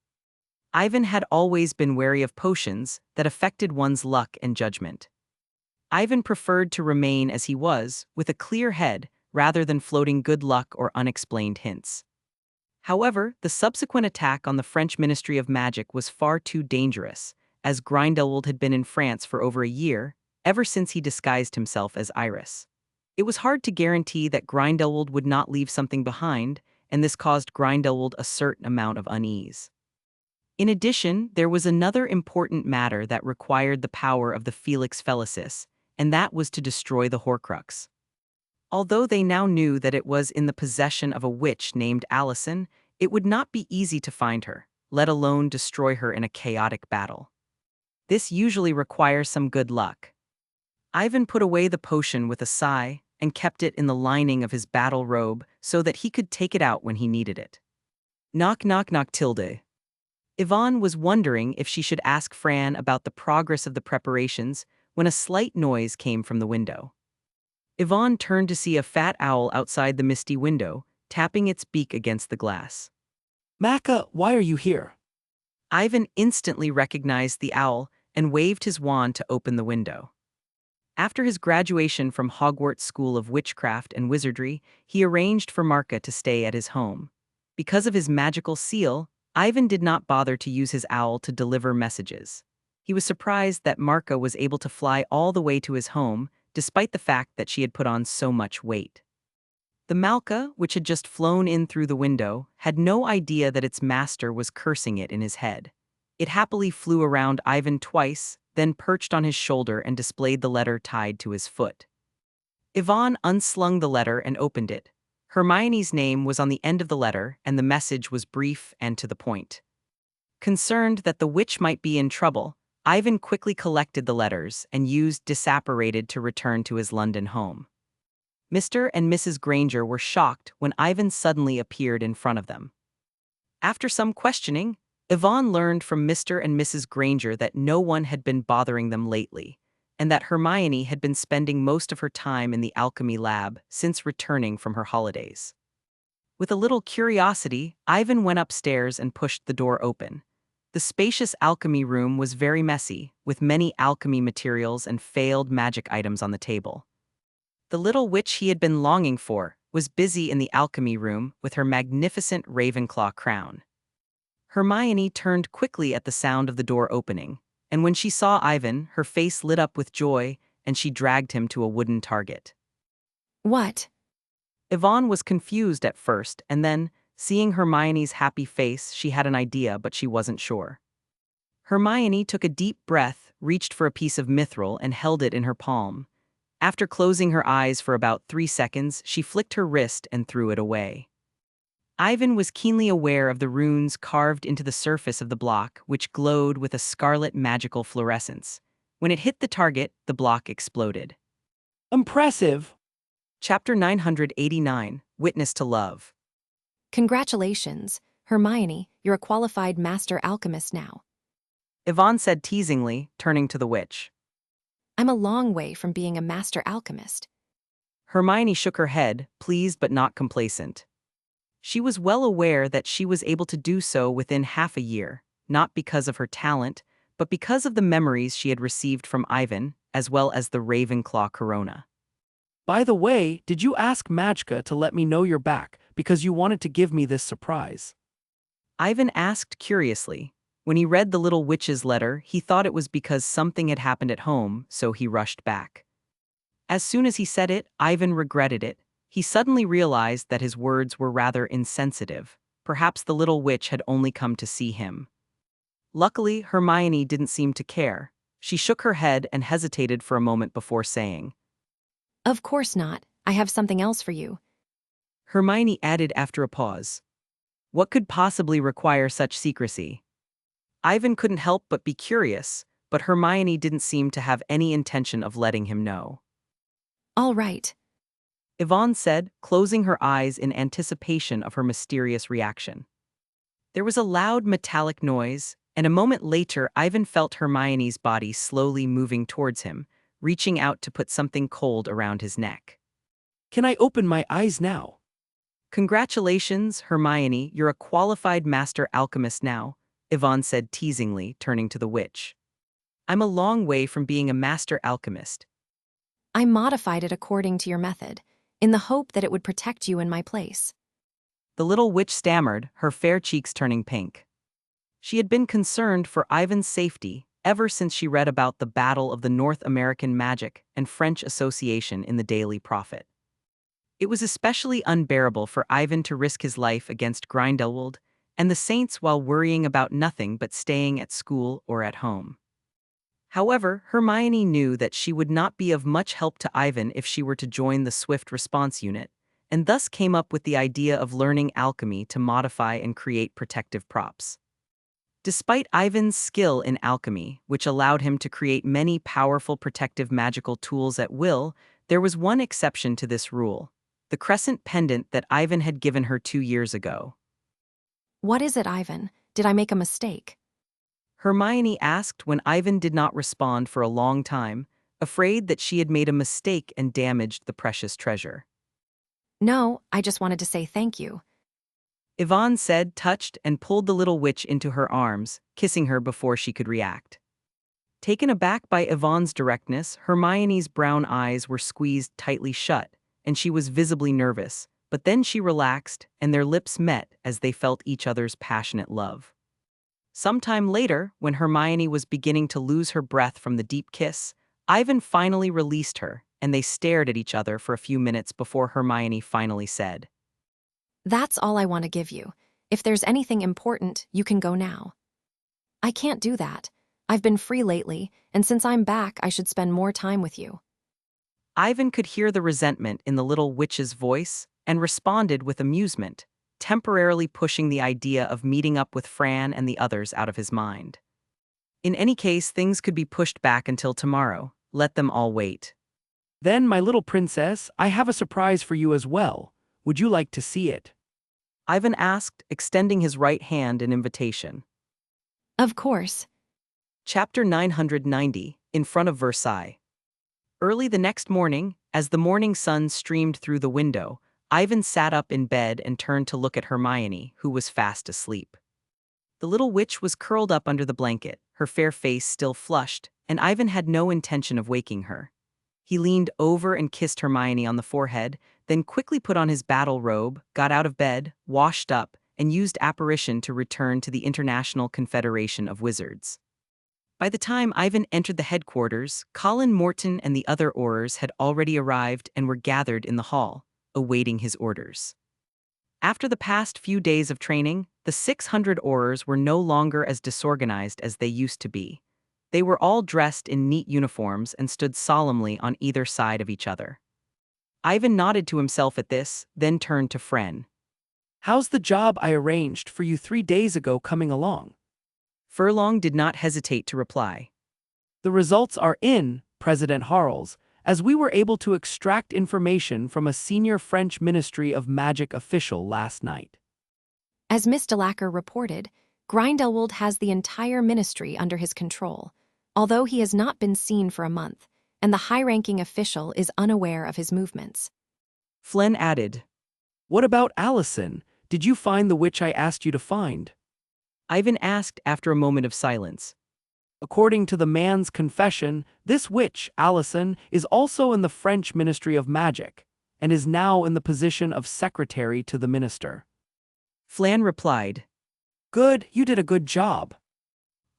Ivan had always been wary of potions that affected one's luck and judgment. Ivan preferred to remain as he was, with a clear head, rather than floating good luck or unexplained hints. However, the subsequent attack on the French Ministry of Magic was far too dangerous, as Grindelwald had been in France for over a year, ever since he disguised himself as Iris. It was hard to guarantee that Grindelwald would not leave something behind, and this caused Grindelwald a certain amount of unease. In addition, there was another important matter that required the power of the Felix Felicis, and that was to destroy the Horcrux. Although they now knew that it was in the possession of a witch named Allison, it would not be easy to find her, let alone destroy her in a chaotic battle. This usually requires some good luck. Ivan put away the potion with a sigh and kept it in the lining of his battle robe so that he could take it out when he needed it. Knock knock knock tilde. Yvonne was wondering if she should ask Fran about the progress of the preparations when a slight noise came from the window. Yvonne turned to see a fat owl outside the misty window, tapping its beak against the glass. Macca, why are you here? Ivan instantly recognized the owl and waved his wand to open the window. After his graduation from Hogwarts School of Witchcraft and Wizardry, he arranged for Marka to stay at his home. Because of his magical seal, Ivan did not bother to use his owl to deliver messages. He was surprised that Marka was able to fly all the way to his home, despite the fact that she had put on so much weight. The Malka, which had just flown in through the window, had no idea that its master was cursing it in his head. It happily flew around Ivan twice, then perched on his shoulder and displayed the letter tied to his foot. Yvonne unslung the letter and opened it. Hermione's name was on the end of the letter, and the message was brief and to the point. Concerned that the witch might be in trouble, Ivan quickly collected the letters and used Disapparated to return to his London home. Mr. and Mrs. Granger were shocked when Ivan suddenly appeared in front of them. After some questioning, Yvonne learned from Mr. and Mrs. Granger that no one had been bothering them lately, and that Hermione had been spending most of her time in the alchemy lab since returning from her holidays. With a little curiosity, Ivan went upstairs and pushed the door open. The spacious alchemy room was very messy, with many alchemy materials and failed magic items on the table. The little witch he had been longing for was busy in the alchemy room with her magnificent Ravenclaw crown. Hermione turned quickly at the sound of the door opening, and when she saw Ivan, her face lit up with joy, and she dragged him to a wooden target. What? Yvonne was confused at first, and then, seeing Hermione's happy face, she had an idea, but she wasn't sure. Hermione took a deep breath, reached for a piece of mithril, and held it in her palm. After closing her eyes for about 3 seconds, she flicked her wrist and threw it away. Ivan was keenly aware of the runes carved into the surface of the block, which glowed with a scarlet magical fluorescence. When it hit the target, the block exploded. Impressive! Chapter 989, Witness to Love. Congratulations, Hermione, you're a qualified master alchemist now. Yvonne said teasingly, turning to the witch. I'm a long way from being a master alchemist. Hermione shook her head, pleased but not complacent. She was well aware that she was able to do so within half a year, not because of her talent, but because of the memories she had received from Ivan, as well as the Ravenclaw corona. By the way, did you ask Majka to let me know you're back, because you wanted to give me this surprise? Ivan asked curiously. When he read the little witch's letter, he thought it was because something had happened at home, so he rushed back. As soon as he said it, Ivan regretted it. He suddenly realized that his words were rather insensitive. Perhaps the little witch had only come to see him. Luckily, Hermione didn't seem to care. She shook her head and hesitated for a moment before saying, Of course not. I have something else for you. Hermione added after a pause. What could possibly require such secrecy? Ivan couldn't help but be curious, but Hermione didn't seem to have any intention of letting him know. All right. Yvonne said, closing her eyes in anticipation of her mysterious reaction. There was a loud metallic noise, and a moment later Ivan felt Hermione's body slowly moving towards him, reaching out to put something cold around his neck. Can I open my eyes now? Congratulations, Hermione, you're a qualified master alchemist now, Yvonne said teasingly, turning to the witch. I'm a long way from being a master alchemist. I modified it according to your method, in the hope that it would protect you in my place. The little witch stammered, her fair cheeks turning pink. She had been concerned for Ivan's safety ever since she read about the Battle of the North American Magic and French Association in the Daily Prophet. It was especially unbearable for Ivan to risk his life against Grindelwald and the Saints while worrying about nothing but staying at school or at home. However, Hermione knew that she would not be of much help to Ivan if she were to join the Swift Response Unit, and thus came up with the idea of learning alchemy to modify and create protective props. Despite Ivan's skill in alchemy, which allowed him to create many powerful protective magical tools at will, there was one exception to this rule: the crescent pendant that Ivan had given her 2 years ago. What is it, Ivan? Did I make a mistake? Hermione asked when Ivan did not respond for a long time, afraid that she had made a mistake and damaged the precious treasure. No, I just wanted to say thank you. Yvonne said, touched, and pulled the little witch into her arms, kissing her before she could react. Taken aback by Yvonne's directness, Hermione's brown eyes were squeezed tightly shut, and she was visibly nervous, but then she relaxed, and their lips met as they felt each other's passionate love. Sometime later, when Hermione was beginning to lose her breath from the deep kiss, Ivan finally released her, and they stared at each other for a few minutes before Hermione finally said, That's all I want to give you. If there's anything important, you can go now. I can't do that. I've been free lately, and since I'm back, I should spend more time with you. Ivan could hear the resentment in the little witch's voice and responded with amusement, temporarily pushing the idea of meeting up with Fran and the others out of his mind. In any case, things could be pushed back until tomorrow. Let them all wait. Then, my little princess, I have a surprise for you as well. Would you like to see it? Ivan asked, extending his right hand in invitation. Of course. Chapter 990, in front of Versailles. Early the next morning, as the morning sun streamed through the window, Ivan sat up in bed and turned to look at Hermione, who was fast asleep. The little witch was curled up under the blanket, her fair face still flushed, and Ivan had no intention of waking her. He leaned over and kissed Hermione on the forehead, then quickly put on his battle robe, got out of bed, washed up, and used apparition to return to the International Confederation of Wizards. By the time Ivan entered the headquarters, Colin Morton and the other Aurors had already arrived and were gathered in the hall, awaiting his orders. After the past few days of training, the 600 Aurors were no longer as disorganized as they used to be. They were all dressed in neat uniforms and stood solemnly on either side of each other. Ivan nodded to himself at this, then turned to Fren. How's the job I arranged for you 3 days ago coming along? Furlong did not hesitate to reply. The results are in, President Harles, as we were able to extract information from a senior French Ministry of Magic official last night. As Miss Delacour reported, Grindelwald has the entire ministry under his control, although he has not been seen for a month, and the high-ranking official is unaware of his movements. Flynn added, What about Allison? Did you find the witch I asked you to find? Ivan asked after a moment of silence. According to the man's confession, this witch, Allison, is also in the French Ministry of Magic, and is now in the position of secretary to the minister. Flan replied, Good, you did a good job.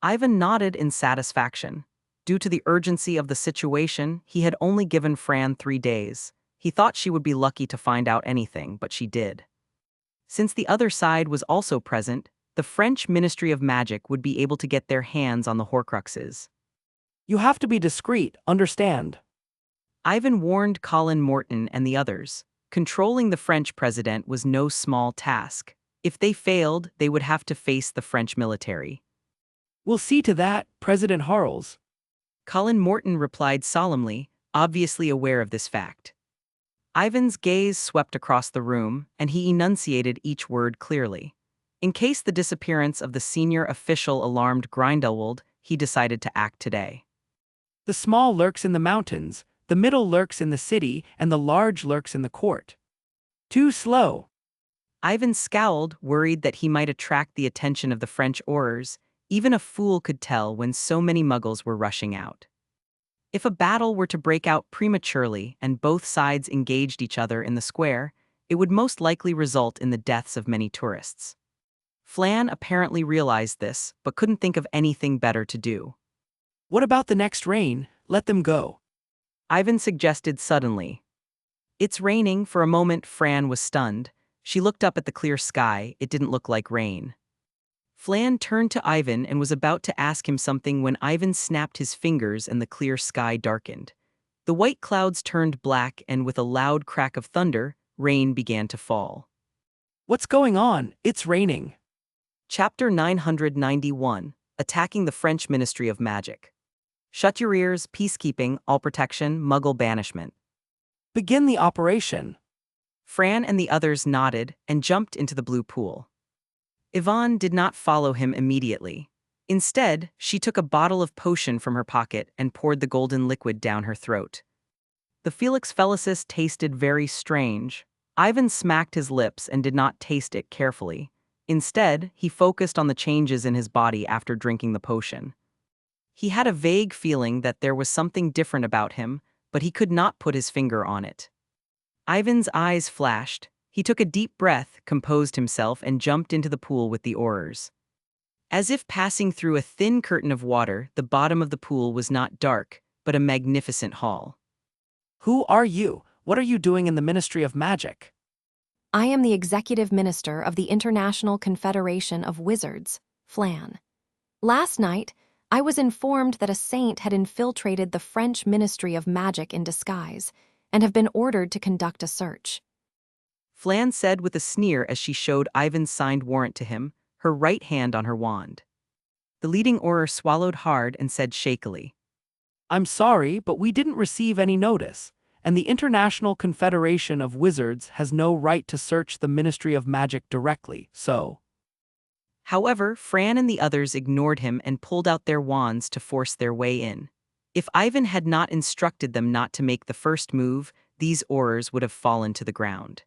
Ivan nodded in satisfaction. Due to the urgency of the situation, he had only given Fran 3 days. He thought she would be lucky to find out anything, but she did. Since the other side was also present, the French Ministry of Magic would be able to get their hands on the Horcruxes. You have to be discreet, understand? Ivan warned Colin Morton and the others. Controlling the French president was no small task. If they failed, they would have to face the French military. We'll see to that, President Harles. Colin Morton replied solemnly, obviously aware of this fact. Ivan's gaze swept across the room, and he enunciated each word clearly. In case the disappearance of the senior official alarmed Grindelwald, he decided to act today. The small lurks in the mountains, the middle lurks in the city, and the large lurks in the court. Too slow. Ivan scowled, worried that he might attract the attention of the French Aurors. Even a fool could tell when so many Muggles were rushing out. If a battle were to break out prematurely and both sides engaged each other in the square, it would most likely result in the deaths of many tourists. Flan apparently realized this, but couldn't think of anything better to do. What about the next rain? Let them go. Ivan suggested suddenly. It's raining. For a moment, Fran was stunned. She looked up at the clear sky. It didn't look like rain. Flan turned to Ivan and was about to ask him something when Ivan snapped his fingers and the clear sky darkened. The white clouds turned black, and with a loud crack of thunder, rain began to fall. What's going on? It's raining. Chapter 991, Attacking the French Ministry of Magic. Shut your ears, peacekeeping, all protection, Muggle banishment. Begin the operation. Fran and the others nodded and jumped into the blue pool. Yvonne did not follow him immediately. Instead, she took a bottle of potion from her pocket and poured the golden liquid down her throat. The Felix Felicis tasted very strange. Ivan smacked his lips and did not taste it carefully. Instead, he focused on the changes in his body after drinking the potion. He had a vague feeling that there was something different about him, but he could not put his finger on it. Ivan's eyes flashed. He took a deep breath, composed himself, and jumped into the pool with the Aurors. As if passing through a thin curtain of water, the bottom of the pool was not dark, but a magnificent hall. Who are you? What are you doing in the Ministry of Magic? I am the executive minister of the International Confederation of Wizards, Flan. Last night, I was informed that a saint had infiltrated the French Ministry of Magic in disguise and have been ordered to conduct a search. Flan said with a sneer as she showed Ivan's signed warrant to him, her right hand on her wand. The leading Auror swallowed hard and said shakily, I'm sorry, but we didn't receive any notice, and the International Confederation of Wizards has no right to search the Ministry of Magic directly, so... However, Fran and the others ignored him and pulled out their wands to force their way in. If Ivan had not instructed them not to make the first move, these Aurors would have fallen to the ground.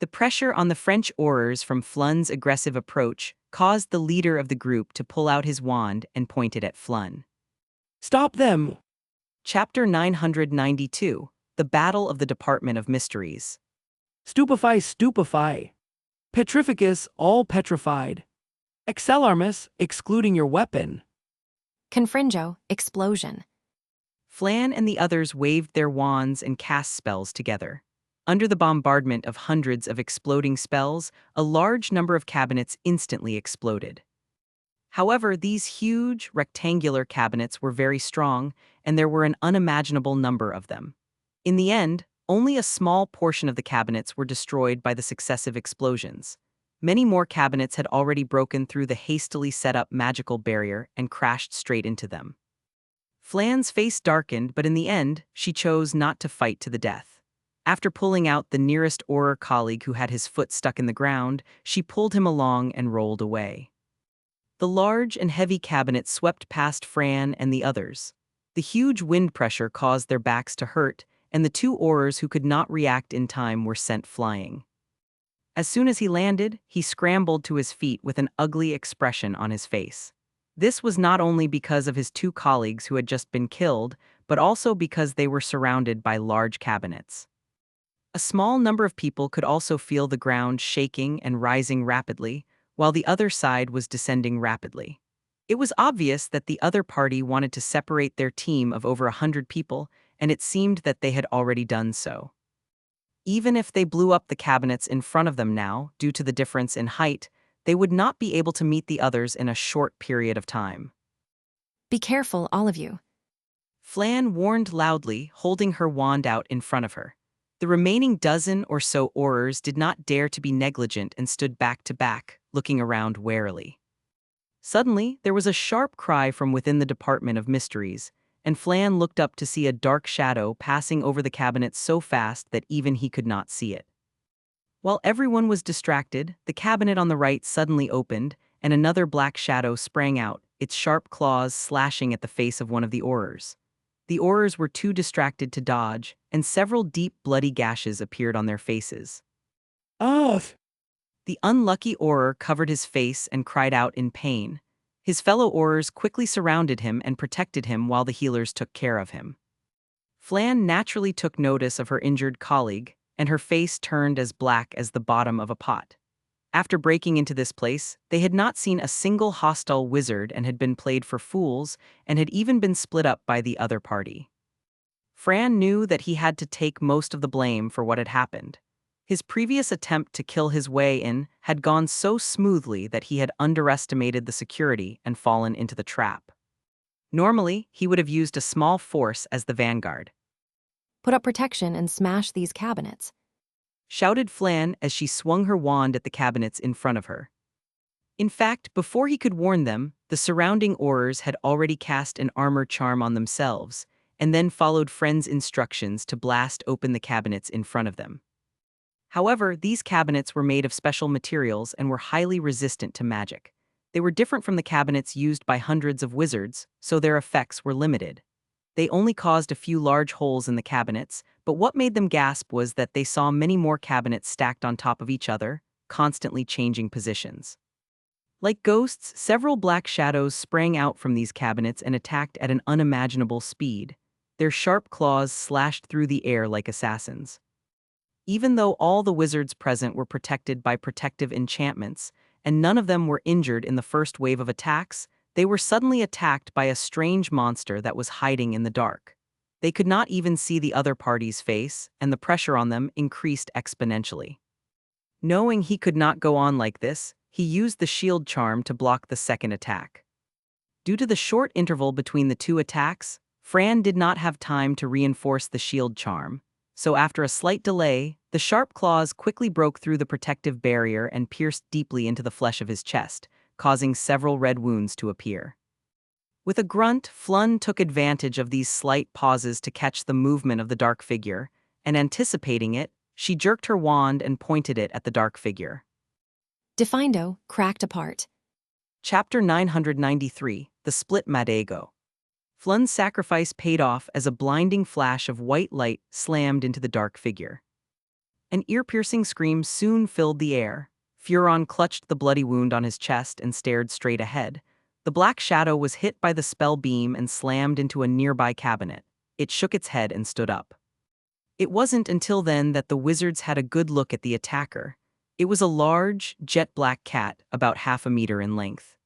The pressure on the French Aurors from Flun's aggressive approach caused the leader of the group to pull out his wand and point it at Flun. Stop them! Chapter 992, The Battle of the Department of Mysteries. Stupefy, stupefy. Petrificus, all petrified. Excelarmus, excluding your weapon. Confringo, explosion. Flan and the others waved their wands and cast spells together. Under the bombardment of hundreds of exploding spells, a large number of cabinets instantly exploded. However, these huge, rectangular cabinets were very strong, and there were an unimaginable number of them. In the end, only a small portion of the cabinets were destroyed by the successive explosions. Many more cabinets had already broken through the hastily set up magical barrier and crashed straight into them. Flan's face darkened, but in the end, she chose not to fight to the death. After pulling out the nearest Auror colleague who had his foot stuck in the ground, she pulled him along and rolled away. The large and heavy cabinet swept past Fran and the others. The huge wind pressure caused their backs to hurt, and the two Aurors who could not react in time were sent flying. As soon as he landed, he scrambled to his feet with an ugly expression on his face. This was not only because of his two colleagues who had just been killed, but also because they were surrounded by large cabinets. A small number of people could also feel the ground shaking and rising rapidly, while the other side was descending rapidly. It was obvious that the other party wanted to separate their team of over 100 people, and it seemed that they had already done so. Even if they blew up the cabinets in front of them now, due to the difference in height, they would not be able to meet the others in a short period of time. Be careful, all of you. Flan warned loudly, holding her wand out in front of her. The remaining dozen or so Aurors did not dare to be negligent and stood back to back, looking around warily. Suddenly, there was a sharp cry from within the Department of Mysteries, and Flan looked up to see a dark shadow passing over the cabinet so fast that even he could not see it. While everyone was distracted, the cabinet on the right suddenly opened, and another black shadow sprang out, its sharp claws slashing at the face of one of the Aurors. The Aurors were too distracted to dodge, and several deep bloody gashes appeared on their faces. Oh! The unlucky Auror covered his face and cried out in pain. His fellow Aurors quickly surrounded him and protected him while the healers took care of him. Flan naturally took notice of her injured colleague, and her face turned as black as the bottom of a pot. After breaking into this place, they had not seen a single hostile wizard and had been played for fools and had even been split up by the other party. Fran knew that he had to take most of the blame for what had happened. His previous attempt to kill his way in had gone so smoothly that he had underestimated the security and fallen into the trap. Normally, he would have used a small force as the vanguard. Put up protection and smash these cabinets. Shouted Flan as she swung her wand at the cabinets in front of her. In fact, before he could warn them, the surrounding Aurors had already cast an armor charm on themselves, and then followed Friend's instructions to blast open the cabinets in front of them. However, these cabinets were made of special materials and were highly resistant to magic. They were different from the cabinets used by hundreds of wizards, so their effects were limited. They only caused a few large holes in the cabinets, but what made them gasp was that they saw many more cabinets stacked on top of each other, constantly changing positions. Like ghosts, several black shadows sprang out from these cabinets and attacked at an unimaginable speed. Their sharp claws slashed through the air like assassins. Even though all the wizards present were protected by protective enchantments, and none of them were injured in the first wave of attacks, they were suddenly attacked by a strange monster that was hiding in the dark. They could not even see the other party's face, and the pressure on them increased exponentially. Knowing he could not go on like this, he used the shield charm to block the second attack. Due to the short interval between the two attacks, Fran did not have time to reinforce the shield charm, so after a slight delay, the sharp claws quickly broke through the protective barrier and pierced deeply into the flesh of his chest, causing several red wounds to appear. With a grunt, Flun took advantage of these slight pauses to catch the movement of the dark figure, and anticipating it, she jerked her wand and pointed it at the dark figure. Defindo, cracked apart. Chapter 993, The Split Madago. Flun's sacrifice paid off as a blinding flash of white light slammed into the dark figure. An ear-piercing scream soon filled the air. Furon clutched the bloody wound on his chest and stared straight ahead. The black shadow was hit by the spell beam and slammed into a nearby cabinet. It shook its head and stood up. It wasn't until then that the wizards had a good look at the attacker. It was a large, jet-black cat about half a meter in length.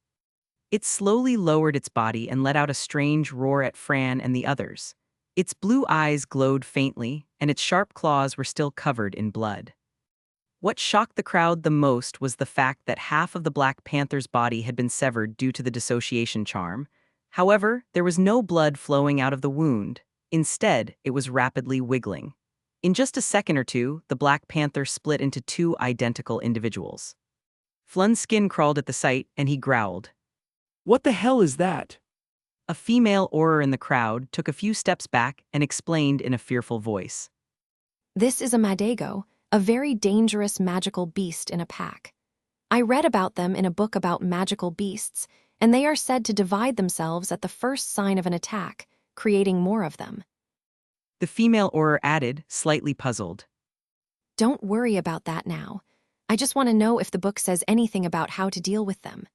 It slowly lowered its body and let out a strange roar at Fran and the others. Its blue eyes glowed faintly, and its sharp claws were still covered in blood. What shocked the crowd the most was the fact that half of the Black Panther's body had been severed due to the dissociation charm. However, there was no blood flowing out of the wound. Instead, it was rapidly wiggling. In just a second or two, the Black Panther split into two identical individuals. Flun's skin crawled at the sight, and he growled. What the hell is that? A female Auror in the crowd took a few steps back and explained in a fearful voice. This is a Madago, a very dangerous magical beast in a pack. I read about them in a book about magical beasts, and they are said to divide themselves at the first sign of an attack, creating more of them. The female Auror added, slightly puzzled. Don't worry about that now. I just want to know if the book says anything about how to deal with them.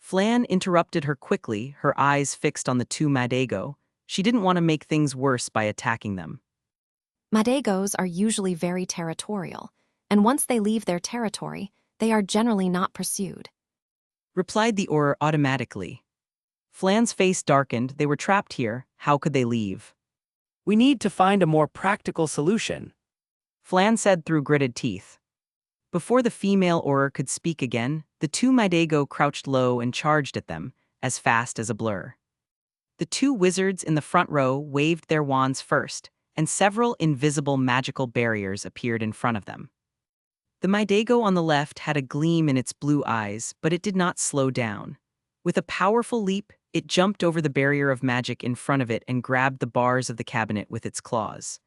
Flan interrupted her quickly, her eyes fixed on the two Madago. She didn't want to make things worse by attacking them. Madagos are usually very territorial, and once they leave their territory, they are generally not pursued. Replied the Auror automatically. Flan's face darkened. They were trapped here. How could they leave? We need to find a more practical solution. Flan said through gritted teeth. Before the female Auror could speak again, the two Mydego crouched low and charged at them, as fast as a blur. The two wizards in the front row waved their wands first, and several invisible magical barriers appeared in front of them. The Mydego on the left had a gleam in its blue eyes, but it did not slow down. With a powerful leap, it jumped over the barrier of magic in front of it and grabbed the bars of the cabinet with its claws.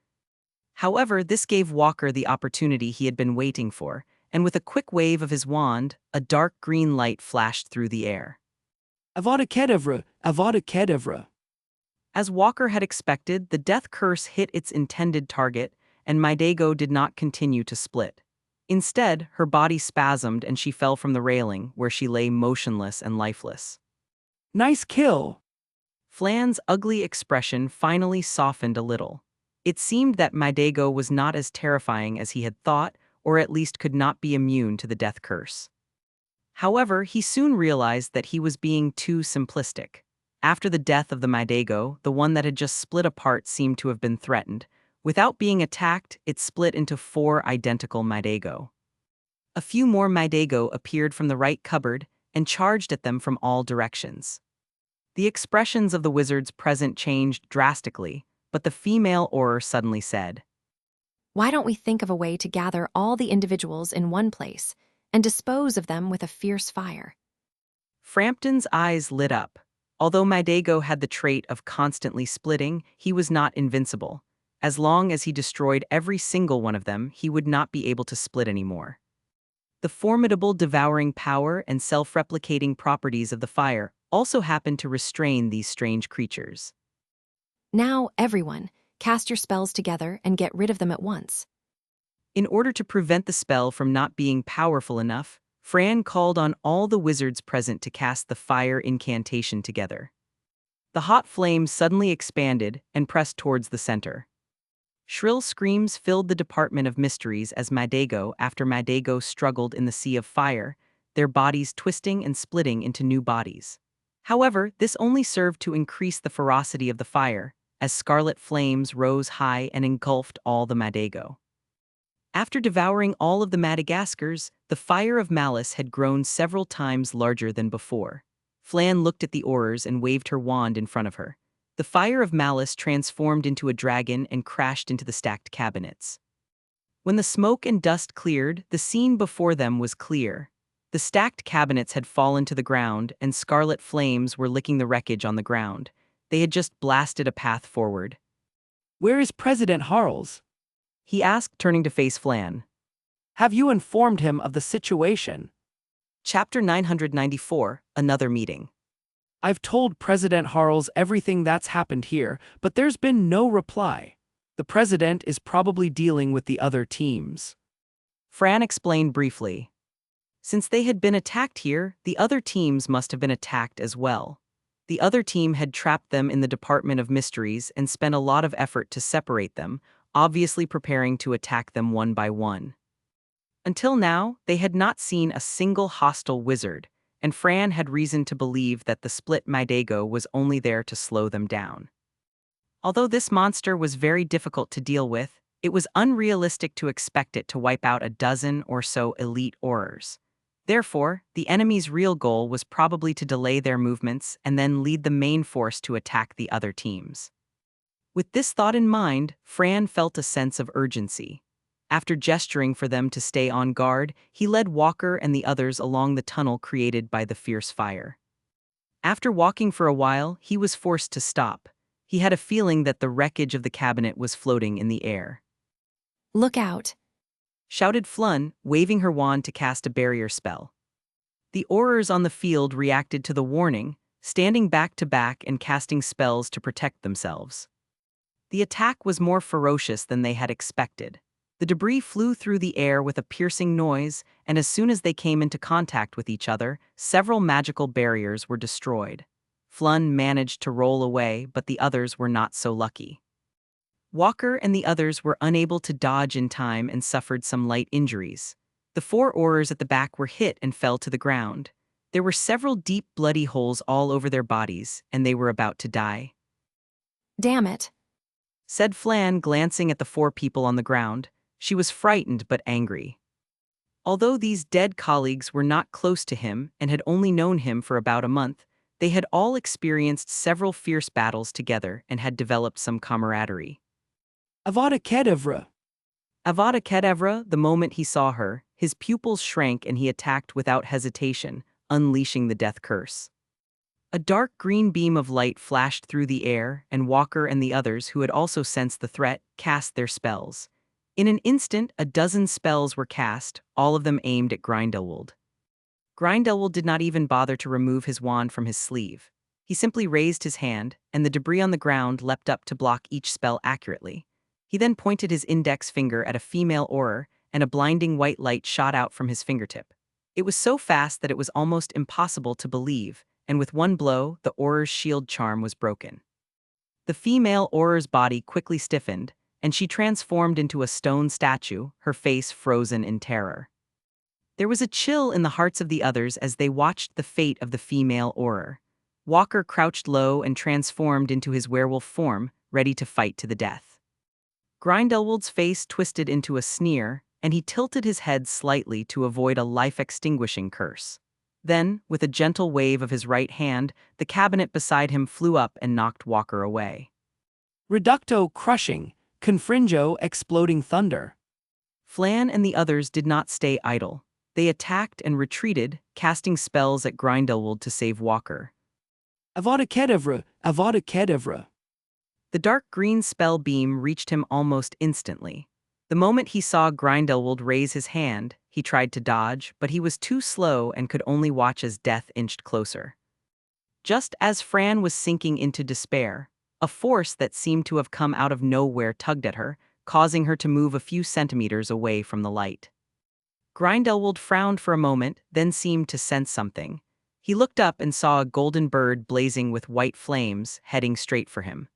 However, this gave Walker the opportunity he had been waiting for, and with a quick wave of his wand, a dark green light flashed through the air. Avada Kedavra, Avada Kedavra. As Walker had expected, the death curse hit its intended target, and Mydego did not continue to split. Instead, her body spasmed and she fell from the railing, where she lay motionless and lifeless. Nice kill. Flan's ugly expression finally softened a little. It seemed that Mydego was not as terrifying as he had thought, or at least could not be immune to the death curse. However, he soon realized that he was being too simplistic. After the death of the Mydego, the one that had just split apart seemed to have been threatened. Without being attacked, it split into 4 identical Mydego. A few more Mydego appeared from the right cupboard and charged at them from all directions. The expressions of the wizards present changed drastically, but the female Auror suddenly said, Why don't we think of a way to gather all the individuals in one place and dispose of them with a fierce fire? Frampton's eyes lit up. Although Mydego had the trait of constantly splitting, he was not invincible. As long as he destroyed every single one of them, he would not be able to split anymore. The formidable devouring power and self-replicating properties of the fire also happened to restrain these strange creatures. Now, everyone, cast your spells together and get rid of them at once. In order to prevent the spell from not being powerful enough, Fran called on all the wizards present to cast the fire incantation together. The hot flame suddenly expanded and pressed towards the center. Shrill screams filled the Department of Mysteries as Mydego after Mydego struggled in the sea of fire, their bodies twisting and splitting into new bodies. However, this only served to increase the ferocity of the fire, as scarlet flames rose high and engulfed all the Mydego. After devouring all of the Madagascars, the fire of malice had grown several times larger than before. Flan looked at the Aurors and waved her wand in front of her. The fire of malice transformed into a dragon and crashed into the stacked cabinets. When the smoke and dust cleared, the scene before them was clear. The stacked cabinets had fallen to the ground, and scarlet flames were licking the wreckage on the ground. They had just blasted a path forward. Where is President Harles? He asked, turning to face Flan. Have you informed him of the situation? Chapter 994, Another Meeting. I've told President Harles everything that's happened here, but there's been no reply. The president is probably dealing with the other teams. Fran explained briefly. Since they had been attacked here, the other teams must have been attacked as well. The other team had trapped them in the Department of Mysteries and spent a lot of effort to separate them, obviously preparing to attack them one by one. Until now, they had not seen a single hostile wizard, and Fran had reason to believe that the split Mydego was only there to slow them down. Although this monster was very difficult to deal with, it was unrealistic to expect it to wipe out a dozen or so elite Aurors. Therefore, the enemy's real goal was probably to delay their movements and then lead the main force to attack the other teams. With this thought in mind, Fran felt a sense of urgency. After gesturing for them to stay on guard, he led Walker and the others along the tunnel created by the fierce fire. After walking for a while, he was forced to stop. He had a feeling that the wreckage of the cabinet was floating in the air. Look out! Shouted Flun, waving her wand to cast a barrier spell. The Aurors on the field reacted to the warning, standing back to back and casting spells to protect themselves. The attack was more ferocious than they had expected. The debris flew through the air with a piercing noise, and as soon as they came into contact with each other, several magical barriers were destroyed. Flun managed to roll away, but the others were not so lucky. Walker and the others were unable to dodge in time and suffered some light injuries. The 4 Aurors at the back were hit and fell to the ground. There were several deep bloody holes all over their bodies, and they were about to die. Damn it! Said Flan, glancing at the 4 people on the ground. She was frightened but angry. Although these dead colleagues were not close to him and had only known him for about a month, they had all experienced several fierce battles together and had developed some camaraderie. Avada Kedavra. Avada Kedavra, the moment he saw her, his pupils shrank and he attacked without hesitation, unleashing the death curse. A dark green beam of light flashed through the air, and Walker and the others who had also sensed the threat cast their spells. In an instant, a dozen spells were cast, all of them aimed at Grindelwald. Grindelwald did not even bother to remove his wand from his sleeve. He simply raised his hand, and the debris on the ground leapt up to block each spell accurately. He then pointed his index finger at a female auror, and a blinding white light shot out from his fingertip. It was so fast that it was almost impossible to believe, and with one blow, the auror's shield charm was broken. The female auror's body quickly stiffened, and she transformed into a stone statue, her face frozen in terror. There was a chill in the hearts of the others as they watched the fate of the female auror. Walker crouched low and transformed into his werewolf form, ready to fight to the death. Grindelwald's face twisted into a sneer, and he tilted his head slightly to avoid a life-extinguishing curse. Then, with a gentle wave of his right hand, the cabinet beside him flew up and knocked Walker away. Reducto crushing, Confringo exploding thunder. Flan and the others did not stay idle. They attacked and retreated, casting spells at Grindelwald to save Walker. Avada Kedavra, Avada Kedavra. The dark green spell beam reached him almost instantly. The moment he saw Grindelwald raise his hand, he tried to dodge, but he was too slow and could only watch as death inched closer. Just as Fran was sinking into despair, a force that seemed to have come out of nowhere tugged at her, causing her to move a few centimeters away from the light. Grindelwald frowned for a moment, then seemed to sense something. He looked up and saw a golden bird blazing with white flames, heading straight for him.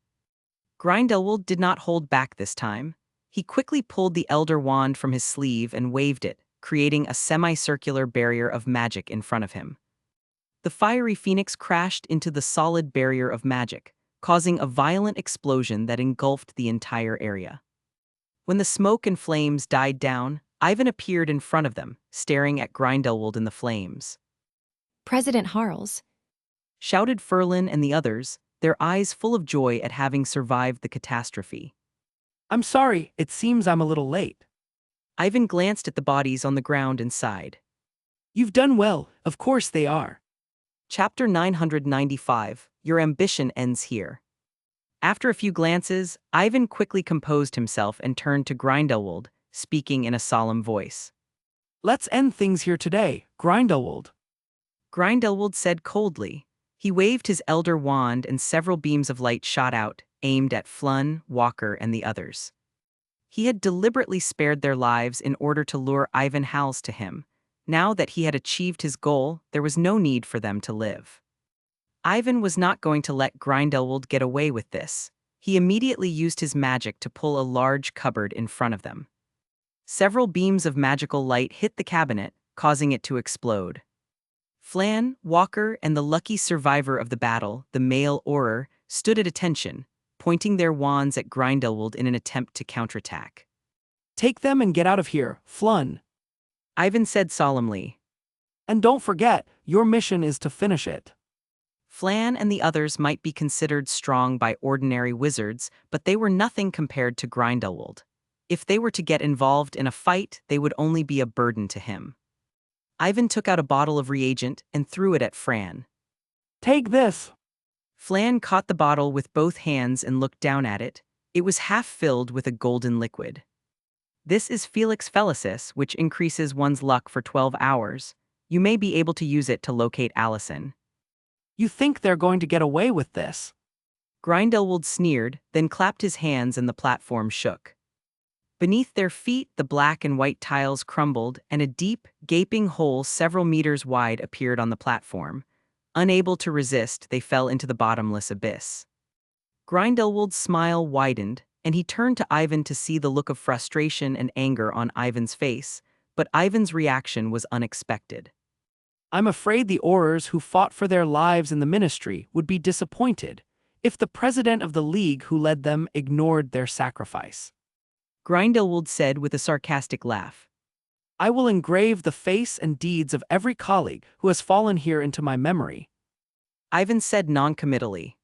Grindelwald did not hold back this time. He quickly pulled the Elder Wand from his sleeve and waved it, creating a semicircular barrier of magic in front of him. The fiery phoenix crashed into the solid barrier of magic, causing a violent explosion that engulfed the entire area. When the smoke and flames died down, Ivan appeared in front of them, staring at Grindelwald in the flames. President Harles, Shouted Ferlin and the others, their eyes full of joy at having survived the catastrophe. I'm sorry, it seems I'm a little late. Ivan glanced at the bodies on the ground and sighed. You've done well, of course they are. Chapter 995, Your Ambition Ends Here. After a few glances, Ivan quickly composed himself and turned to Grindelwald, speaking in a solemn voice. Let's end things here today, Grindelwald. Grindelwald said coldly. He waved his Elder Wand and several beams of light shot out, aimed at Flun, Walker, and the others. He had deliberately spared their lives in order to lure Ivan Hals to him. Now that he had achieved his goal, there was no need for them to live. Ivan was not going to let Grindelwald get away with this. He immediately used his magic to pull a large cupboard in front of them. Several beams of magical light hit the cabinet, causing it to explode. Flan, Walker, and the lucky survivor of the battle, the male auror, stood at attention, pointing their wands at Grindelwald in an attempt to counterattack. Take them and get out of here, Flun. Ivan said solemnly. And don't forget, your mission is to finish it. Flan and the others might be considered strong by ordinary wizards, but they were nothing compared to Grindelwald. If they were to get involved in a fight, they would only be a burden to him. Ivan took out a bottle of reagent and threw it at Fran. Take this. Flan caught the bottle with both hands and looked down at it. It was half filled with a golden liquid. This is Felix Felicis, which increases one's luck for 12 hours. You may be able to use it to locate Allison. You think they're going to get away with this? Grindelwald sneered, then clapped his hands and the platform shook. Beneath their feet, the black and white tiles crumbled, and a deep, gaping hole several meters wide appeared on the platform. Unable to resist, they fell into the bottomless abyss. Grindelwald's smile widened, and he turned to Ivan to see the look of frustration and anger on Ivan's face, but Ivan's reaction was unexpected. I'm afraid the aurors who fought for their lives in the ministry would be disappointed if the president of the league who led them ignored their sacrifice. Grindelwald said with a sarcastic laugh. I will engrave the face and deeds of every colleague who has fallen here into my memory. Ivan said noncommittally.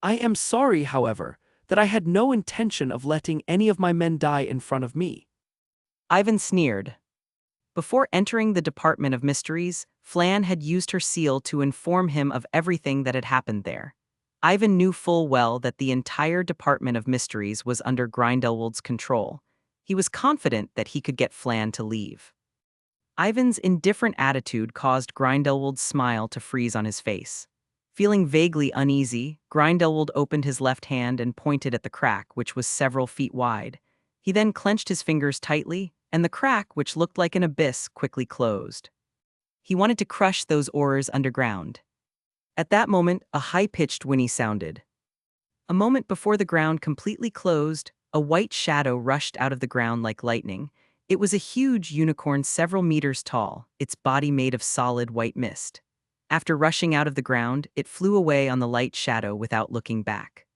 I am sorry, however, that I had no intention of letting any of my men die in front of me. Ivan sneered. Before entering the Department of Mysteries, Flan had used her seal to inform him of everything that had happened there. Ivan knew full well that the entire Department of Mysteries was under Grindelwald's control. He was confident that he could get Flan to leave. Ivan's indifferent attitude caused Grindelwald's smile to freeze on his face. Feeling vaguely uneasy, Grindelwald opened his left hand and pointed at the crack, which was several feet wide. He then clenched his fingers tightly, and the crack, which looked like an abyss, quickly closed. He wanted to crush those horrors underground. At that moment, a high-pitched whinny sounded. A moment before the ground completely closed, a white shadow rushed out of the ground like lightning. It was a huge unicorn several meters tall, its body made of solid white mist. After rushing out of the ground, it flew away on the light shadow without looking back.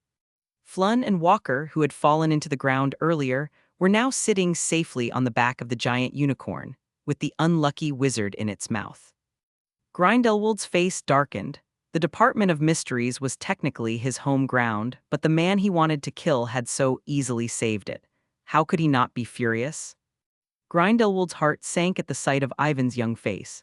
Flun and Walker, who had fallen into the ground earlier, were now sitting safely on the back of the giant unicorn, with the unlucky wizard in its mouth. Grindelwald's face darkened. The Department of Mysteries was technically his home ground, but the man he wanted to kill had so easily saved it. How could he not be furious? Grindelwald's heart sank at the sight of Ivan's young face.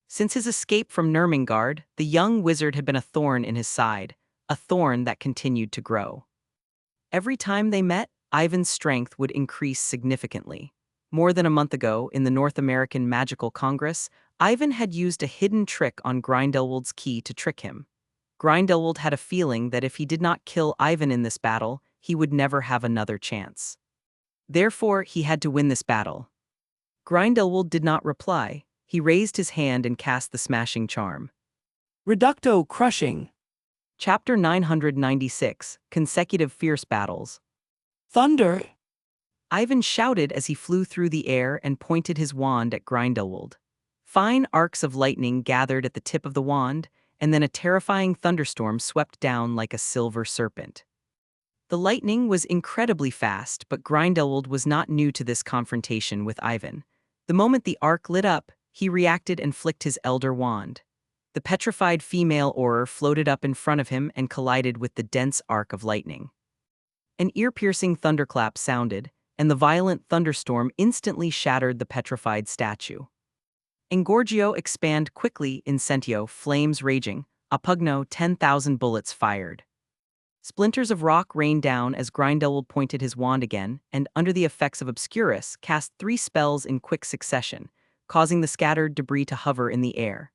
Since his escape from Nurmengard, the young wizard had been a thorn in his side, a thorn that continued to grow. Every time they met, Ivan's strength would increase significantly. More than a month ago, in the North American Magical Congress, Ivan had used a hidden trick on Grindelwald's key to trick him. Grindelwald had a feeling that if he did not kill Ivan in this battle, he would never have another chance. Therefore, he had to win this battle. Grindelwald did not reply. He raised his hand and cast the smashing charm. Reducto crushing. Chapter 996, Consecutive Fierce Battles. Thunder. Ivan shouted as he flew through the air and pointed his wand at Grindelwald. Fine arcs of lightning gathered at the tip of the wand, and then a terrifying thunderstorm swept down like a silver serpent. The lightning was incredibly fast, but Grindelwald was not new to this confrontation with Ivan. The moment the arc lit up, he reacted and flicked his elder wand. The petrified female Auror floated up in front of him and collided with the dense arc of lightning. An ear-piercing thunderclap sounded, and the violent thunderstorm instantly shattered the petrified statue. Engorgio expand quickly, incentio, flames raging, apugno 10,000 bullets fired. Splinters of rock rained down as Grindelwald pointed his wand again, and under the effects of Obscurus, cast 3 spells in quick succession, causing the scattered debris to hover in the air.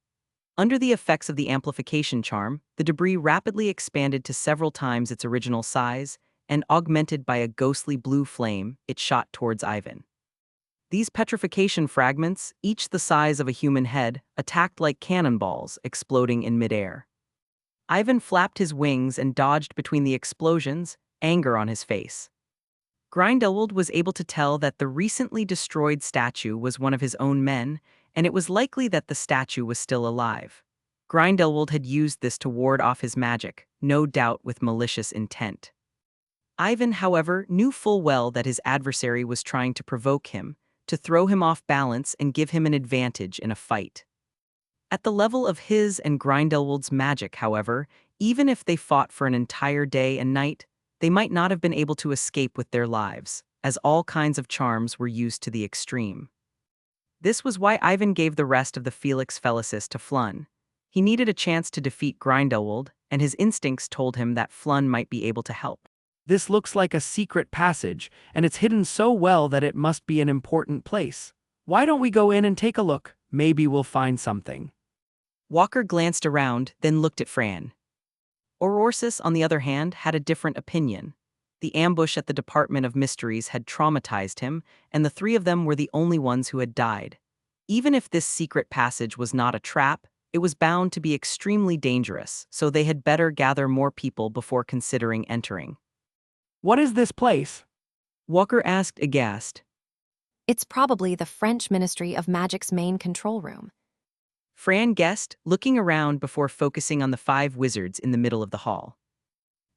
Under the effects of the amplification charm, the debris rapidly expanded to several times its original size, and augmented by a ghostly blue flame, it shot towards Ivan. These petrification fragments, each the size of a human head, attacked like cannonballs, exploding in midair. Ivan flapped his wings and dodged between the explosions, anger on his face. Grindelwald was able to tell that the recently destroyed statue was one of his own men, and it was likely that the statue was still alive. Grindelwald had used this to ward off his magic, no doubt with malicious intent. Ivan, however, knew full well that his adversary was trying to provoke him, to throw him off balance and give him an advantage in a fight. At the level of his and Grindelwald's magic, however, even if they fought for an entire day and night, they might not have been able to escape with their lives, as all kinds of charms were used to the extreme. This was why Ivan gave the rest of the Felix Felicis to Flun. He needed a chance to defeat Grindelwald, and his instincts told him that Flun might be able to help. This looks like a secret passage, and it's hidden so well that it must be an important place. Why don't we go in and take a look? Maybe we'll find something. Walker glanced around, then looked at Fran. Aurorsis, on the other hand, had a different opinion. The ambush at the Department of Mysteries had traumatized him, and the 3 of them were the only ones who had died. Even if this secret passage was not a trap, it was bound to be extremely dangerous, so they had better gather more people before considering entering. What is this place? Walker asked aghast. It's probably the French Ministry of Magic's main control room. Fran guessed, looking around before focusing on the 5 wizards in the middle of the hall.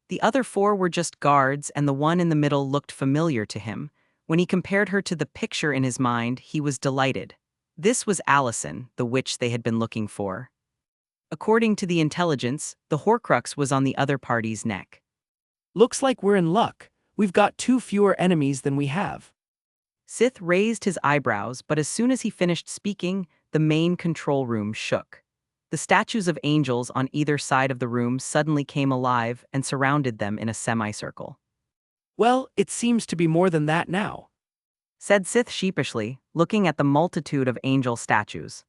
The other 4 were just guards, and the one in the middle looked familiar to him. When he compared her to the picture in his mind, he was delighted. This was Allison, the witch they had been looking for. According to the intelligence, the Horcrux was on the other party's neck. Looks like we're in luck. We've got 2 fewer enemies than we have. Sith raised his eyebrows, but as soon as he finished speaking, the main control room shook. The statues of angels on either side of the room suddenly came alive and surrounded them in a semicircle. Well, it seems to be more than that now, Said Sith sheepishly, looking at the multitude of angel statues.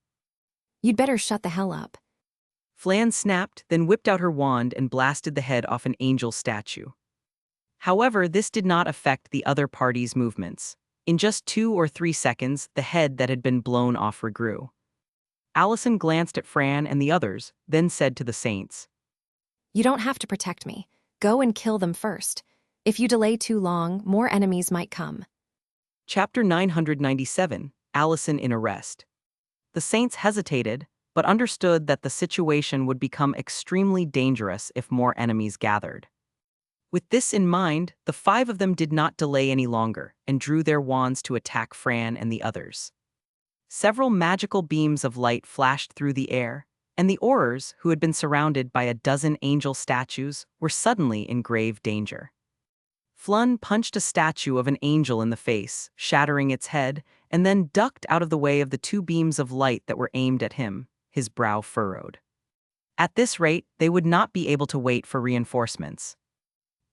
You'd better shut the hell up. Flan snapped, then whipped out her wand and blasted the head off an angel statue. However, this did not affect the other party's movements. In just 2 or 3 seconds, the head that had been blown off regrew. Allison glanced at Fran and the others, then said to the saints, You don't have to protect me. Go and kill them first. If you delay too long, more enemies might come. Chapter 997, Allison in Arrest. The saints hesitated, but understood that the situation would become extremely dangerous if more enemies gathered. With this in mind, the 5 of them did not delay any longer and drew their wands to attack Fran and the others. Several magical beams of light flashed through the air, and the Aurors, who had been surrounded by a dozen angel statues, were suddenly in grave danger. Flun punched a statue of an angel in the face, shattering its head, and then ducked out of the way of the 2 beams of light that were aimed at him, his brow furrowed. At this rate, they would not be able to wait for reinforcements.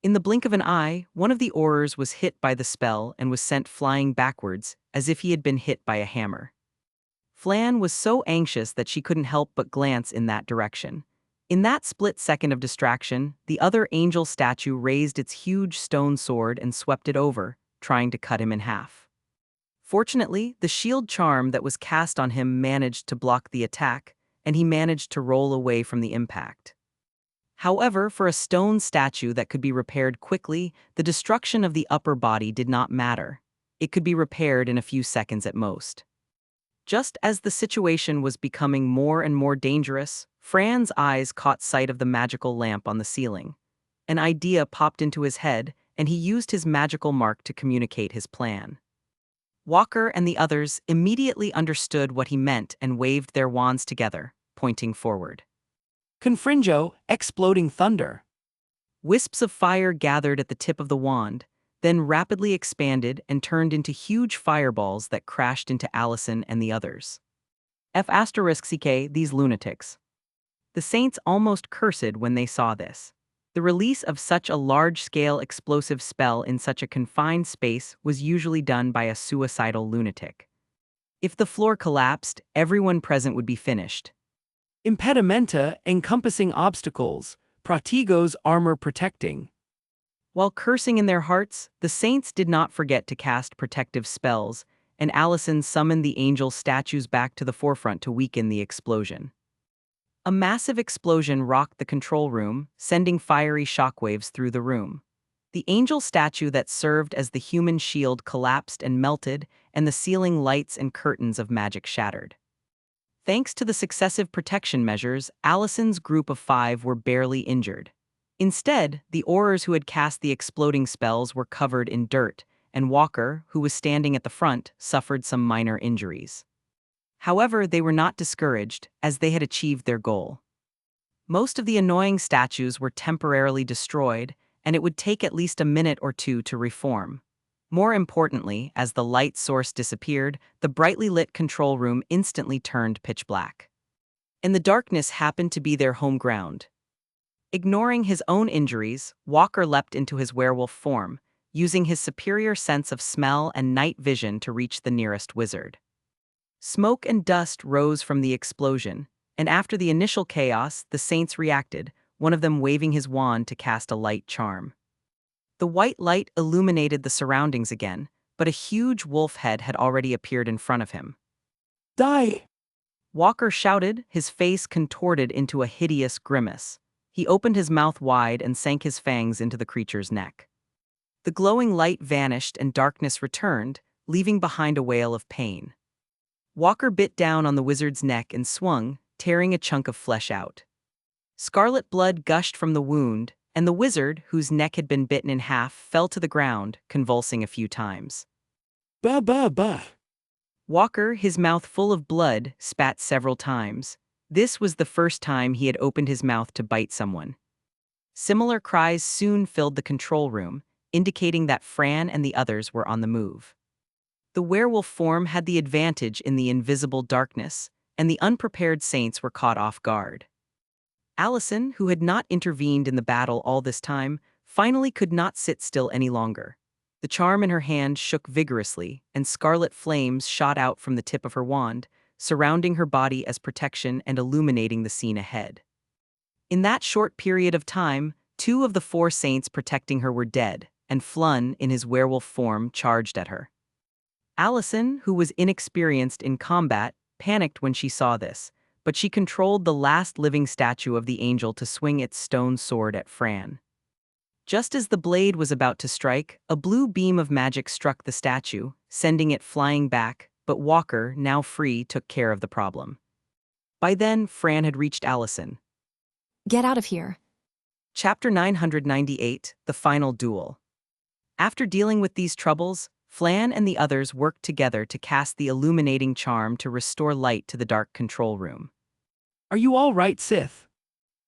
In the blink of an eye, one of the Aurors was hit by the spell and was sent flying backwards, as if he had been hit by a hammer. Flan was so anxious that she couldn't help but glance in that direction. In that split second of distraction, the other angel statue raised its huge stone sword and swept it over, trying to cut him in half. Fortunately, the shield charm that was cast on him managed to block the attack, and he managed to roll away from the impact. However, for a stone statue that could be repaired quickly, the destruction of the upper body did not matter. It could be repaired in a few seconds at most. Just as the situation was becoming more and more dangerous, Fran's eyes caught sight of the magical lamp on the ceiling. An idea popped into his head, and he used his magical mark to communicate his plan. Walker and the others immediately understood what he meant and waved their wands together, pointing forward. Confringo, exploding thunder. Wisps of fire gathered at the tip of the wand, then rapidly expanded and turned into huge fireballs that crashed into Allison and the others. F***ck, these lunatics. The saints almost cursed when they saw this. The release of such a large-scale explosive spell in such a confined space was usually done by a suicidal lunatic. If the floor collapsed, everyone present would be finished. Impedimenta, encompassing obstacles. Pratigo's armor protecting. While cursing in their hearts, the saints did not forget to cast protective spells, and Allison summoned the angel statues back to the forefront to weaken the explosion. A massive explosion rocked the control room, sending fiery shockwaves through the room. The angel statue that served as the human shield collapsed and melted, and the ceiling lights and curtains of magic shattered. Thanks to the successive protection measures, Allison's group of 5 were barely injured. Instead, the Aurors who had cast the exploding spells were covered in dirt, and Walker, who was standing at the front, suffered some minor injuries. However, they were not discouraged, as they had achieved their goal. Most of the annoying statues were temporarily destroyed, and it would take at least a minute or 2 to reform. More importantly, as the light source disappeared, the brightly lit control room instantly turned pitch black. And the darkness happened to be their home ground. Ignoring his own injuries, Walker leapt into his werewolf form, using his superior sense of smell and night vision to reach the nearest wizard. Smoke and dust rose from the explosion, and after the initial chaos, the saints reacted, one of them waving his wand to cast a light charm. The white light illuminated the surroundings again, but a huge wolf head had already appeared in front of him. Die! Walker shouted, his face contorted into a hideous grimace. He opened his mouth wide and sank his fangs into the creature's neck. The glowing light vanished and darkness returned, leaving behind a wail of pain. Walker bit down on the wizard's neck and swung, tearing a chunk of flesh out. Scarlet blood gushed from the wound, and the wizard, whose neck had been bitten in half, fell to the ground, convulsing a few times. Bah bah bah. Walker, his mouth full of blood, spat several times. This was the first time he had opened his mouth to bite someone. Similar cries soon filled the control room, indicating that Fran and the others were on the move. The werewolf form had the advantage in the invisible darkness, and the unprepared saints were caught off guard. Allison, who had not intervened in the battle all this time, finally could not sit still any longer. The charm in her hand shook vigorously, and scarlet flames shot out from the tip of her wand, surrounding her body as protection and illuminating the scene ahead. In that short period of time, 2 of the 4 saints protecting her were dead, and Flunn, in his werewolf form, charged at her. Allison, who was inexperienced in combat, panicked when she saw this, but she controlled the last living statue of the angel to swing its stone sword at Fran. Just as the blade was about to strike, a blue beam of magic struck the statue, sending it flying back, but Walker, now free, took care of the problem. By then, Fran had reached Allison. Get out of here. Chapter 998, The Final Duel. After dealing with these troubles, Flan and the others worked together to cast the illuminating charm to restore light to the dark control room. Are you all right, Sith?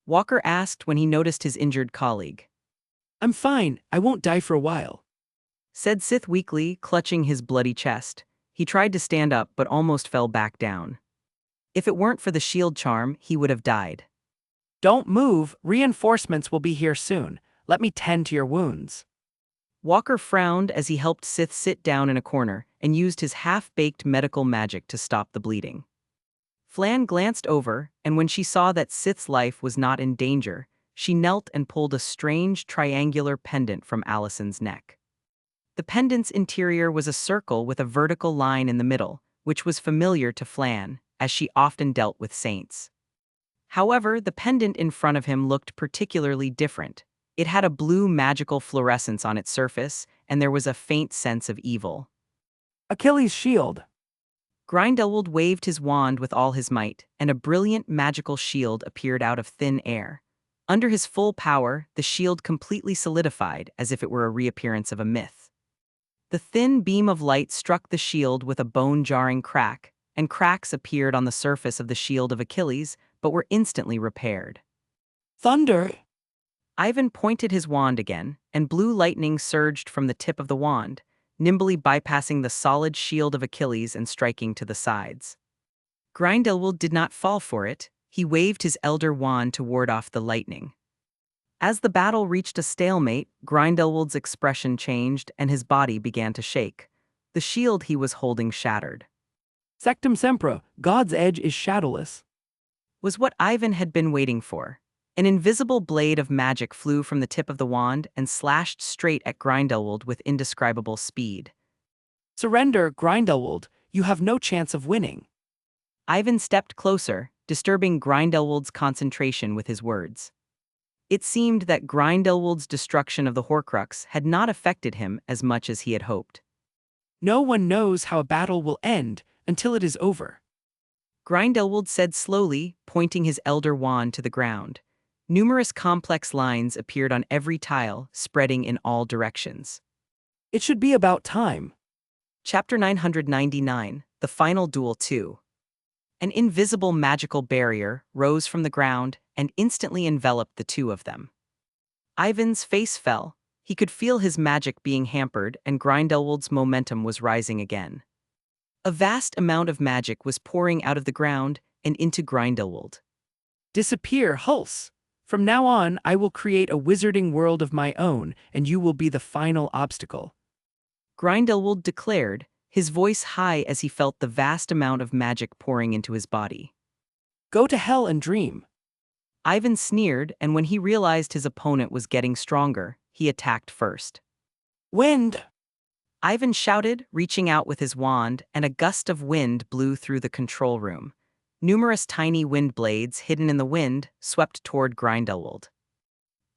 Walker asked when he noticed his injured colleague. I'm fine, I won't die for a while, Said Sith weakly, clutching his bloody chest. He tried to stand up but almost fell back down. If it weren't for the shield charm, he would have died. Don't move, reinforcements will be here soon. Let me tend to your wounds. Walker frowned as he helped Sith sit down in a corner and used his half-baked medical magic to stop the bleeding. Flan glanced over, and when she saw that Sith's life was not in danger, she knelt and pulled a strange triangular pendant from Allison's neck. The pendant's interior was a circle with a vertical line in the middle, which was familiar to Flan, as she often dealt with saints. However, the pendant in front of him looked particularly different. It had a blue magical fluorescence on its surface, and there was a faint sense of evil. Achilles' shield. Grindelwald waved his wand with all his might, and a brilliant magical shield appeared out of thin air. Under his full power, the shield completely solidified as if it were a reappearance of a myth. The thin beam of light struck the shield with a bone-jarring crack, and cracks appeared on the surface of the shield of Achilles, but were instantly repaired. Thunder. Ivan pointed his wand again, and blue lightning surged from the tip of the wand, nimbly bypassing the solid shield of Achilles and striking to the sides. Grindelwald did not fall for it. He waved his elder wand to ward off the lightning. As the battle reached a stalemate, Grindelwald's expression changed and his body began to shake. The shield he was holding shattered. Sectum Sempra, God's edge is shadowless. Was what Ivan had been waiting for. An invisible blade of magic flew from the tip of the wand and slashed straight at Grindelwald with indescribable speed. Surrender, Grindelwald, you have no chance of winning. Ivan stepped closer, disturbing Grindelwald's concentration with his words. It seemed that Grindelwald's destruction of the Horcrux had not affected him as much as he had hoped. No one knows how a battle will end until it is over. Grindelwald said slowly, pointing his elder wand to the ground. Numerous complex lines appeared on every tile, spreading in all directions. It should be about time. Chapter 999, The Final Duel 2. An invisible magical barrier rose from the ground and instantly enveloped the two of them. Ivan's face fell. He could feel his magic being hampered, and Grindelwald's momentum was rising again. A vast amount of magic was pouring out of the ground and into Grindelwald. Disappear, Hulse. From now on, I will create a wizarding world of my own, and you will be the final obstacle. Grindelwald declared, his voice high as he felt the vast amount of magic pouring into his body. Go to hell and dream. Ivan sneered, and when he realized his opponent was getting stronger, he attacked first. Wind! Ivan shouted, reaching out with his wand, and a gust of wind blew through the control room. Numerous tiny wind blades hidden in the wind swept toward Grindelwald.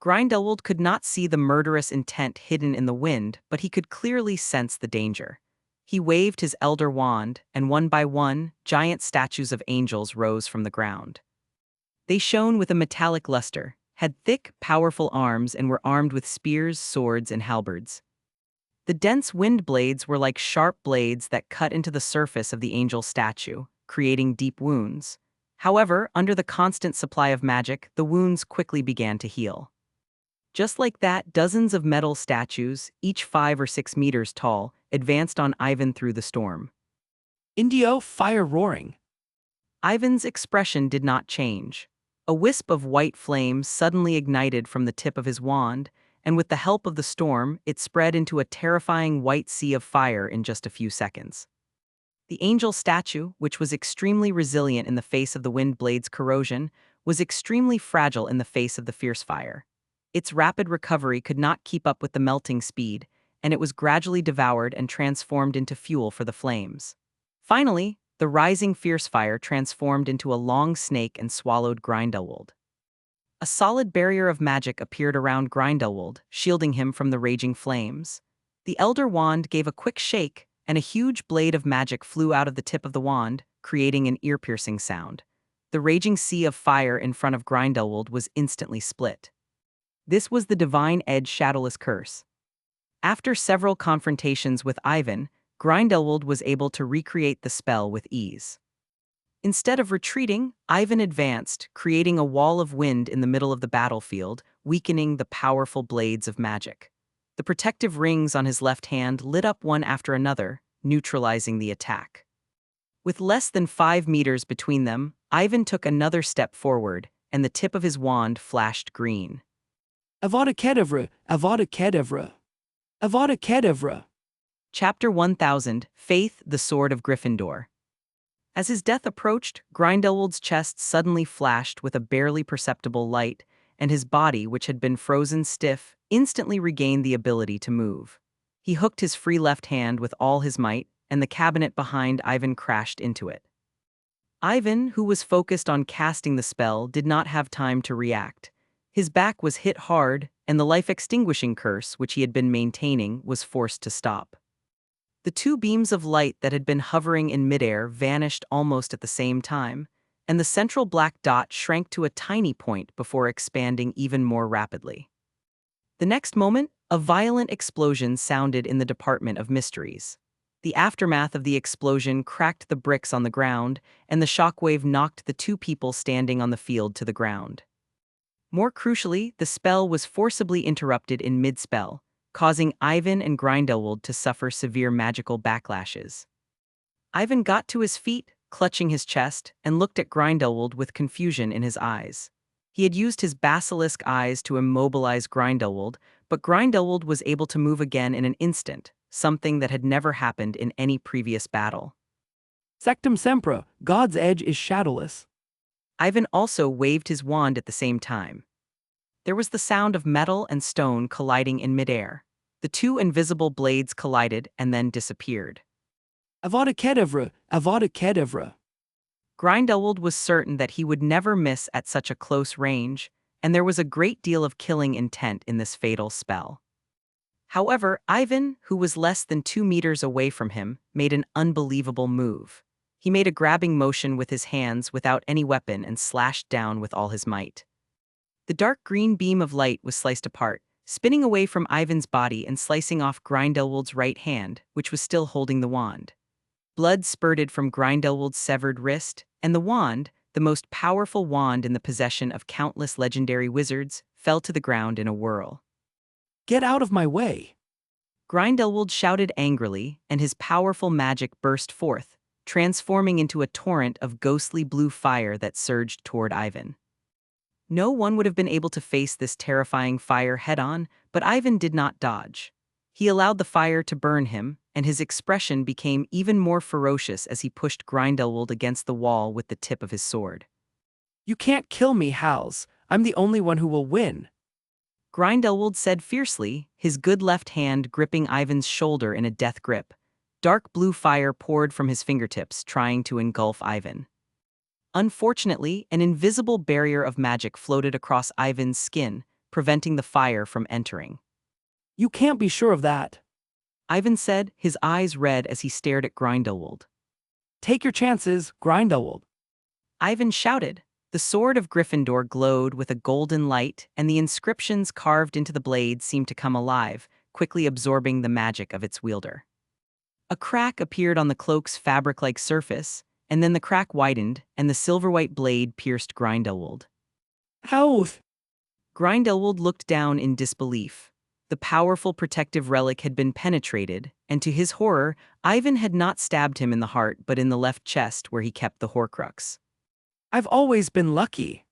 Grindelwald could not see the murderous intent hidden in the wind, but he could clearly sense the danger. He waved his elder wand, and one by one, giant statues of angels rose from the ground. They shone with a metallic luster, had thick, powerful arms, and were armed with spears, swords, and halberds. The dense wind blades were like sharp blades that cut into the surface of the angel statue, creating deep wounds. However, under the constant supply of magic, the wounds quickly began to heal. Just like that, dozens of metal statues, each 5 or 6 meters tall, advanced on Ivan through the storm. Indio, fire roaring. Ivan's expression did not change. A wisp of white flame suddenly ignited from the tip of his wand, and with the help of the storm, it spread into a terrifying white sea of fire in just a few seconds. The angel statue, which was extremely resilient in the face of the wind blade's corrosion, was extremely fragile in the face of the fierce fire. Its rapid recovery could not keep up with the melting speed, and it was gradually devoured and transformed into fuel for the flames. Finally, the rising fierce fire transformed into a long snake and swallowed Grindelwald. A solid barrier of magic appeared around Grindelwald, shielding him from the raging flames. The Elder Wand gave a quick shake, and a huge blade of magic flew out of the tip of the wand, creating an ear-piercing sound. The raging sea of fire in front of Grindelwald was instantly split. This was the Divine Edge Shadowless Curse. After several confrontations with Ivan, Grindelwald was able to recreate the spell with ease. Instead of retreating, Ivan advanced, creating a wall of wind in the middle of the battlefield, weakening the powerful blades of magic. The protective rings on his left hand lit up one after another, neutralizing the attack. With less than 5 meters between them, Ivan took another step forward, and the tip of his wand flashed green. Avada Kedavra, Avada Kedavra, Avada Kedavra. Chapter 1000, Faith, the Sword of Gryffindor. As his death approached, Grindelwald's chest suddenly flashed with a barely perceptible light, and his body, which had been frozen stiff, instantly regained the ability to move. He hooked his free left hand with all his might, and the cabinet behind Ivan crashed into it. Ivan, who was focused on casting the spell, did not have time to react. His back was hit hard, and the life-extinguishing curse, which he had been maintaining, was forced to stop. The 2 beams of light that had been hovering in midair vanished almost at the same time, and the central black dot shrank to a tiny point before expanding even more rapidly. The next moment, a violent explosion sounded in the Department of Mysteries. The aftermath of the explosion cracked the bricks on the ground, and the shockwave knocked the 2 people standing on the field to the ground. More crucially, the spell was forcibly interrupted in mid-spell, causing Ivan and Grindelwald to suffer severe magical backlashes. Ivan got to his feet, clutching his chest, and looked at Grindelwald with confusion in his eyes. He had used his basilisk eyes to immobilize Grindelwald, but Grindelwald was able to move again in an instant, something that had never happened in any previous battle. Sectum Sempra, God's Edge is shadowless. Ivan also waved his wand at the same time. There was the sound of metal and stone colliding in midair. The 2 invisible blades collided and then disappeared. Avada Kedavra, Avada Kedavra. Grindelwald was certain that he would never miss at such a close range, and there was a great deal of killing intent in this fatal spell. However, Ivan, who was less than 2 meters away from him, made an unbelievable move. He made a grabbing motion with his hands without any weapon and slashed down with all his might. The dark green beam of light was sliced apart, spinning away from Ivan's body and slicing off Grindelwald's right hand, which was still holding the wand. Blood spurted from Grindelwald's severed wrist, and the wand, the most powerful wand in the possession of countless legendary wizards, fell to the ground in a whirl. Get out of my way! Grindelwald shouted angrily, and his powerful magic burst forth, transforming into a torrent of ghostly blue fire that surged toward Ivan. No one would have been able to face this terrifying fire head-on, but Ivan did not dodge. He allowed the fire to burn him, and his expression became even more ferocious as he pushed Grindelwald against the wall with the tip of his sword. You can't kill me, Hals. I'm the only one who will win. Grindelwald said fiercely, his good left hand gripping Ivan's shoulder in a death grip. Dark blue fire poured from his fingertips, trying to engulf Ivan. Unfortunately, an invisible barrier of magic floated across Ivan's skin, preventing the fire from entering. You can't be sure of that, Ivan said, his eyes red as he stared at Grindelwald. Take your chances, Grindelwald. Ivan shouted. The sword of Gryffindor glowed with a golden light, and the inscriptions carved into the blade seemed to come alive, quickly absorbing the magic of its wielder. A crack appeared on the cloak's fabric-like surface, and then the crack widened, and the silver-white blade pierced Grindelwald. How? Grindelwald looked down in disbelief. The powerful protective relic had been penetrated, and to his horror, Ivan had not stabbed him in the heart but in the left chest where he kept the Horcrux. I've always been lucky.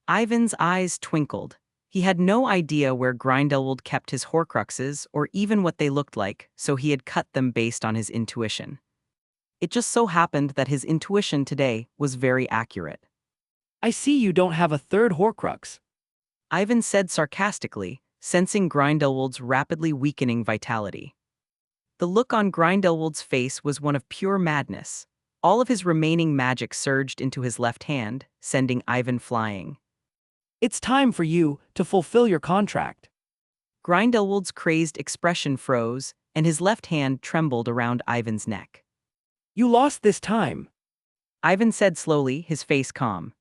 Ivan's eyes twinkled. He had no idea where Grindelwald kept his Horcruxes or even what they looked like, so he had cut them based on his intuition. It just so happened that his intuition today was very accurate. I see you don't have a third Horcrux. Ivan said sarcastically, sensing Grindelwald's rapidly weakening vitality. The look on Grindelwald's face was one of pure madness. All of his remaining magic surged into his left hand, sending Ivan flying. It's time for you to fulfill your contract. Grindelwald's crazed expression froze, and his left hand trembled around Ivan's neck. You lost this time. Ivan said slowly, his face calm.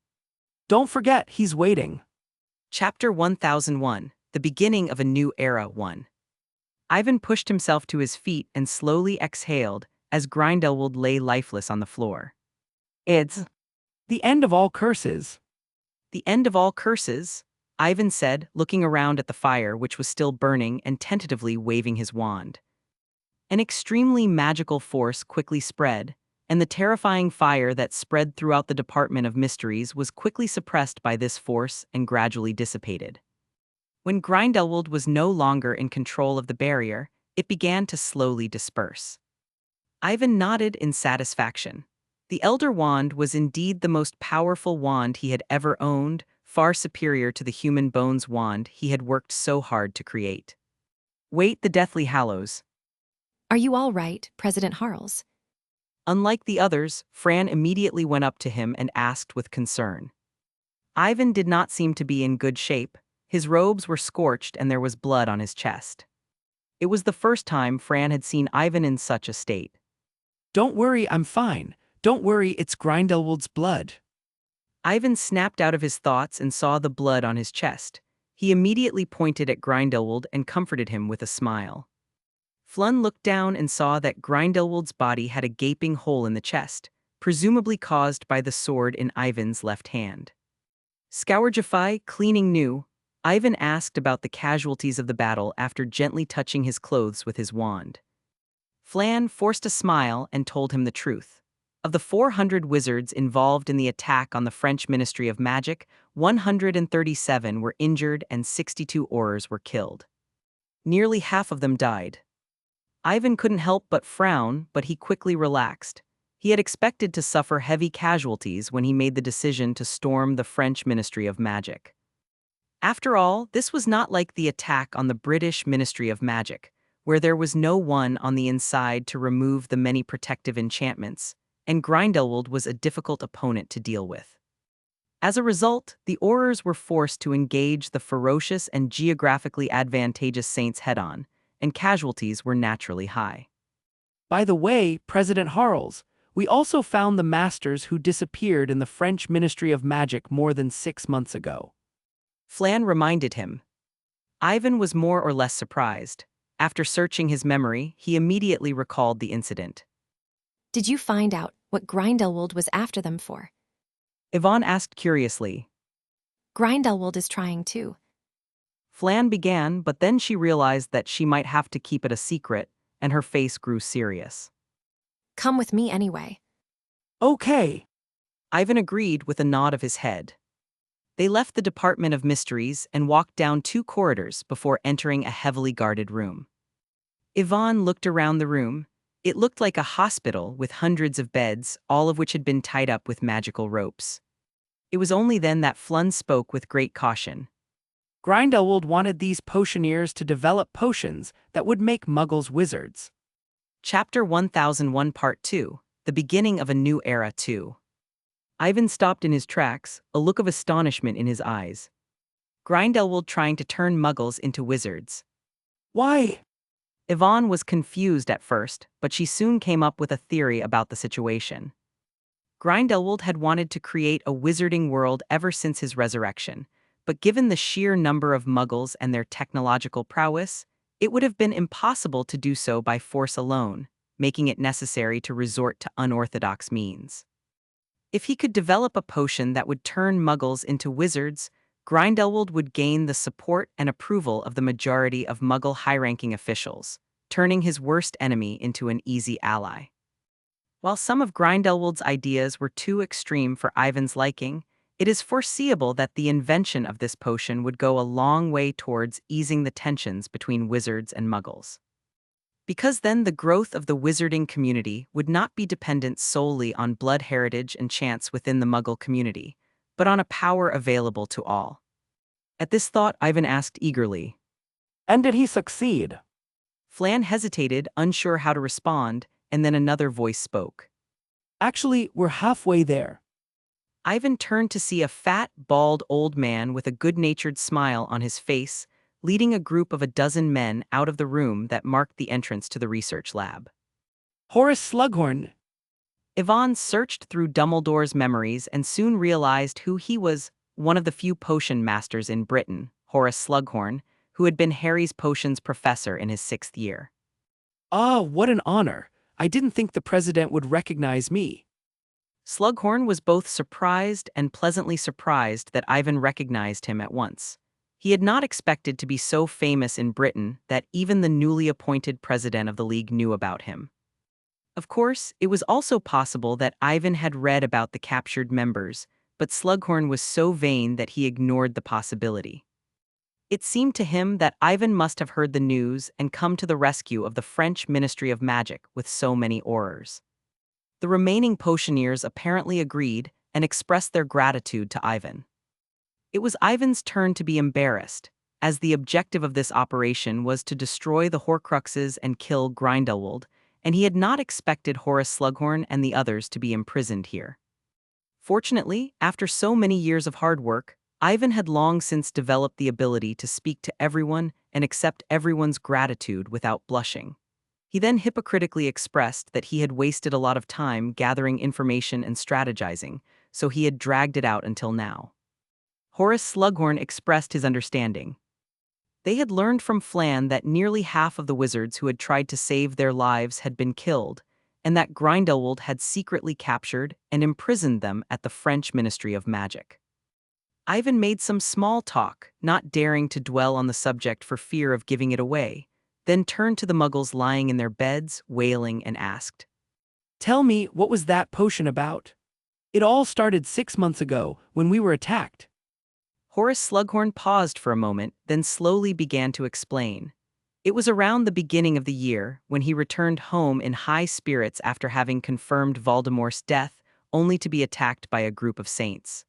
Don't forget, he's waiting. Chapter 1001, The Beginning of a New Era 1. Ivan pushed himself to his feet and slowly exhaled as Grindelwald lay lifeless on the floor. It's the end of all curses. The end of all curses, Ivan said, looking around at the fire which was still burning and tentatively waving his wand. An extremely magical force quickly spread, and the terrifying fire that spread throughout the Department of Mysteries was quickly suppressed by this force and gradually dissipated. When Grindelwald was no longer in control of the barrier, it began to slowly disperse. Ivan nodded in satisfaction. The Elder Wand was indeed the most powerful wand he had ever owned, far superior to the human bones wand he had worked so hard to create. Wait, the Deathly Hallows. Are you all right, President Harles? Unlike the others, Fran immediately went up to him and asked with concern. Ivan did not seem to be in good shape. His robes were scorched and there was blood on his chest. It was the first time Fran had seen Ivan in such a state. Don't worry, I'm fine. Don't worry, it's Grindelwald's blood. Ivan snapped out of his thoughts and saw the blood on his chest. He immediately pointed at Grindelwald and comforted him with a smile. Flun looked down and saw that Grindelwald's body had a gaping hole in the chest, presumably caused by the sword in Ivan's left hand. Scourgify, cleaning new, Ivan asked about the casualties of the battle after gently touching his clothes with his wand. Flan forced a smile and told him the truth. Of the 400 wizards involved in the attack on the French Ministry of Magic, 137 were injured and 62 Aurors were killed. Nearly half of them died. Ivan couldn't help but frown, but he quickly relaxed. He had expected to suffer heavy casualties when he made the decision to storm the French Ministry of Magic. After all, this was not like the attack on the British Ministry of Magic, where there was no one on the inside to remove the many protective enchantments, and Grindelwald was a difficult opponent to deal with. As a result, the Aurors were forced to engage the ferocious and geographically advantageous Saints head-on, and casualties were naturally high. By the way, President Harles, we also found the masters who disappeared in the French Ministry of Magic more than 6 months ago. Flan reminded him. Ivan was more or less surprised. After searching his memory, he immediately recalled the incident. Did you find out what Grindelwald was after them for? Yvonne asked curiously. Grindelwald is trying too. Flan began, but then she realized that she might have to keep it a secret, and her face grew serious. Come with me anyway. Okay. Ivan agreed with a nod of his head. They left the Department of Mysteries and walked down 2 corridors before entering a heavily guarded room. Yvonne looked around the room. It looked like a hospital with hundreds of beds, all of which had been tied up with magical ropes. It was only then that Flun spoke with great caution. Grindelwald wanted these potioneers to develop potions that would make Muggles wizards. Chapter 1001 Part 2, The Beginning of a New Era 2. Ivan stopped in his tracks, a look of astonishment in his eyes. Grindelwald trying to turn Muggles into wizards. Why? Yvonne was confused at first, but she soon came up with a theory about the situation. Grindelwald had wanted to create a wizarding world ever since his resurrection, but given the sheer number of Muggles and their technological prowess, It would have been impossible to do so by force alone, making it necessary to resort to unorthodox means. If he could develop a potion that would turn muggles into wizards, Grindelwald would gain the support and approval of the majority of muggle high-ranking officials, turning his worst enemy into an easy ally. While some of Grindelwald's ideas were too extreme for Ivan's liking, it is foreseeable that the invention of this potion would go a long way towards easing the tensions between wizards and muggles. Because then the growth of the wizarding community would not be dependent solely on blood heritage and chance within the muggle community, but on a power available to all. At this thought, Ivan asked eagerly, And did he succeed? Flan hesitated, unsure how to respond, and then another voice spoke. Actually, we're halfway there. Ivan turned to see a fat, bald old man with a good-natured smile on his face, leading a group of a dozen men out of the room that marked the entrance to the research lab. Horace Slughorn. Yvonne searched through Dumbledore's memories and soon realized who he was, one of the few potion masters in Britain, Horace Slughorn, who had been Harry's potions professor in his 6th year. Ah, what an honor. I didn't think the president would recognize me. Slughorn was both surprised and pleasantly surprised that Ivan recognized him at once. He had not expected to be so famous in Britain that even the newly appointed president of the league knew about him. Of course, it was also possible that Ivan had read about the captured members, but Slughorn was so vain that he ignored the possibility. It seemed to him that Ivan must have heard the news and come to the rescue of the French Ministry of Magic with so many horrors. The remaining potioneers apparently agreed and expressed their gratitude to Ivan. It was Ivan's turn to be embarrassed, as the objective of this operation was to destroy the Horcruxes and kill Grindelwald, and he had not expected Horace Slughorn and the others to be imprisoned here. Fortunately, after so many years of hard work, Ivan had long since developed the ability to speak to everyone and accept everyone's gratitude without blushing. He then hypocritically expressed that he had wasted a lot of time gathering information and strategizing, so he had dragged it out until now. Horace Slughorn expressed his understanding. They had learned from Flan that nearly half of the wizards who had tried to save their lives had been killed, and that Grindelwald had secretly captured and imprisoned them at the French Ministry of Magic. Ivan made some small talk, not daring to dwell on the subject for fear of giving it away, then turned to the muggles lying in their beds, wailing, and asked, Tell me, what was that potion about? It all started 6 months ago, when we were attacked. Horace Slughorn paused for a moment, then slowly began to explain. It was around the beginning of the year, when he returned home in high spirits after having confirmed Voldemort's death, only to be attacked by a group of saints.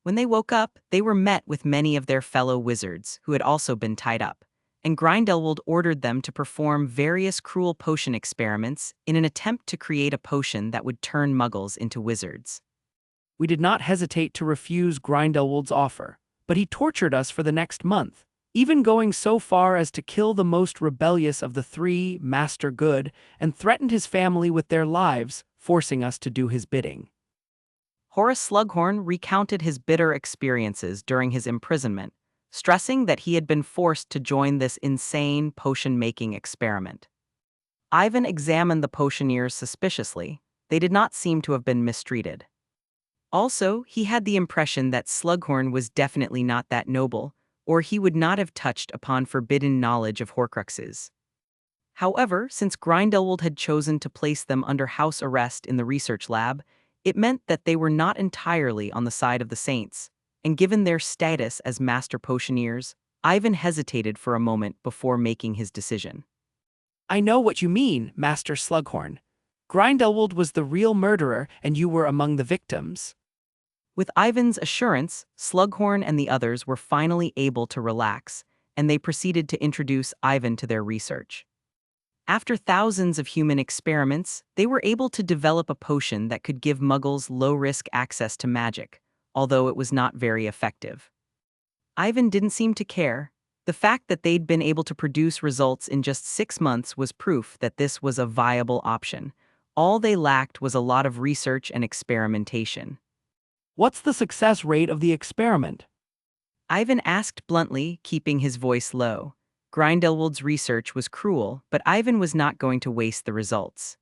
When they woke up, they were met with many of their fellow wizards, who had also been tied up, and Grindelwald ordered them to perform various cruel potion experiments in an attempt to create a potion that would turn muggles into wizards. We did not hesitate to refuse Grindelwald's offer, but he tortured us for the next month, even going so far as to kill the most rebellious of the 3, Master Good, and threatened his family with their lives, forcing us to do his bidding. Horace Slughorn recounted his bitter experiences during his imprisonment, stressing that he had been forced to join this insane potion-making experiment. Ivan examined the potioneers suspiciously. They did not seem to have been mistreated. Also, he had the impression that Slughorn was definitely not that noble, or he would not have touched upon forbidden knowledge of Horcruxes. However, since Grindelwald had chosen to place them under house arrest in the research lab, it meant that they were not entirely on the side of the saints, and given their status as master potioneers, Ivan hesitated for a moment before making his decision. I know what you mean, Master Slughorn. Grindelwald was the real murderer, and you were among the victims. With Ivan's assurance, Slughorn and the others were finally able to relax, and they proceeded to introduce Ivan to their research. After thousands of human experiments, they were able to develop a potion that could give muggles low-risk access to magic, although it was not very effective. Ivan didn't seem to care. The fact that they'd been able to produce results in just 6 months was proof that this was a viable option. All they lacked was a lot of research and experimentation. What's the success rate of the experiment? Ivan asked bluntly, keeping his voice low. Grindelwald's research was cruel, but Ivan was not going to waste the results.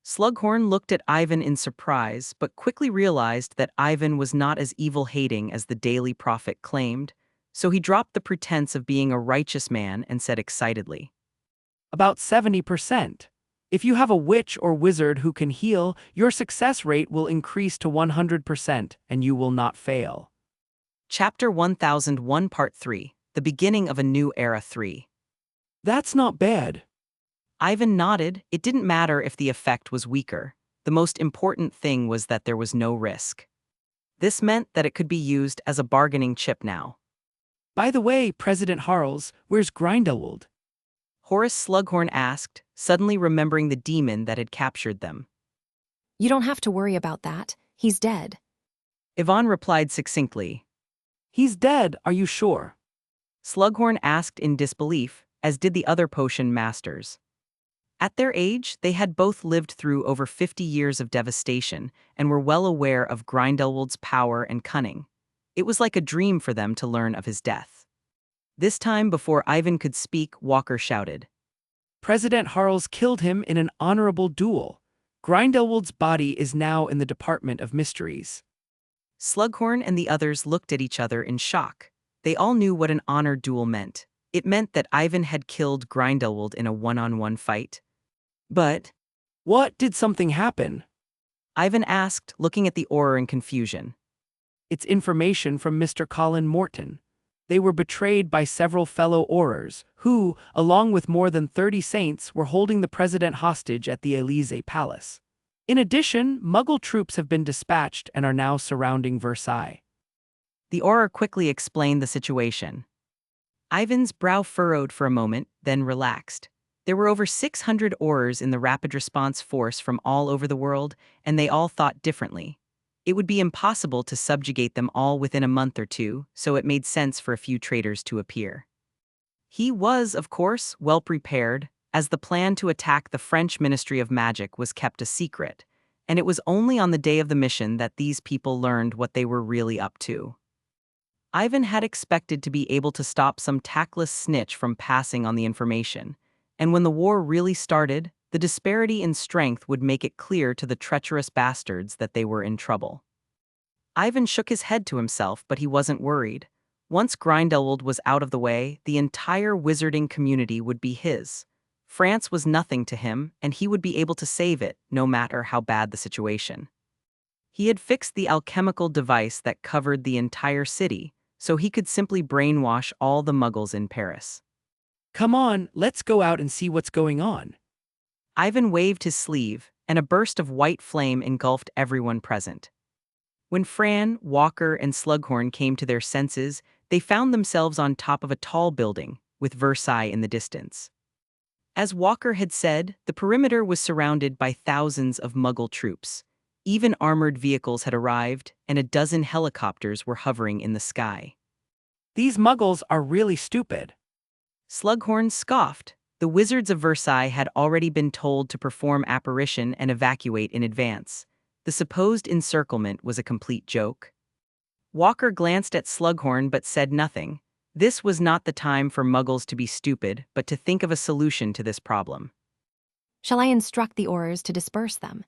Slughorn looked at Ivan in surprise, but quickly realized that Ivan was not as evil-hating as the Daily Prophet claimed, so he dropped the pretense of being a righteous man and said excitedly, About 70%. If you have a witch or wizard who can heal, your success rate will increase to 100% and you will not fail. Chapter 1001 Part 3, The Beginning of a New Era 3. That's not bad. Ivan nodded. It didn't matter if the effect was weaker. The most important thing was that there was no risk. This meant that it could be used as a bargaining chip now. By the way, President Harles, where's Grindelwald? Horace Slughorn asked, suddenly remembering the demon that had captured them. You don't have to worry about that. He's dead. Yvonne replied succinctly. He's dead, are you sure? Slughorn asked in disbelief, as did the other potion masters. At their age, they had both lived through over 50 years of devastation and were well aware of Grindelwald's power and cunning. It was like a dream for them to learn of his death. This time, before Ivan could speak, Walker shouted, President Harles killed him in an honorable duel. Grindelwald's body is now in the Department of Mysteries. Slughorn and the others looked at each other in shock. They all knew what an honor duel meant. It meant that Ivan had killed Grindelwald in a one-on-one fight. But What? Did something happen? Ivan asked, looking at the Auror in confusion. It's information from Mr. Colin Morton. They were betrayed by several fellow Aurors, who, along with more than 30 saints, were holding the president hostage at the Élysée Palace. In addition, Muggle troops have been dispatched and are now surrounding Versailles. The Auror quickly explained the situation. Ivan's brow furrowed for a moment, then relaxed. There were over 600 Aurors in the rapid response force from all over the world, and they all thought differently. It would be impossible to subjugate them all within a month or two, so it made sense for a few traitors to appear. He was, of course, well prepared, as the plan to attack the French Ministry of Magic was kept a secret, and it was only on the day of the mission that these people learned what they were really up to. Ivan had expected to be able to stop some tactless snitch from passing on the information, and when the war really started, the disparity in strength would make it clear to the treacherous bastards that they were in trouble. Ivan shook his head to himself, but he wasn't worried. Once Grindelwald was out of the way, the entire wizarding community would be his. France was nothing to him, and he would be able to save it, no matter how bad the situation. He had fixed the alchemical device that covered the entire city, so he could simply brainwash all the Muggles in Paris. Come on, let's go out and see what's going on. Ivan waved his sleeve, and a burst of white flame engulfed everyone present. When Fran, Walker, and Slughorn came to their senses, they found themselves on top of a tall building, with Versailles in the distance. As Walker had said, the perimeter was surrounded by thousands of Muggle troops. Even armored vehicles had arrived, and a dozen helicopters were hovering in the sky. These Muggles are really stupid. Slughorn scoffed. The wizards of Versailles had already been told to perform apparition and evacuate in advance. The supposed encirclement was a complete joke. Walker glanced at Slughorn but said nothing. This was not the time for Muggles to be stupid, but to think of a solution to this problem. Shall I instruct the Aurors to disperse them?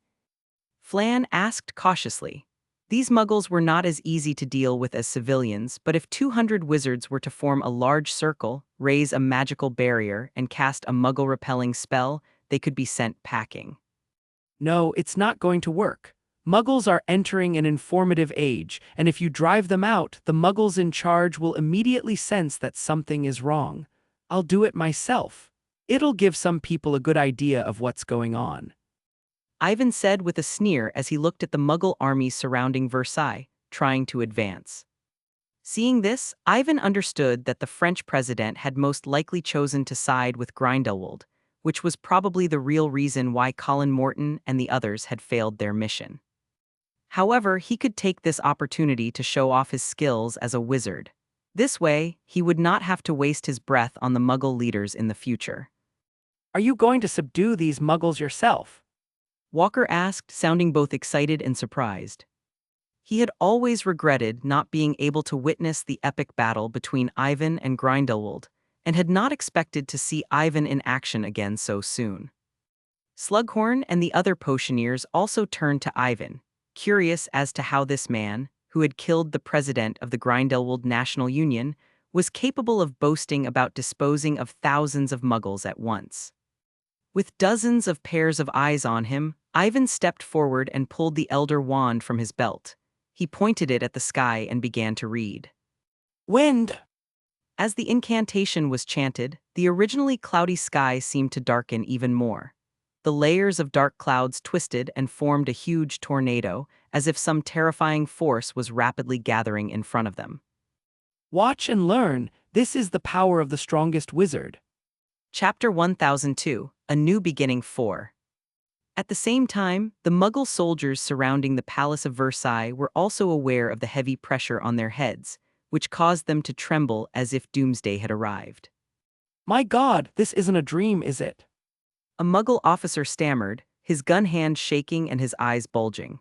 Flan asked cautiously. These Muggles were not as easy to deal with as civilians, but if 200 wizards were to form a large circle, raise a magical barrier, and cast a Muggle-repelling spell, they could be sent packing. No, it's not going to work. Muggles are entering an informative age, and if you drive them out, the Muggles in charge will immediately sense that something is wrong. I'll do it myself. It'll give some people a good idea of what's going on. Ivan said with a sneer as he looked at the Muggle armies surrounding Versailles, trying to advance. Seeing this, Ivan understood that the French president had most likely chosen to side with Grindelwald, which was probably the real reason why Colin Morton and the others had failed their mission. However, he could take this opportunity to show off his skills as a wizard. This way, he would not have to waste his breath on the Muggle leaders in the future. Are you going to subdue these Muggles yourself? Walker asked, sounding both excited and surprised. He had always regretted not being able to witness the epic battle between Ivan and Grindelwald, and had not expected to see Ivan in action again so soon. Slughorn and the other potioneers also turned to Ivan, curious as to how this man, who had killed the president of the Grindelwald National Union, was capable of boasting about disposing of thousands of muggles at once. With dozens of pairs of eyes on him, Ivan stepped forward and pulled the Elder Wand from his belt. He pointed it at the sky and began to read. Wind! As the incantation was chanted, the originally cloudy sky seemed to darken even more. The layers of dark clouds twisted and formed a huge tornado, as if some terrifying force was rapidly gathering in front of them. Watch and learn. This is the power of the strongest wizard. Chapter 1002, A New Beginning 4. At the same time, the Muggle soldiers surrounding the Palace of Versailles were also aware of the heavy pressure on their heads, which caused them to tremble as if doomsday had arrived. My God, this isn't a dream, is it? A Muggle officer stammered, his gun hand shaking and his eyes bulging.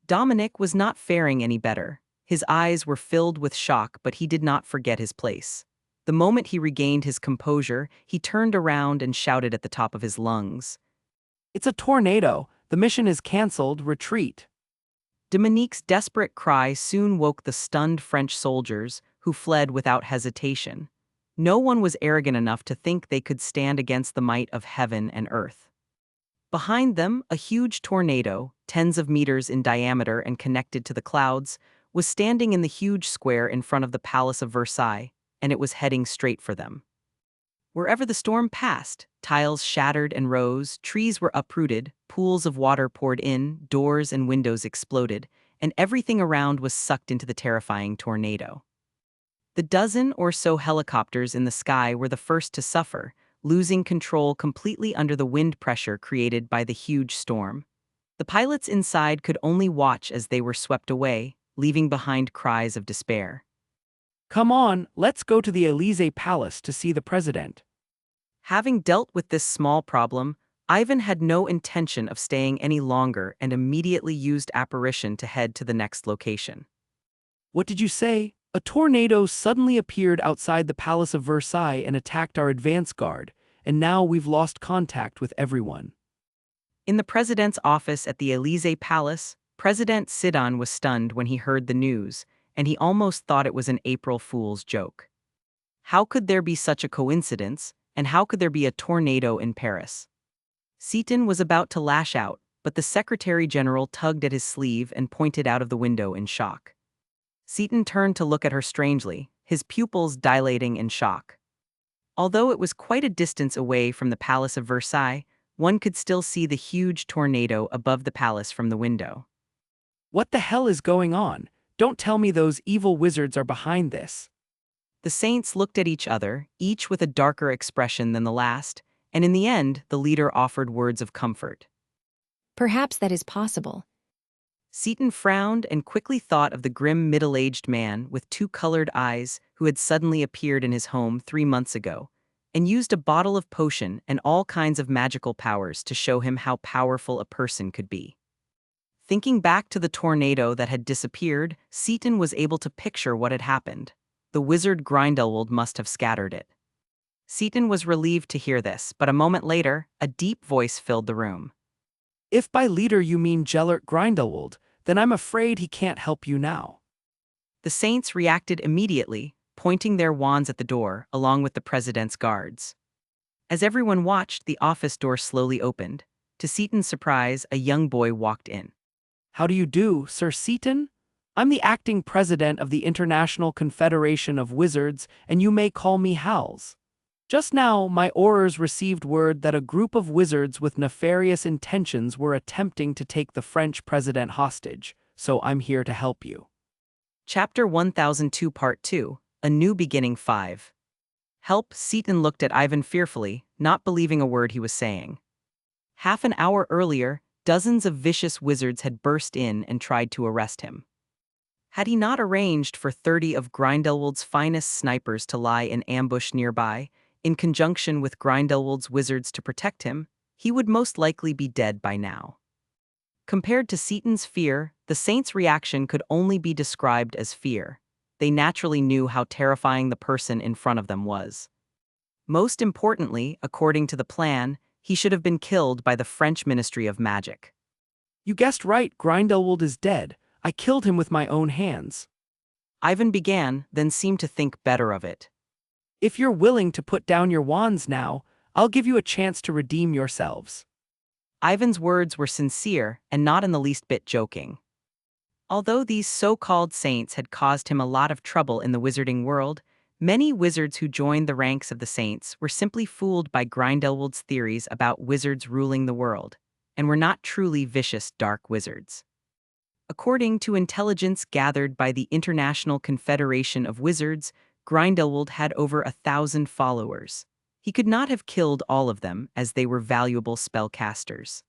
Dominic was not faring any better. His eyes were filled with shock, but he did not forget his place. The moment he regained his composure, he turned around and shouted at the top of his lungs. It's a tornado. The mission is cancelled. Retreat. Dominique's desperate cry soon woke the stunned French soldiers, who fled without hesitation. No one was arrogant enough to think they could stand against the might of heaven and earth. Behind them, a huge tornado, tens of meters in diameter and connected to the clouds, was standing in the huge square in front of the Palace of Versailles, and it was heading straight for them. Wherever the storm passed, tiles shattered and rose, trees were uprooted, pools of water poured in, doors and windows exploded, and everything around was sucked into the terrifying tornado. The dozen or so helicopters in the sky were the first to suffer, losing control completely under the wind pressure created by the huge storm. The pilots inside could only watch as they were swept away, leaving behind cries of despair. Come on, let's go to the Élysée Palace to see the president. Having dealt with this small problem, Ivan had no intention of staying any longer and immediately used apparition to head to the next location. What did you say? A tornado suddenly appeared outside the Palace of Versailles and attacked our advance guard, and now we've lost contact with everyone. In the president's office at the Élysée Palace, President Sidon was stunned when he heard the news, and he almost thought it was an April Fool's joke. How could there be such a coincidence, and how could there be a tornado in Paris? Seaton was about to lash out, but the Secretary General tugged at his sleeve and pointed out of the window in shock. Seaton turned to look at her strangely, his pupils dilating in shock. Although it was quite a distance away from the Palace of Versailles, one could still see the huge tornado above the palace from the window. What the hell is going on? Don't tell me those evil wizards are behind this. The saints looked at each other, each with a darker expression than the last, and in the end, the leader offered words of comfort. Perhaps that is possible. Seaton frowned and quickly thought of the grim middle-aged man with two colored eyes who had suddenly appeared in his home 3 months ago, and used a bottle of potion and all kinds of magical powers to show him how powerful a person could be. Thinking back to the tornado that had disappeared, Seaton was able to picture what had happened. The wizard Grindelwald must have scattered it. Seaton was relieved to hear this, but a moment later, a deep voice filled the room. If by leader you mean Gellert Grindelwald, then I'm afraid he can't help you now. The saints reacted immediately, pointing their wands at the door, along with the president's guards. As everyone watched, the office door slowly opened. To Seaton's surprise, a young boy walked in. How do you do, Sir Seaton? I'm the acting president of the International Confederation of Wizards, and you may call me Hals. Just now, my Aurors received word that a group of wizards with nefarious intentions were attempting to take the French president hostage, so I'm here to help you. Chapter 1002 Part 2, A New Beginning 5. Help. Seaton looked at Ivan fearfully, not believing a word he was saying. Half an hour earlier, dozens of vicious wizards had burst in and tried to arrest him. Had he not arranged for 30 of Grindelwald's finest snipers to lie in ambush nearby, in conjunction with Grindelwald's wizards to protect him, he would most likely be dead by now. Compared to Seaton's fear, the saints' reaction could only be described as fear. They naturally knew how terrifying the person in front of them was. Most importantly, according to the plan, he should have been killed by the French Ministry of Magic. You guessed right, Grindelwald is dead. I killed him with my own hands. Ivan began, then seemed to think better of it. If you're willing to put down your wands now, I'll give you a chance to redeem yourselves. Ivan's words were sincere and not in the least bit joking. Although these so-called saints had caused him a lot of trouble in the wizarding world, many wizards who joined the ranks of the saints were simply fooled by Grindelwald's theories about wizards ruling the world, and were not truly vicious dark wizards. According to intelligence gathered by the International Confederation of Wizards, Grindelwald had over 1,000 followers. He could not have killed all of them, as they were valuable spellcasters.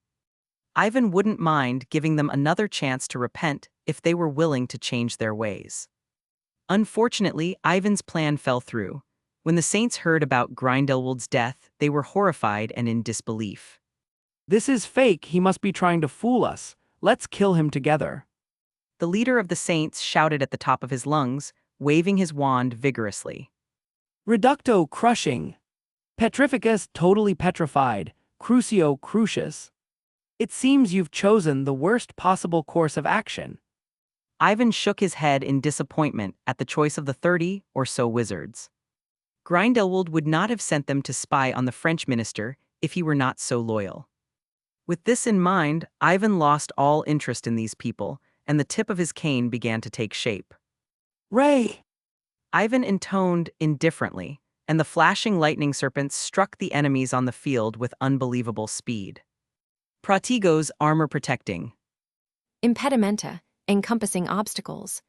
Ivan wouldn't mind giving them another chance to repent if they were willing to change their ways. Unfortunately, Ivan's plan fell through. When the saints heard about Grindelwald's death, they were horrified and in disbelief. This is fake, he must be trying to fool us. Let's kill him together. The leader of the saints shouted at the top of his lungs, waving his wand vigorously. Reducto crushing. Petrificus totally petrified. Crucio crucius. It seems you've chosen the worst possible course of action. Ivan shook his head in disappointment at the choice of the 30 or so wizards. Grindelwald would not have sent them to spy on the French minister if he were not so loyal. With this in mind, Ivan lost all interest in these people, and the tip of his cane began to take shape. Ray! Ivan intoned indifferently, and the flashing lightning serpents struck the enemies on the field with unbelievable speed. Pratigos armor protecting. Impedimenta, encompassing obstacles.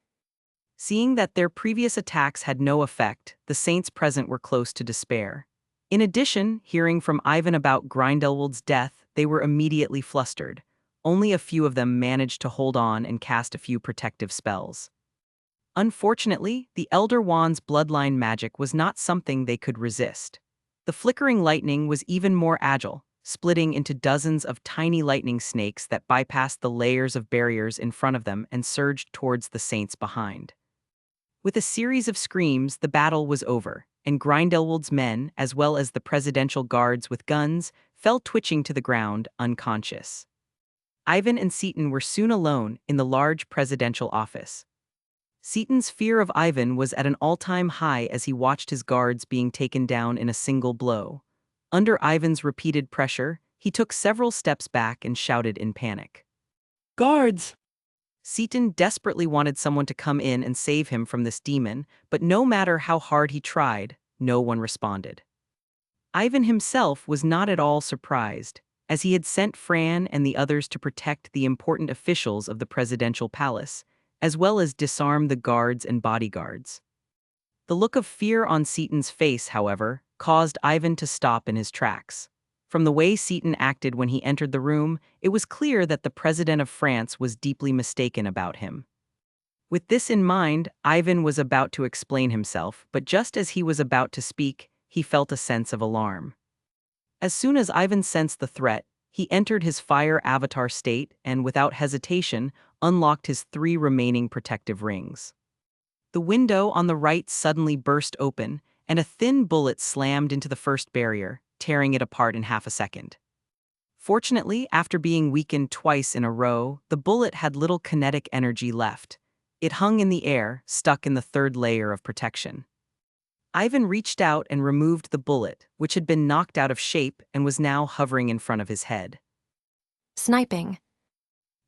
Seeing that their previous attacks had no effect, the saints present were close to despair. In addition, hearing from Ivan about Grindelwald's death, they were immediately flustered. Only a few of them managed to hold on and cast a few protective spells. Unfortunately, the Elder Wand's bloodline magic was not something they could resist. The flickering lightning was even more agile, splitting into dozens of tiny lightning snakes that bypassed the layers of barriers in front of them and surged towards the saints behind. With a series of screams, the battle was over, and Grindelwald's men, as well as the presidential guards with guns, fell twitching to the ground, unconscious. Ivan and Seaton were soon alone in the large presidential office. Seaton's fear of Ivan was at an all-time high as he watched his guards being taken down in a single blow. Under Ivan's repeated pressure, he took several steps back and shouted in panic. Guards! Seaton desperately wanted someone to come in and save him from this demon, but no matter how hard he tried, no one responded. Ivan himself was not at all surprised, as he had sent Fran and the others to protect the important officials of the presidential palace, as well as disarm the guards and bodyguards. The look of fear on Seaton's face, however, caused Ivan to stop in his tracks. From the way Seaton acted when he entered the room, it was clear that the president of France was deeply mistaken about him. With this in mind, Ivan was about to explain himself, but just as he was about to speak, he felt a sense of alarm. As soon as Ivan sensed the threat, he entered his fire avatar state and, without hesitation, unlocked his 3 remaining protective rings. The window on the right suddenly burst open, and a thin bullet slammed into the first barrier, tearing it apart in half a second. Fortunately, after being weakened twice in a row, the bullet had little kinetic energy left. It hung in the air, stuck in the 3rd layer of protection. Ivan reached out and removed the bullet, which had been knocked out of shape and was now hovering in front of his head. Sniping.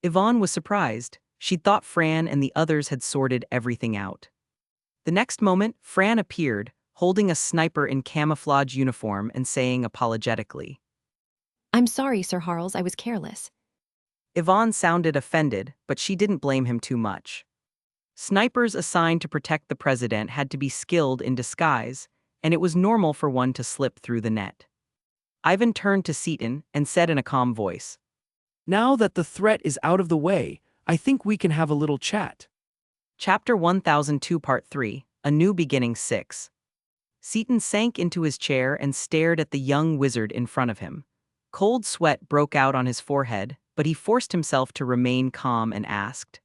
Yvonne was surprised. She'd thought Fran and the others had sorted everything out. The next moment, Fran appeared, holding a sniper in camouflage uniform and saying apologetically, I'm sorry, Sir Harles, I was careless. Yvonne sounded offended, but she didn't blame him too much. Snipers assigned to protect the president had to be skilled in disguise, and it was normal for one to slip through the net. Ivan turned to Seaton and said in a calm voice, Now that the threat is out of the way, I think we can have a little chat. Chapter 1002 Part 3, A New Beginning 6. Seaton sank into his chair and stared at the young wizard in front of him. Cold sweat broke out on his forehead, but he forced himself to remain calm and asked,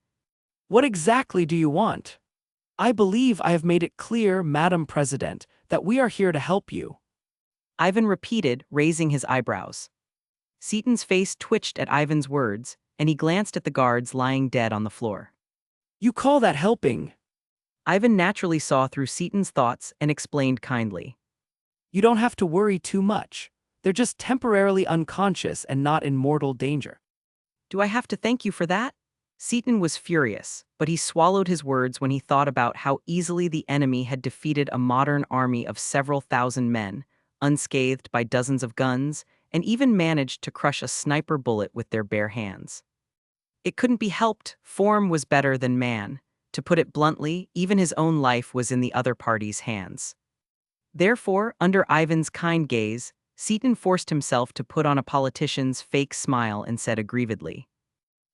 What exactly do you want? I believe I have made it clear, Madam President, that we are here to help you. Ivan repeated, raising his eyebrows. Seaton's face twitched at Ivan's words, and he glanced at the guards lying dead on the floor. You call that helping? Ivan naturally saw through Seaton's thoughts and explained kindly. You don't have to worry too much. They're just temporarily unconscious and not in mortal danger. Do I have to thank you for that? Seaton was furious, but he swallowed his words when he thought about how easily the enemy had defeated a modern army of several thousand men, unscathed by dozens of guns, and even managed to crush a sniper bullet with their bare hands. It couldn't be helped, form was better than man. To put it bluntly, even his own life was in the other party's hands. Therefore, under Ivan's kind gaze, Seaton forced himself to put on a politician's fake smile and said aggrievedly,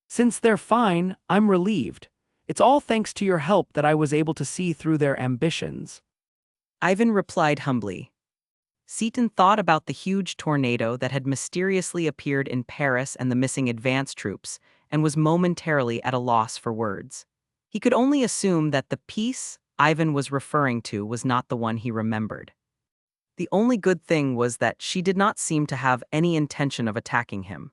Since they're fine, I'm relieved. It's all thanks to your help that I was able to see through their ambitions. Ivan replied humbly. Seaton thought about the huge tornado that had mysteriously appeared in Paris and the missing advance troops, and was momentarily at a loss for words. He could only assume that the peace Ivan was referring to was not the one he remembered. The only good thing was that she did not seem to have any intention of attacking him.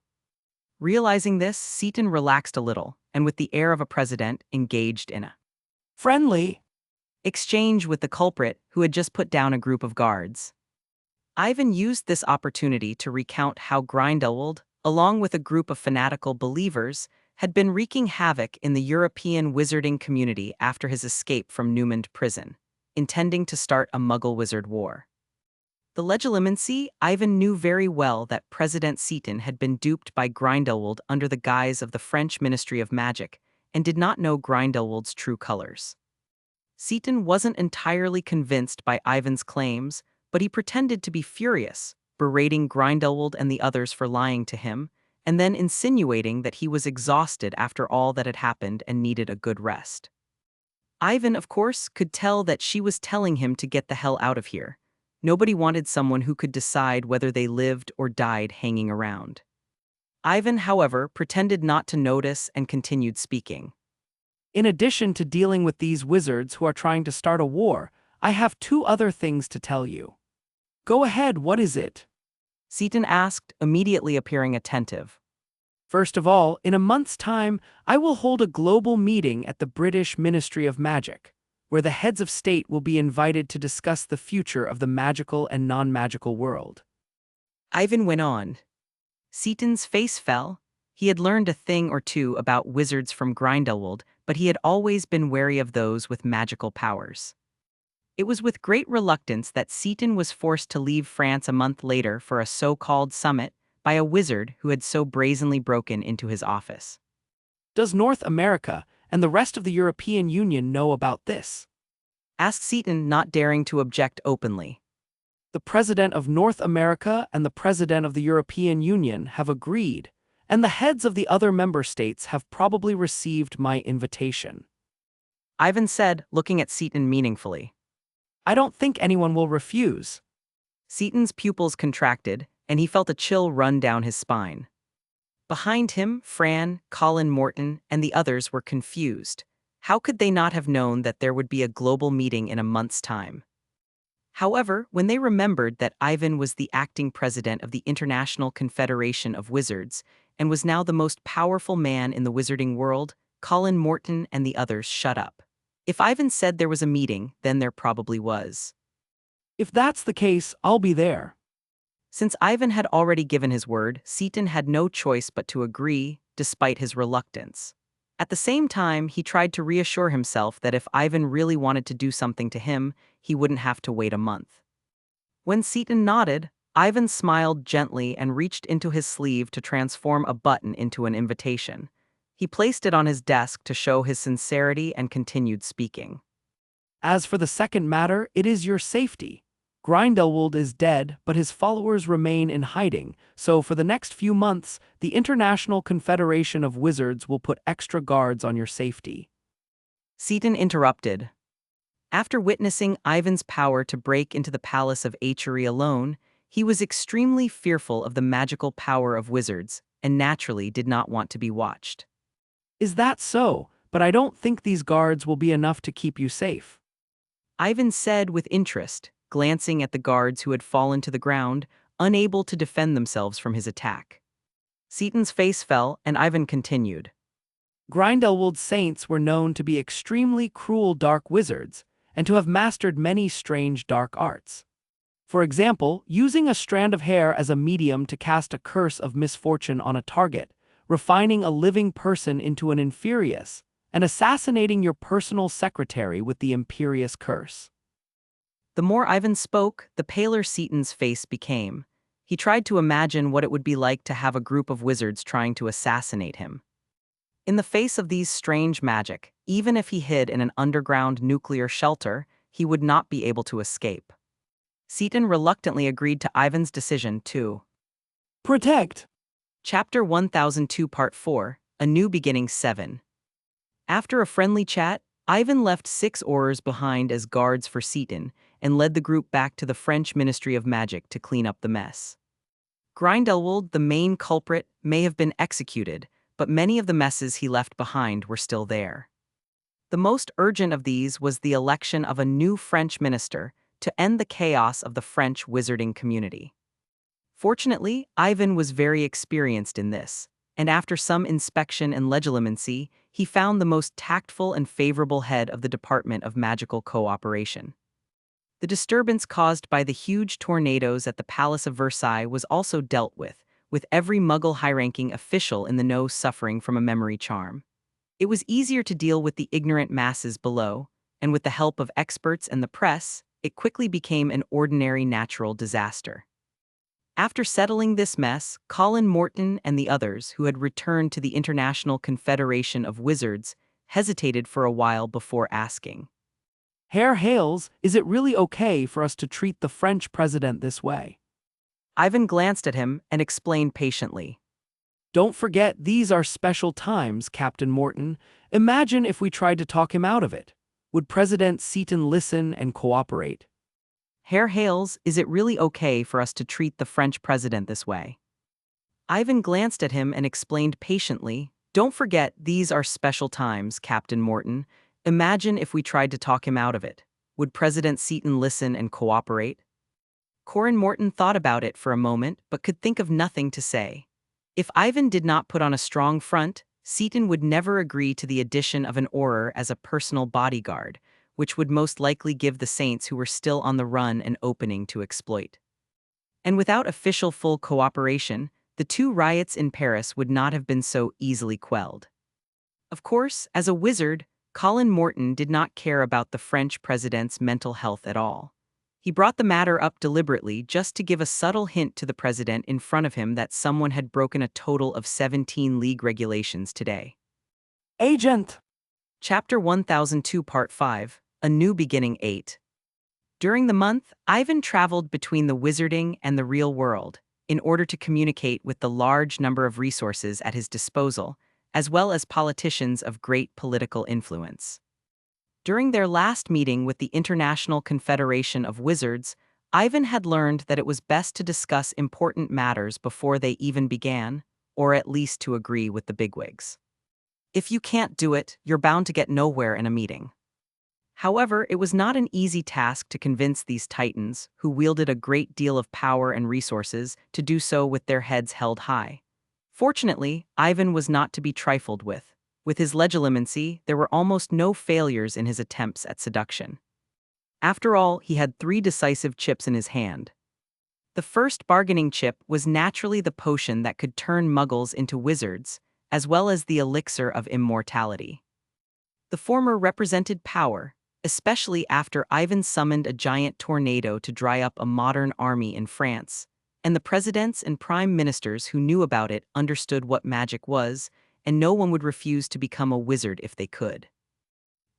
Realizing this, Seaton relaxed a little, and with the air of a president, engaged in a Friendly. exchange with the culprit who had just put down a group of guards. Ivan used this opportunity to recount how Grindelwald, along with a group of fanatical believers, had been wreaking havoc in the European wizarding community after his escape from Newmond prison, intending to start a Muggle wizard war. The legilimency, Ivan knew very well that President Seaton had been duped by Grindelwald under the guise of the French Ministry of Magic, and did not know Grindelwald's true colors. Seaton wasn't entirely convinced by Ivan's claims, but he pretended to be furious, berating Grindelwald and the others for lying to him, and then insinuating that he was exhausted after all that had happened and needed a good rest. Ivan, of course, could tell that she was telling him to get the hell out of here. Nobody wanted someone who could decide whether they lived or died hanging around. Ivan, however, pretended not to notice and continued speaking. In addition to dealing with these wizards who are trying to start a war, I have two other things to tell you. Go ahead, what is it? Seaton asked, immediately appearing attentive. First of all, in a month's time, I will hold a global meeting at the British Ministry of Magic, where the heads of state will be invited to discuss the future of the magical and non-magical world. Ivan went on. Seaton's face fell. He had learned a thing or two about wizards from Grindelwald, but he had always been wary of those with magical powers. It was with great reluctance that Seaton was forced to leave France a month later for a so-called summit by a wizard who had so brazenly broken into his office. Does North America and the rest of the European Union know about this? Asked Seaton, not daring to object openly. The President of North America and the President of the European Union have agreed, and the heads of the other member states have probably received my invitation. Ivan said, looking at Seaton meaningfully. I don't think anyone will refuse. Seaton's pupils contracted, and he felt a chill run down his spine. Behind him, Fran, Colin Morton, and the others were confused. How could they not have known that there would be a global meeting in a month's time? However, when they remembered that Ivan was the acting president of the International Confederation of Wizards and was now the most powerful man in the wizarding world, Colin Morton and the others shut up. If Ivan said there was a meeting, then there probably was. If that's the case, I'll be there. Since Ivan had already given his word, Seaton had no choice but to agree, despite his reluctance. At the same time, he tried to reassure himself that if Ivan really wanted to do something to him, he wouldn't have to wait a month. When Seaton nodded, Ivan smiled gently and reached into his sleeve to transform a button into an invitation. He placed it on his desk to show his sincerity and continued speaking. As for the second matter, it is your safety. Grindelwald is dead, but his followers remain in hiding, so for the next few months, the International Confederation of Wizards will put extra guards on your safety. Seaton interrupted. After witnessing Ivan's power to break into the Palace of Achery alone, he was extremely fearful of the magical power of wizards, and naturally did not want to be watched. Is that so? But I don't think these guards will be enough to keep you safe. Ivan said with interest, glancing at the guards who had fallen to the ground, unable to defend themselves from his attack. Seaton's face fell, and Ivan continued. Grindelwald's saints were known to be extremely cruel dark wizards, and to have mastered many strange dark arts. For example, using a strand of hair as a medium to cast a curse of misfortune on a target, refining a living person into an inferius, and assassinating your personal secretary with the imperious curse. The more Ivan spoke, the paler Seaton's face became. He tried to imagine what it would be like to have a group of wizards trying to assassinate him. In the face of these strange magic, even if he hid in an underground nuclear shelter, he would not be able to escape. Seaton reluctantly agreed to Ivan's decision to Protect. Chapter 1002 Part 4, A New Beginning 7. After a friendly chat, Ivan left 6 Aurors behind as guards for Seaton and led the group back to the French Ministry of Magic to clean up the mess. Grindelwald, the main culprit, may have been executed, but many of the messes he left behind were still there. The most urgent of these was the election of a new French minister to end the chaos of the French wizarding community. Fortunately, Ivan was very experienced in this, and after some inspection and legilimency, he found the most tactful and favorable head of the Department of Magical Cooperation. The disturbance caused by the huge tornadoes at the Palace of Versailles was also dealt with every Muggle high-ranking official in the know suffering from a memory charm. It was easier to deal with the ignorant masses below, and with the help of experts and the press, it quickly became an ordinary natural disaster. After settling this mess, Colin Morton and the others who had returned to the International Confederation of Wizards hesitated for a while before asking. Herr Hales, is it really okay for us to treat the French president this way? Ivan glanced at him and explained patiently. Don't forget, these are special times, Captain Morton. Imagine if we tried to talk him out of it. Would President Seaton listen and cooperate? Herr Hales, is it really okay for us to treat the French president this way? Ivan glanced at him and explained patiently, Don't forget, these are special times, Captain Morton. Imagine if we tried to talk him out of it. Would President Seaton listen and cooperate? Corin Morton thought about it for a moment, but could think of nothing to say. If Ivan did not put on a strong front, Seaton would never agree to the addition of an Auror as a personal bodyguard, which would most likely give the saints who were still on the run an opening to exploit. And without official full cooperation, the 2 riots in Paris would not have been so easily quelled. Of course, as a wizard, Colin Morton did not care about the French president's mental health at all. He brought the matter up deliberately just to give a subtle hint to the president in front of him that someone had broken a total of 17 league regulations today. Agent! Chapter 1002 Part 5, A New Beginning 8. During the month, Ivan traveled between the wizarding and the real world in order to communicate with the large number of resources at his disposal, as well as politicians of great political influence. During their last meeting with the International Confederation of Wizards, Ivan had learned that it was best to discuss important matters before they even began, or at least to agree with the bigwigs. If you can't do it, you're bound to get nowhere in a meeting. However, it was not an easy task to convince these titans, who wielded a great deal of power and resources, to do so with their heads held high. Fortunately, Ivan was not to be trifled with. With his legilimency, there were almost no failures in his attempts at seduction. After all, he had 3 decisive chips in his hand. The first bargaining chip was naturally the potion that could turn muggles into wizards, as well as the elixir of immortality. The former represented power, especially after Ivan summoned a giant tornado to dry up a modern army in France, and the presidents and prime ministers who knew about it understood what magic was, and no one would refuse to become a wizard if they could.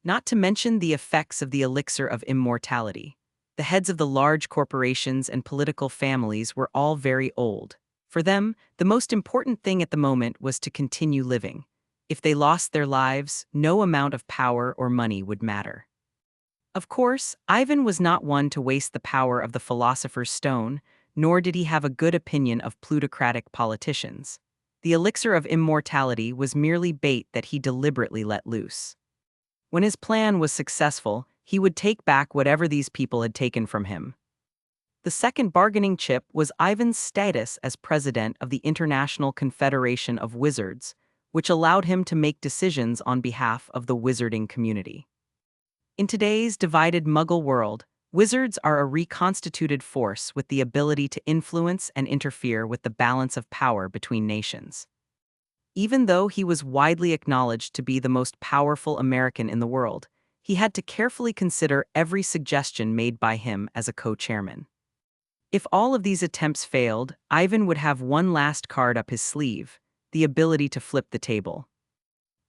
Not to mention the effects of the elixir of immortality. The heads of the large corporations and political families were all very old. For them, the most important thing at the moment was to continue living. If they lost their lives, no amount of power or money would matter. Of course, Ivan was not one to waste the power of the Philosopher's Stone, nor did he have a good opinion of plutocratic politicians. The elixir of immortality was merely bait that he deliberately let loose. When his plan was successful, he would take back whatever these people had taken from him. The second bargaining chip was Ivan's status as president of the International Confederation of Wizards, which allowed him to make decisions on behalf of the wizarding community. In today's divided Muggle world, wizards are a reconstituted force with the ability to influence and interfere with the balance of power between nations. Even though he was widely acknowledged to be the most powerful American in the world, he had to carefully consider every suggestion made by him as a co-chairman. If all of these attempts failed, Ivan would have one last card up his sleeve: the ability to flip the table.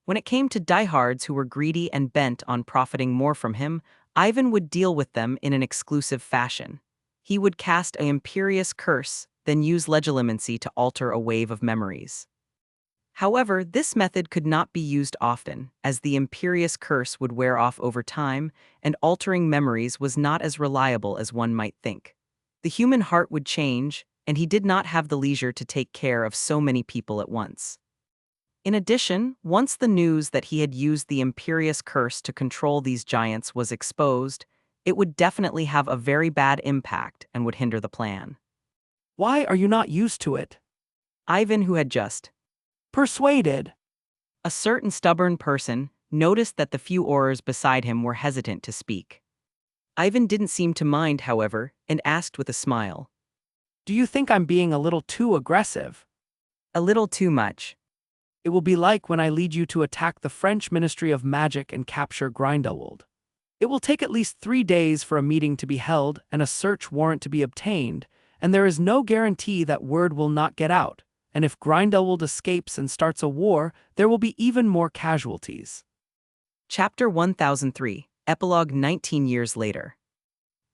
When it came to diehards who were greedy and bent on profiting more from him, Ivan would deal with them in an exclusive fashion. He would cast an imperious curse, then use legilimency to alter a wave of memories. However, this method could not be used often, as the imperious curse would wear off over time, and altering memories was not as reliable as one might think. The human heart would change, and he did not have the leisure to take care of so many people at once. In addition, once the news that he had used the imperious curse to control these giants was exposed, it would definitely have a very bad impact and would hinder the plan. Why are you not used to it? Ivan, who had just Persuaded. a certain stubborn person, noticed that the few Aurors beside him were hesitant to speak. Ivan didn't seem to mind, however, and asked with a smile. Do you think I'm being a little too aggressive? A little too much. It will be like when I lead you to attack the French Ministry of Magic and capture Grindelwald. It will take at least 3 days for a meeting to be held and a search warrant to be obtained, and there is no guarantee that word will not get out, and if Grindelwald escapes and starts a war, there will be even more casualties. Chapter 1003, Epilogue 19 years later.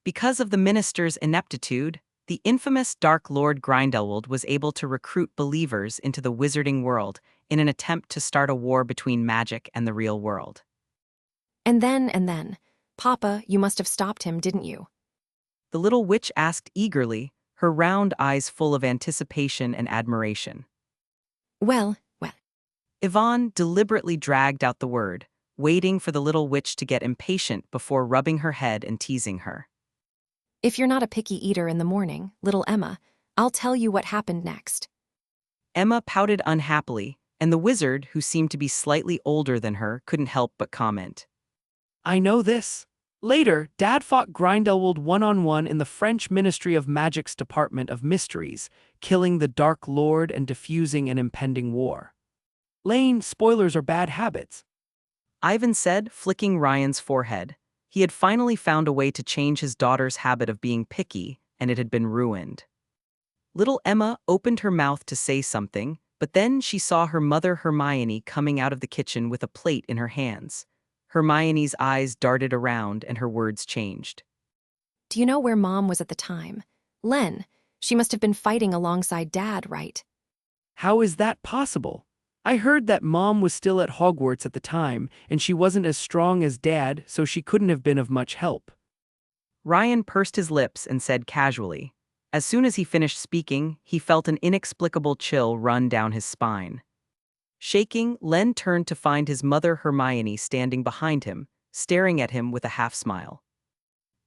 Because of the minister's ineptitude, the infamous Dark Lord Grindelwald was able to recruit believers into the wizarding world in an attempt to start a war between magic and the real world. And then, Papa, you must have stopped him, didn't you? The little witch asked eagerly, her round eyes full of anticipation and admiration. Well. Yvonne deliberately dragged out the word, waiting for the little witch to get impatient before rubbing her head and teasing her. If you're not a picky eater in the morning, little Emma, I'll tell you what happened next. Emma pouted unhappily, and the wizard, who seemed to be slightly older than her, couldn't help but comment. I know this. Later, Dad fought Grindelwald one-on-one in the French Ministry of Magic's Department of Mysteries, killing the Dark Lord and diffusing an impending war. Lane, spoilers are bad habits. Ivan said, flicking Ryan's forehead. He had finally found a way to change his daughter's habit of being picky, and it had been ruined. Little Emma opened her mouth to say something, but then she saw her mother Hermione coming out of the kitchen with a plate in her hands. Hermione's eyes darted around and her words changed. Do you know where Mom was at the time? Len, she must have been fighting alongside Dad, right? How is that possible? I heard that Mom was still at Hogwarts at the time, and she wasn't as strong as Dad, so she couldn't have been of much help. Ryan pursed his lips and said casually. As soon as he finished speaking, he felt an inexplicable chill run down his spine. Shaking, Len turned to find his mother Hermione standing behind him, staring at him with a half-smile.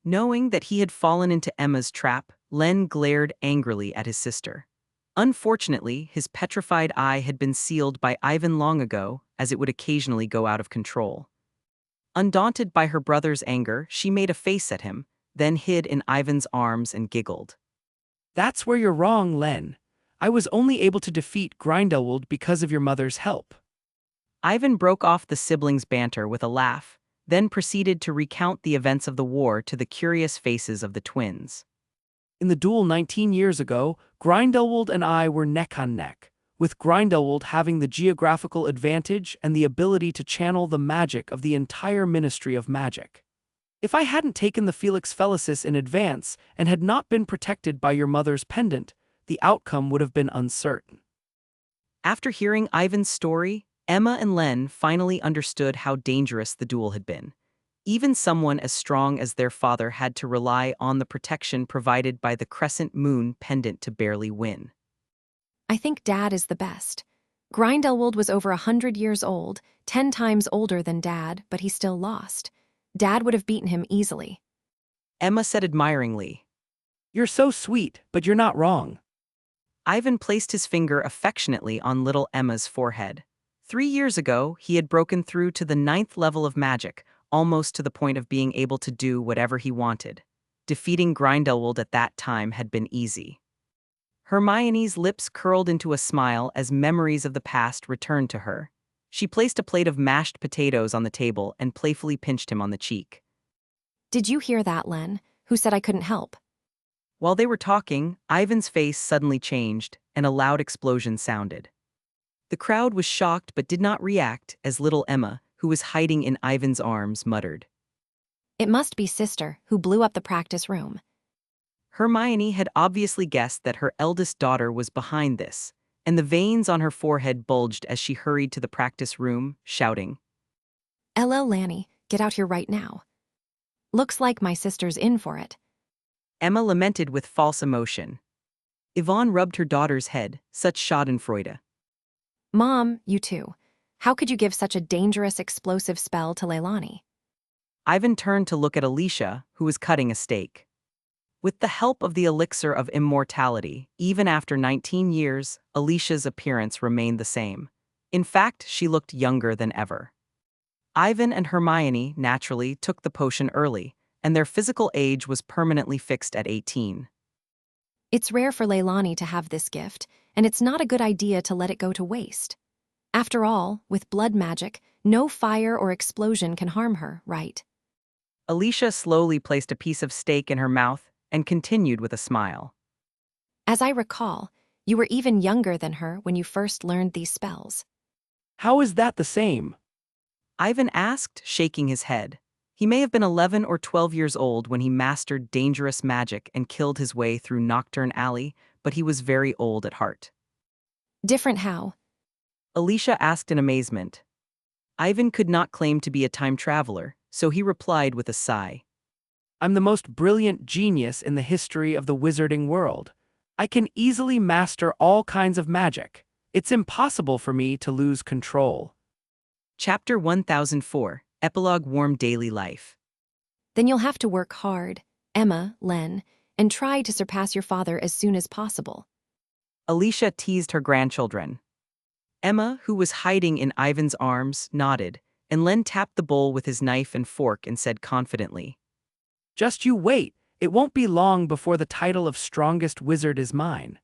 Knowing that he had fallen into Emma's trap, Len glared angrily at his sister. Unfortunately, his petrified eye had been sealed by Ivan long ago, as it would occasionally go out of control. Undaunted by her brother's anger, she made a face at him, then hid in Ivan's arms and giggled. That's where you're wrong, Len. I was only able to defeat Grindelwald because of your mother's help. Ivan broke off the siblings' banter with a laugh, then proceeded to recount the events of the war to the curious faces of the twins. In the duel 19 years ago, Grindelwald and I were neck on neck, with Grindelwald having the geographical advantage and the ability to channel the magic of the entire Ministry of Magic. If I hadn't taken the Felix Felicis in advance and had not been protected by your mother's pendant, the outcome would have been uncertain. After hearing Ivan's story, Emma and Len finally understood how dangerous the duel had been. Even someone as strong as their father had to rely on the protection provided by the crescent moon pendant to barely win. I think Dad is the best. Grindelwald was over 100 years old, 10 times older than Dad, but he still lost. Dad would have beaten him easily. Emma said admiringly. You're so sweet, but you're not wrong. Ivan placed his finger affectionately on little Emma's forehead. 3 years ago, he had broken through to the 9th level of magic, almost to the point of being able to do whatever he wanted. Defeating Grindelwald at that time had been easy. Hermione's lips curled into a smile as memories of the past returned to her. She placed a plate of mashed potatoes on the table and playfully pinched him on the cheek. Did you hear that, Len? Who said I couldn't help? While they were talking, Ivan's face suddenly changed, and a loud explosion sounded. The crowd was shocked but did not react as little Emma, who was hiding in Ivan's arms, muttered. It must be Sister, who blew up the practice room. Hermione had obviously guessed that her eldest daughter was behind this, and the veins on her forehead bulged as she hurried to the practice room, shouting, LL Lanny, get out here right now. Looks like my sister's in for it. Emma lamented with false emotion. Yvonne rubbed her daughter's head, such schadenfreude. Mom, you too. How could you give such a dangerous explosive spell to Leilani? Ivan turned to look at Alicia, who was cutting a steak. With the help of the elixir of immortality, even after 19 years, Alicia's appearance remained the same. In fact, she looked younger than ever. Ivan and Hermione, naturally, took the potion early, and their physical age was permanently fixed at 18. It's rare for Leilani to have this gift, and it's not a good idea to let it go to waste. After all, with blood magic, no fire or explosion can harm her, right? Alicia slowly placed a piece of steak in her mouth and continued with a smile. As I recall, you were even younger than her when you first learned these spells. How is that the same? Ivan asked, shaking his head. He may have been 11 or 12 years old when he mastered dangerous magic and killed his way through Knockoff Alley, but he was very old at heart. Different how? Alicia asked in amazement. Ivan could not claim to be a time traveler, so he replied with a sigh. I'm the most brilliant genius in the history of the wizarding world. I can easily master all kinds of magic. It's impossible for me to lose control. Chapter 1004, Epilogue Warm Daily Life. Then you'll have to work hard, Emma, Len, and try to surpass your father as soon as possible. Alicia teased her grandchildren. Emma, who was hiding in Ivan's arms, nodded, and Len tapped the bowl with his knife and fork and said confidently, Just you wait, it won't be long before the title of strongest wizard is mine.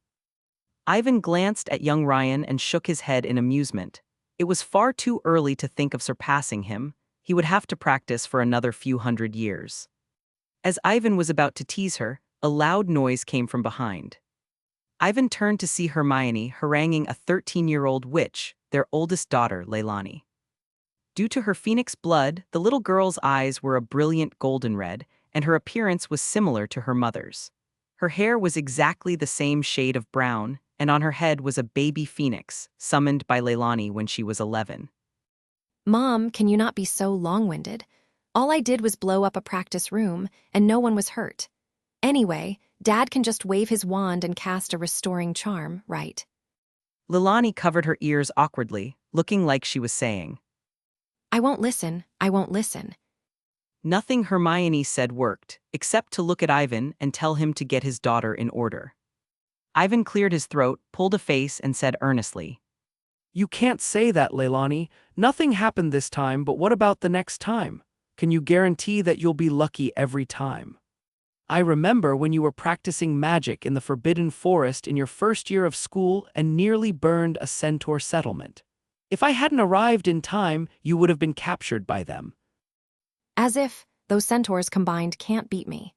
Ivan glanced at young Ryan and shook his head in amusement. It was far too early to think of surpassing him. He would have to practice for another few hundred years. As Ivan was about to tease her, a loud noise came from behind. Ivan turned to see Hermione haranguing a 13-year-old witch, their oldest daughter, Leilani. Due to her phoenix blood, the little girl's eyes were a brilliant golden red, and her appearance was similar to her mother's. Her hair was exactly the same shade of brown, and on her head was a baby phoenix, summoned by Leilani when she was 11. Mom, can you not be so long-winded? All I did was blow up a practice room, and no one was hurt. Anyway, Dad can just wave his wand and cast a restoring charm, right? Leilani covered her ears awkwardly, looking like she was saying, I won't listen, I won't listen. Nothing Hermione said worked, except to look at Ivan and tell him to get his daughter in order. Ivan cleared his throat, pulled a face, and said earnestly, You can't say that, Leilani. Nothing happened this time, but what about the next time? Can you guarantee that you'll be lucky every time? I remember when you were practicing magic in the Forbidden Forest in your first year of school and nearly burned a centaur settlement. If I hadn't arrived in time, you would have been captured by them. As if those centaurs combined can't beat me.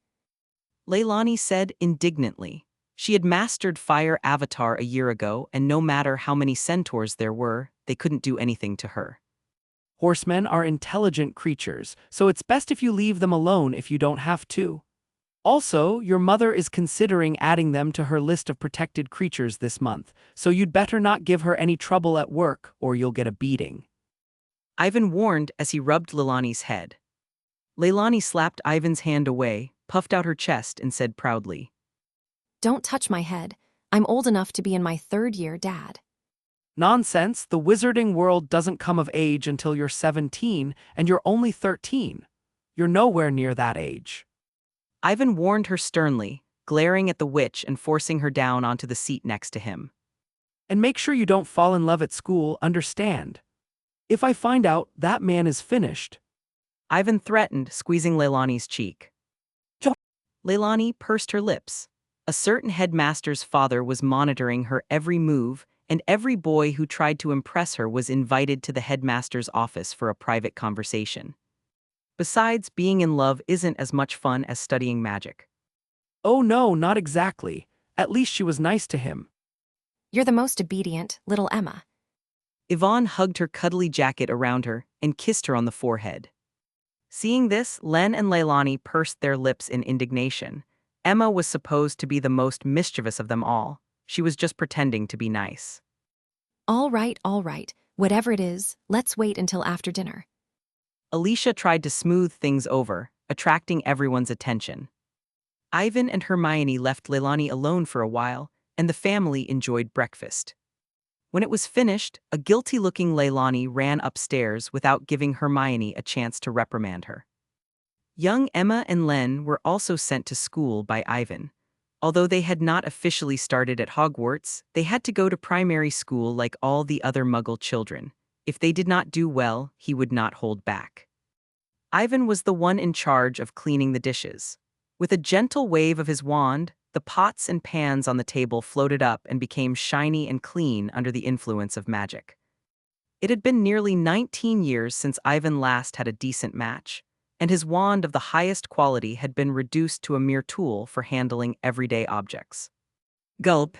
Leilani said indignantly. She had mastered Fire Avatar a year ago, and no matter how many centaurs there were, they couldn't do anything to her. Horsemen are intelligent creatures, so it's best if you leave them alone if you don't have to. Also, your mother is considering adding them to her list of protected creatures this month, so you'd better not give her any trouble at work or you'll get a beating. Ivan warned as he rubbed Leilani's head. Leilani slapped Ivan's hand away, puffed out her chest, and said proudly, Don't touch my head. I'm old enough to be in my 3rd year, Dad. Nonsense, the wizarding world doesn't come of age until you're 17 and you're only 13. You're nowhere near that age. Ivan warned her sternly, glaring at the witch and forcing her down onto the seat next to him. And make sure you don't fall in love at school, understand? If I find out, that man is finished. Ivan threatened, squeezing Leilani's cheek. Leilani pursed her lips. A certain headmaster's father was monitoring her every move, and every boy who tried to impress her was invited to the headmaster's office for a private conversation. Besides, being in love isn't as much fun as studying magic. Oh no, not exactly. At least she was nice to him. You're the most obedient, little Emma. Yvonne hugged her cuddly jacket around her and kissed her on the forehead. Seeing this, Len and Leilani pursed their lips in indignation. Emma was supposed to be the most mischievous of them all. She was just pretending to be nice. All right. Whatever it is, let's wait until after dinner. Alicia tried to smooth things over, attracting everyone's attention. Ivan and Hermione left Leilani alone for a while, and the family enjoyed breakfast. When it was finished, a guilty-looking Leilani ran upstairs without giving Hermione a chance to reprimand her. Young Emma and Len were also sent to school by Ivan. Although they had not officially started at Hogwarts, they had to go to primary school like all the other Muggle children. If they did not do well, he would not hold back. Ivan was the one in charge of cleaning the dishes. With a gentle wave of his wand, the pots and pans on the table floated up and became shiny and clean under the influence of magic. It had been nearly 19 years since Ivan last had a decent match, and his wand of the highest quality had been reduced to a mere tool for handling everyday objects. Gulp.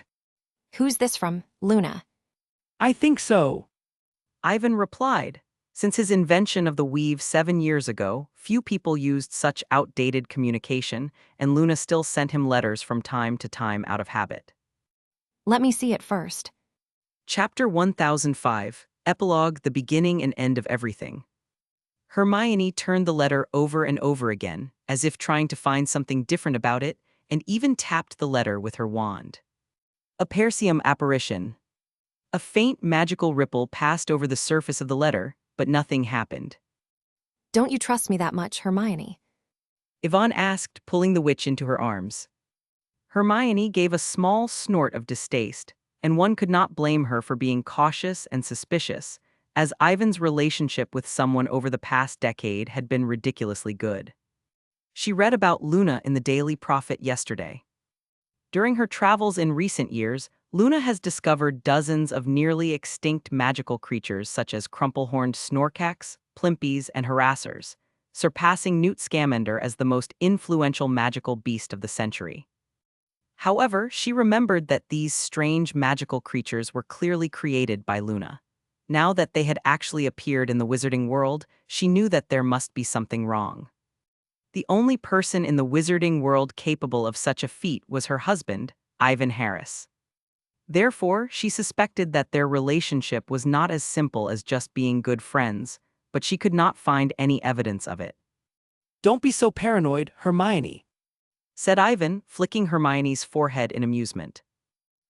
Who's this from, Luna? I think so. Ivan replied. Since his invention of the weave 7 years ago, few people used such outdated communication, and Luna still sent him letters from time to time out of habit. Let me see it first. Chapter 1005, Epilogue, the beginning and end of everything. Hermione turned the letter over and over again, as if trying to find something different about it, and even tapped the letter with her wand. A Perseum apparition. A faint magical ripple passed over the surface of the letter, but nothing happened. Don't you trust me that much, Hermione? Yvonne asked, pulling the witch into her arms. Hermione gave a small snort of distaste, and one could not blame her for being cautious and suspicious, as Ivan's relationship with someone over the past decade had been ridiculously good. She read about Luna in the Daily Prophet yesterday. During her travels in recent years, Luna has discovered dozens of nearly extinct magical creatures such as crumple-horned snorkax, plimpies, and harassers, surpassing Newt Scamander as the most influential magical beast of the century. However, she remembered that these strange magical creatures were clearly created by Luna. Now that they had actually appeared in the wizarding world, she knew that there must be something wrong. The only person in the wizarding world capable of such a feat was her husband, Ivan Harris. Therefore, she suspected that their relationship was not as simple as just being good friends, but she could not find any evidence of it. Don't be so paranoid, Hermione, said Ivan, flicking Hermione's forehead in amusement.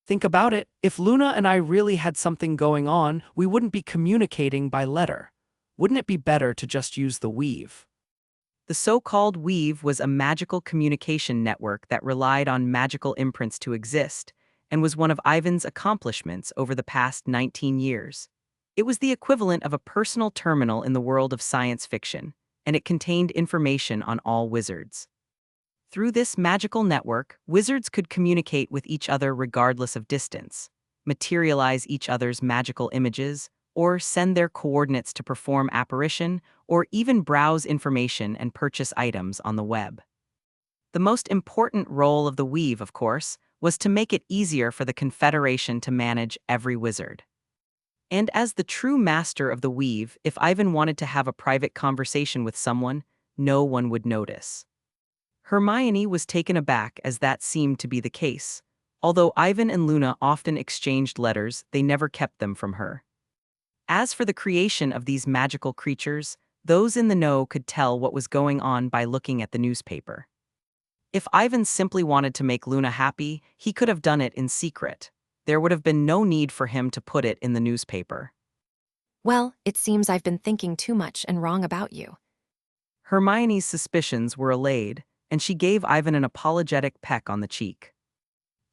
Think about it. If Luna and I really had something going on, we wouldn't be communicating by letter. Wouldn't it be better to just use the weave? The so-called weave was a magical communication network that relied on magical imprints to exist, and was one of Ivan's accomplishments over the past 19 years. It was the equivalent of a personal terminal in the world of science fiction, and it contained information on all wizards. Through this magical network, wizards could communicate with each other regardless of distance, materialize each other's magical images, or send their coordinates to perform apparition, or even browse information and purchase items on the web. The most important role of the weave, of course, was to make it easier for the Confederation to manage every wizard. And as the true master of the weave, if Ivan wanted to have a private conversation with someone, no one would notice. Hermione was taken aback as that seemed to be the case. Although Ivan and Luna often exchanged letters, they never kept them from her. As for the creation of these magical creatures, those in the know could tell what was going on by looking at the newspaper. If Ivan simply wanted to make Luna happy, he could have done it in secret. There would have been no need for him to put it in the newspaper. Well, it seems I've been thinking too much and wrong about you. Hermione's suspicions were allayed, and she gave Ivan an apologetic peck on the cheek.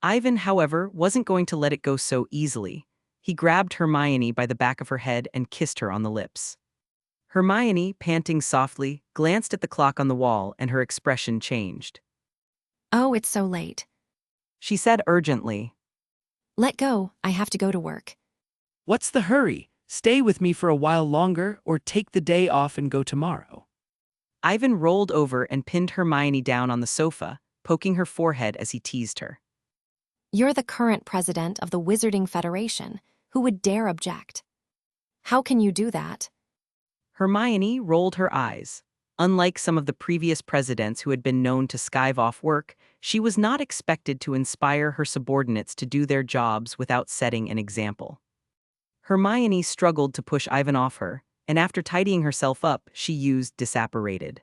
Ivan, however, wasn't going to let it go so easily. He grabbed Hermione by the back of her head and kissed her on the lips. Hermione, panting softly, glanced at the clock on the wall and her expression changed. Oh, it's so late. She said urgently, Let go, I have to go to work. What's the hurry? Stay with me for a while longer or take the day off and go tomorrow. Ivan rolled over and pinned Hermione down on the sofa, poking her forehead as he teased her. You're the current president of the Wizarding Federation. Who would dare object? How can you do that? Hermione rolled her eyes. Unlike some of the previous presidents who had been known to skive off work, she was not expected to inspire her subordinates to do their jobs without setting an example. Hermione struggled to push Ivan off her, and after tidying herself up, she used disapparated.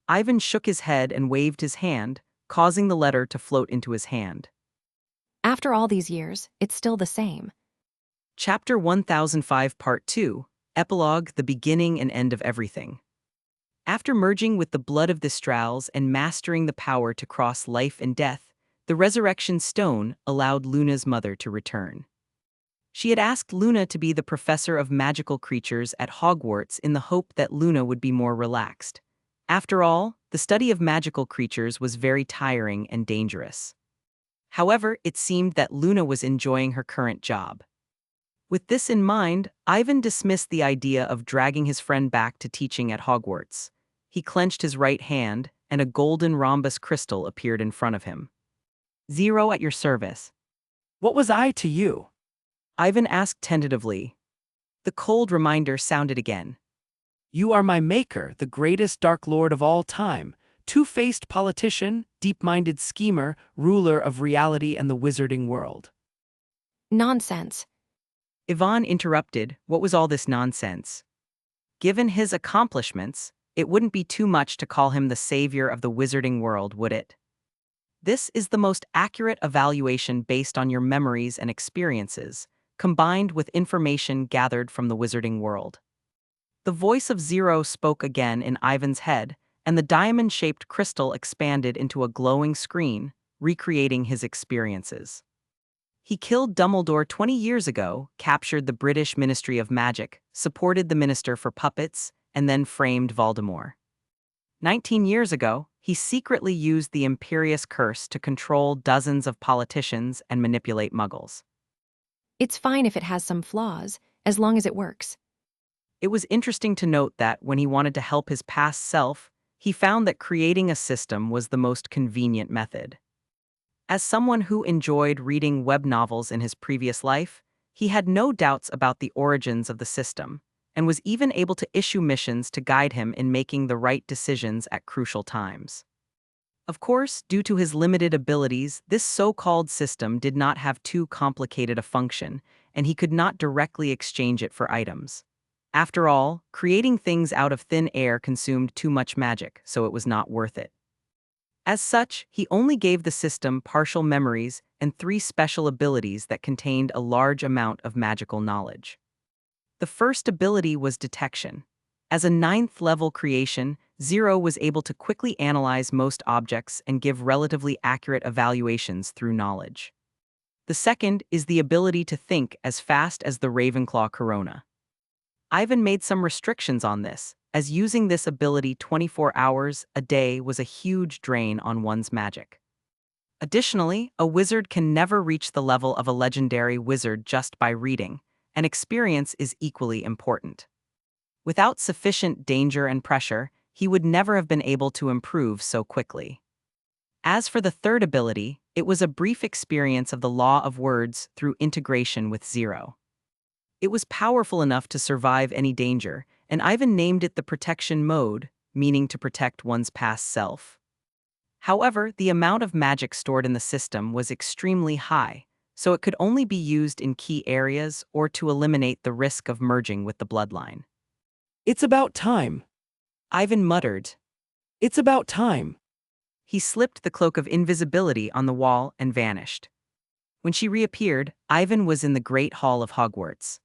Ivan shook his head and waved his hand, causing the letter to float into his hand. After all these years, it's still the same. Chapter 1005 Part 2, Epilogue, The Beginning and End of Everything. After merging with the blood of the Strauss and mastering the power to cross life and death, the Resurrection Stone allowed Luna's mother to return. She had asked Luna to be the professor of magical creatures at Hogwarts in the hope that Luna would be more relaxed. After all, the study of magical creatures was very tiring and dangerous. However, it seemed that Luna was enjoying her current job. With this in mind, Ivan dismissed the idea of dragging his friend back to teaching at Hogwarts. He clenched his right hand, and a golden rhombus crystal appeared in front of him. 0 at your service. What was I to you? Ivan asked tentatively. The cold reminder sounded again. You are my maker, the greatest Dark Lord of all time, two-faced politician, deep-minded schemer, ruler of reality and the wizarding world. Nonsense. Ivan interrupted. What was all this nonsense? Given his accomplishments, it wouldn't be too much to call him the savior of the wizarding world, would it? This is the most accurate evaluation based on your memories and experiences, combined with information gathered from the wizarding world. The voice of 0 spoke again in Ivan's head, and the diamond-shaped crystal expanded into a glowing screen, recreating his experiences. He killed Dumbledore 20 years ago, captured the British Ministry of Magic, supported the Minister for Puppets, and then framed Voldemort. 19 years ago, he secretly used the Imperious Curse to control dozens of politicians and manipulate muggles. It's fine if it has some flaws, as long as it works. It was interesting to note that when he wanted to help his past self, he found that creating a system was the most convenient method. As someone who enjoyed reading web novels in his previous life, he had no doubts about the origins of the system, and was even able to issue missions to guide him in making the right decisions at crucial times. Of course, due to his limited abilities, this so-called system did not have too complicated a function, and he could not directly exchange it for items. After all, creating things out of thin air consumed too much magic, so it was not worth it. As such, he only gave the system partial memories and 3 special abilities that contained a large amount of magical knowledge. The first ability was detection. As a 9th-level creation, 0 was able to quickly analyze most objects and give relatively accurate evaluations through knowledge. The second is the ability to think as fast as the Ravenclaw Corona. Ivan made some restrictions on this, as using this ability 24 hours a day was a huge drain on one's magic. Additionally, a wizard can never reach the level of a legendary wizard just by reading, and experience is equally important. Without sufficient danger and pressure, he would never have been able to improve so quickly. As for the third ability, it was a brief experience of the law of words through integration with 0. It was powerful enough to survive any danger, and Ivan named it the protection mode, meaning to protect one's past self. However, the amount of magic stored in the system was extremely high, so it could only be used in key areas or to eliminate the risk of merging with the bloodline. It's about time. Ivan muttered. It's about time. He slipped the cloak of invisibility on the wall and vanished. When she reappeared, Ivan was in the Great Hall of Hogwarts.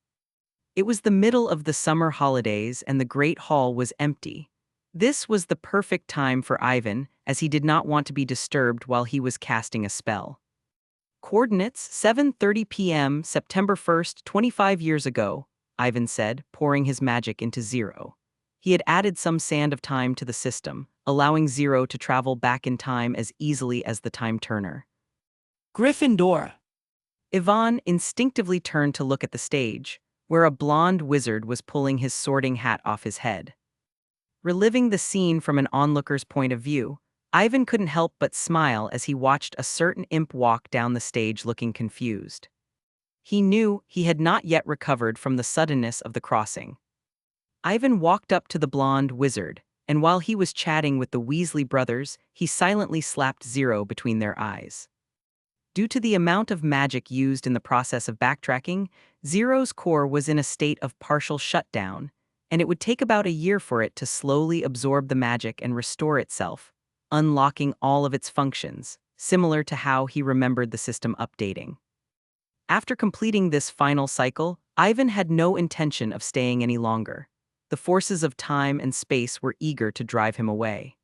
It was the middle of the summer holidays and the Great Hall was empty. This was the perfect time for Ivan, as he did not want to be disturbed while he was casting a spell. Coordinates 7:30 p.m. September 1st, 25 years ago, Ivan said, pouring his magic into Zero. He had added some sand of time to the system, allowing Zero to travel back in time as easily as the time turner. Gryffindor. Ivan instinctively turned to look at the stage, where a blonde wizard was pulling his sorting hat off his head. Reliving the scene from an onlooker's point of view, Ivan couldn't help but smile as he watched a certain imp walk down the stage looking confused. He knew he had not yet recovered from the suddenness of the crossing. Ivan walked up to the blonde wizard, and while he was chatting with the Weasley brothers, he silently slapped Zero between their eyes. Due to the amount of magic used in the process of backtracking, Zero's core was in a state of partial shutdown, and it would take about a year for it to slowly absorb the magic and restore itself, unlocking all of its functions, similar to how he remembered the system updating. After completing this final cycle, Ivan had no intention of staying any longer. The forces of time and space were eager to drive him away.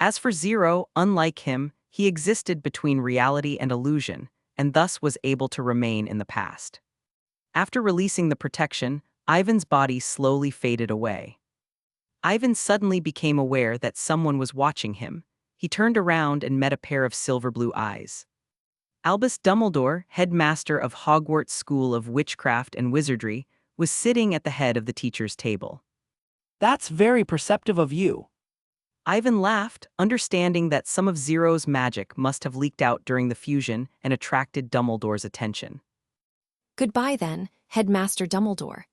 As for Zero, unlike him, he existed between reality and illusion, and thus was able to remain in the past. After releasing the protection, Ivan's body slowly faded away. Ivan suddenly became aware that someone was watching him. He turned around and met a pair of silver-blue eyes. Albus Dumbledore, headmaster of Hogwarts School of Witchcraft and Wizardry, was sitting at the head of the teacher's table. That's very perceptive of you. Ivan laughed, understanding that some of Zero's magic must have leaked out during the fusion and attracted Dumbledore's attention. Goodbye then, Headmaster Dumbledore.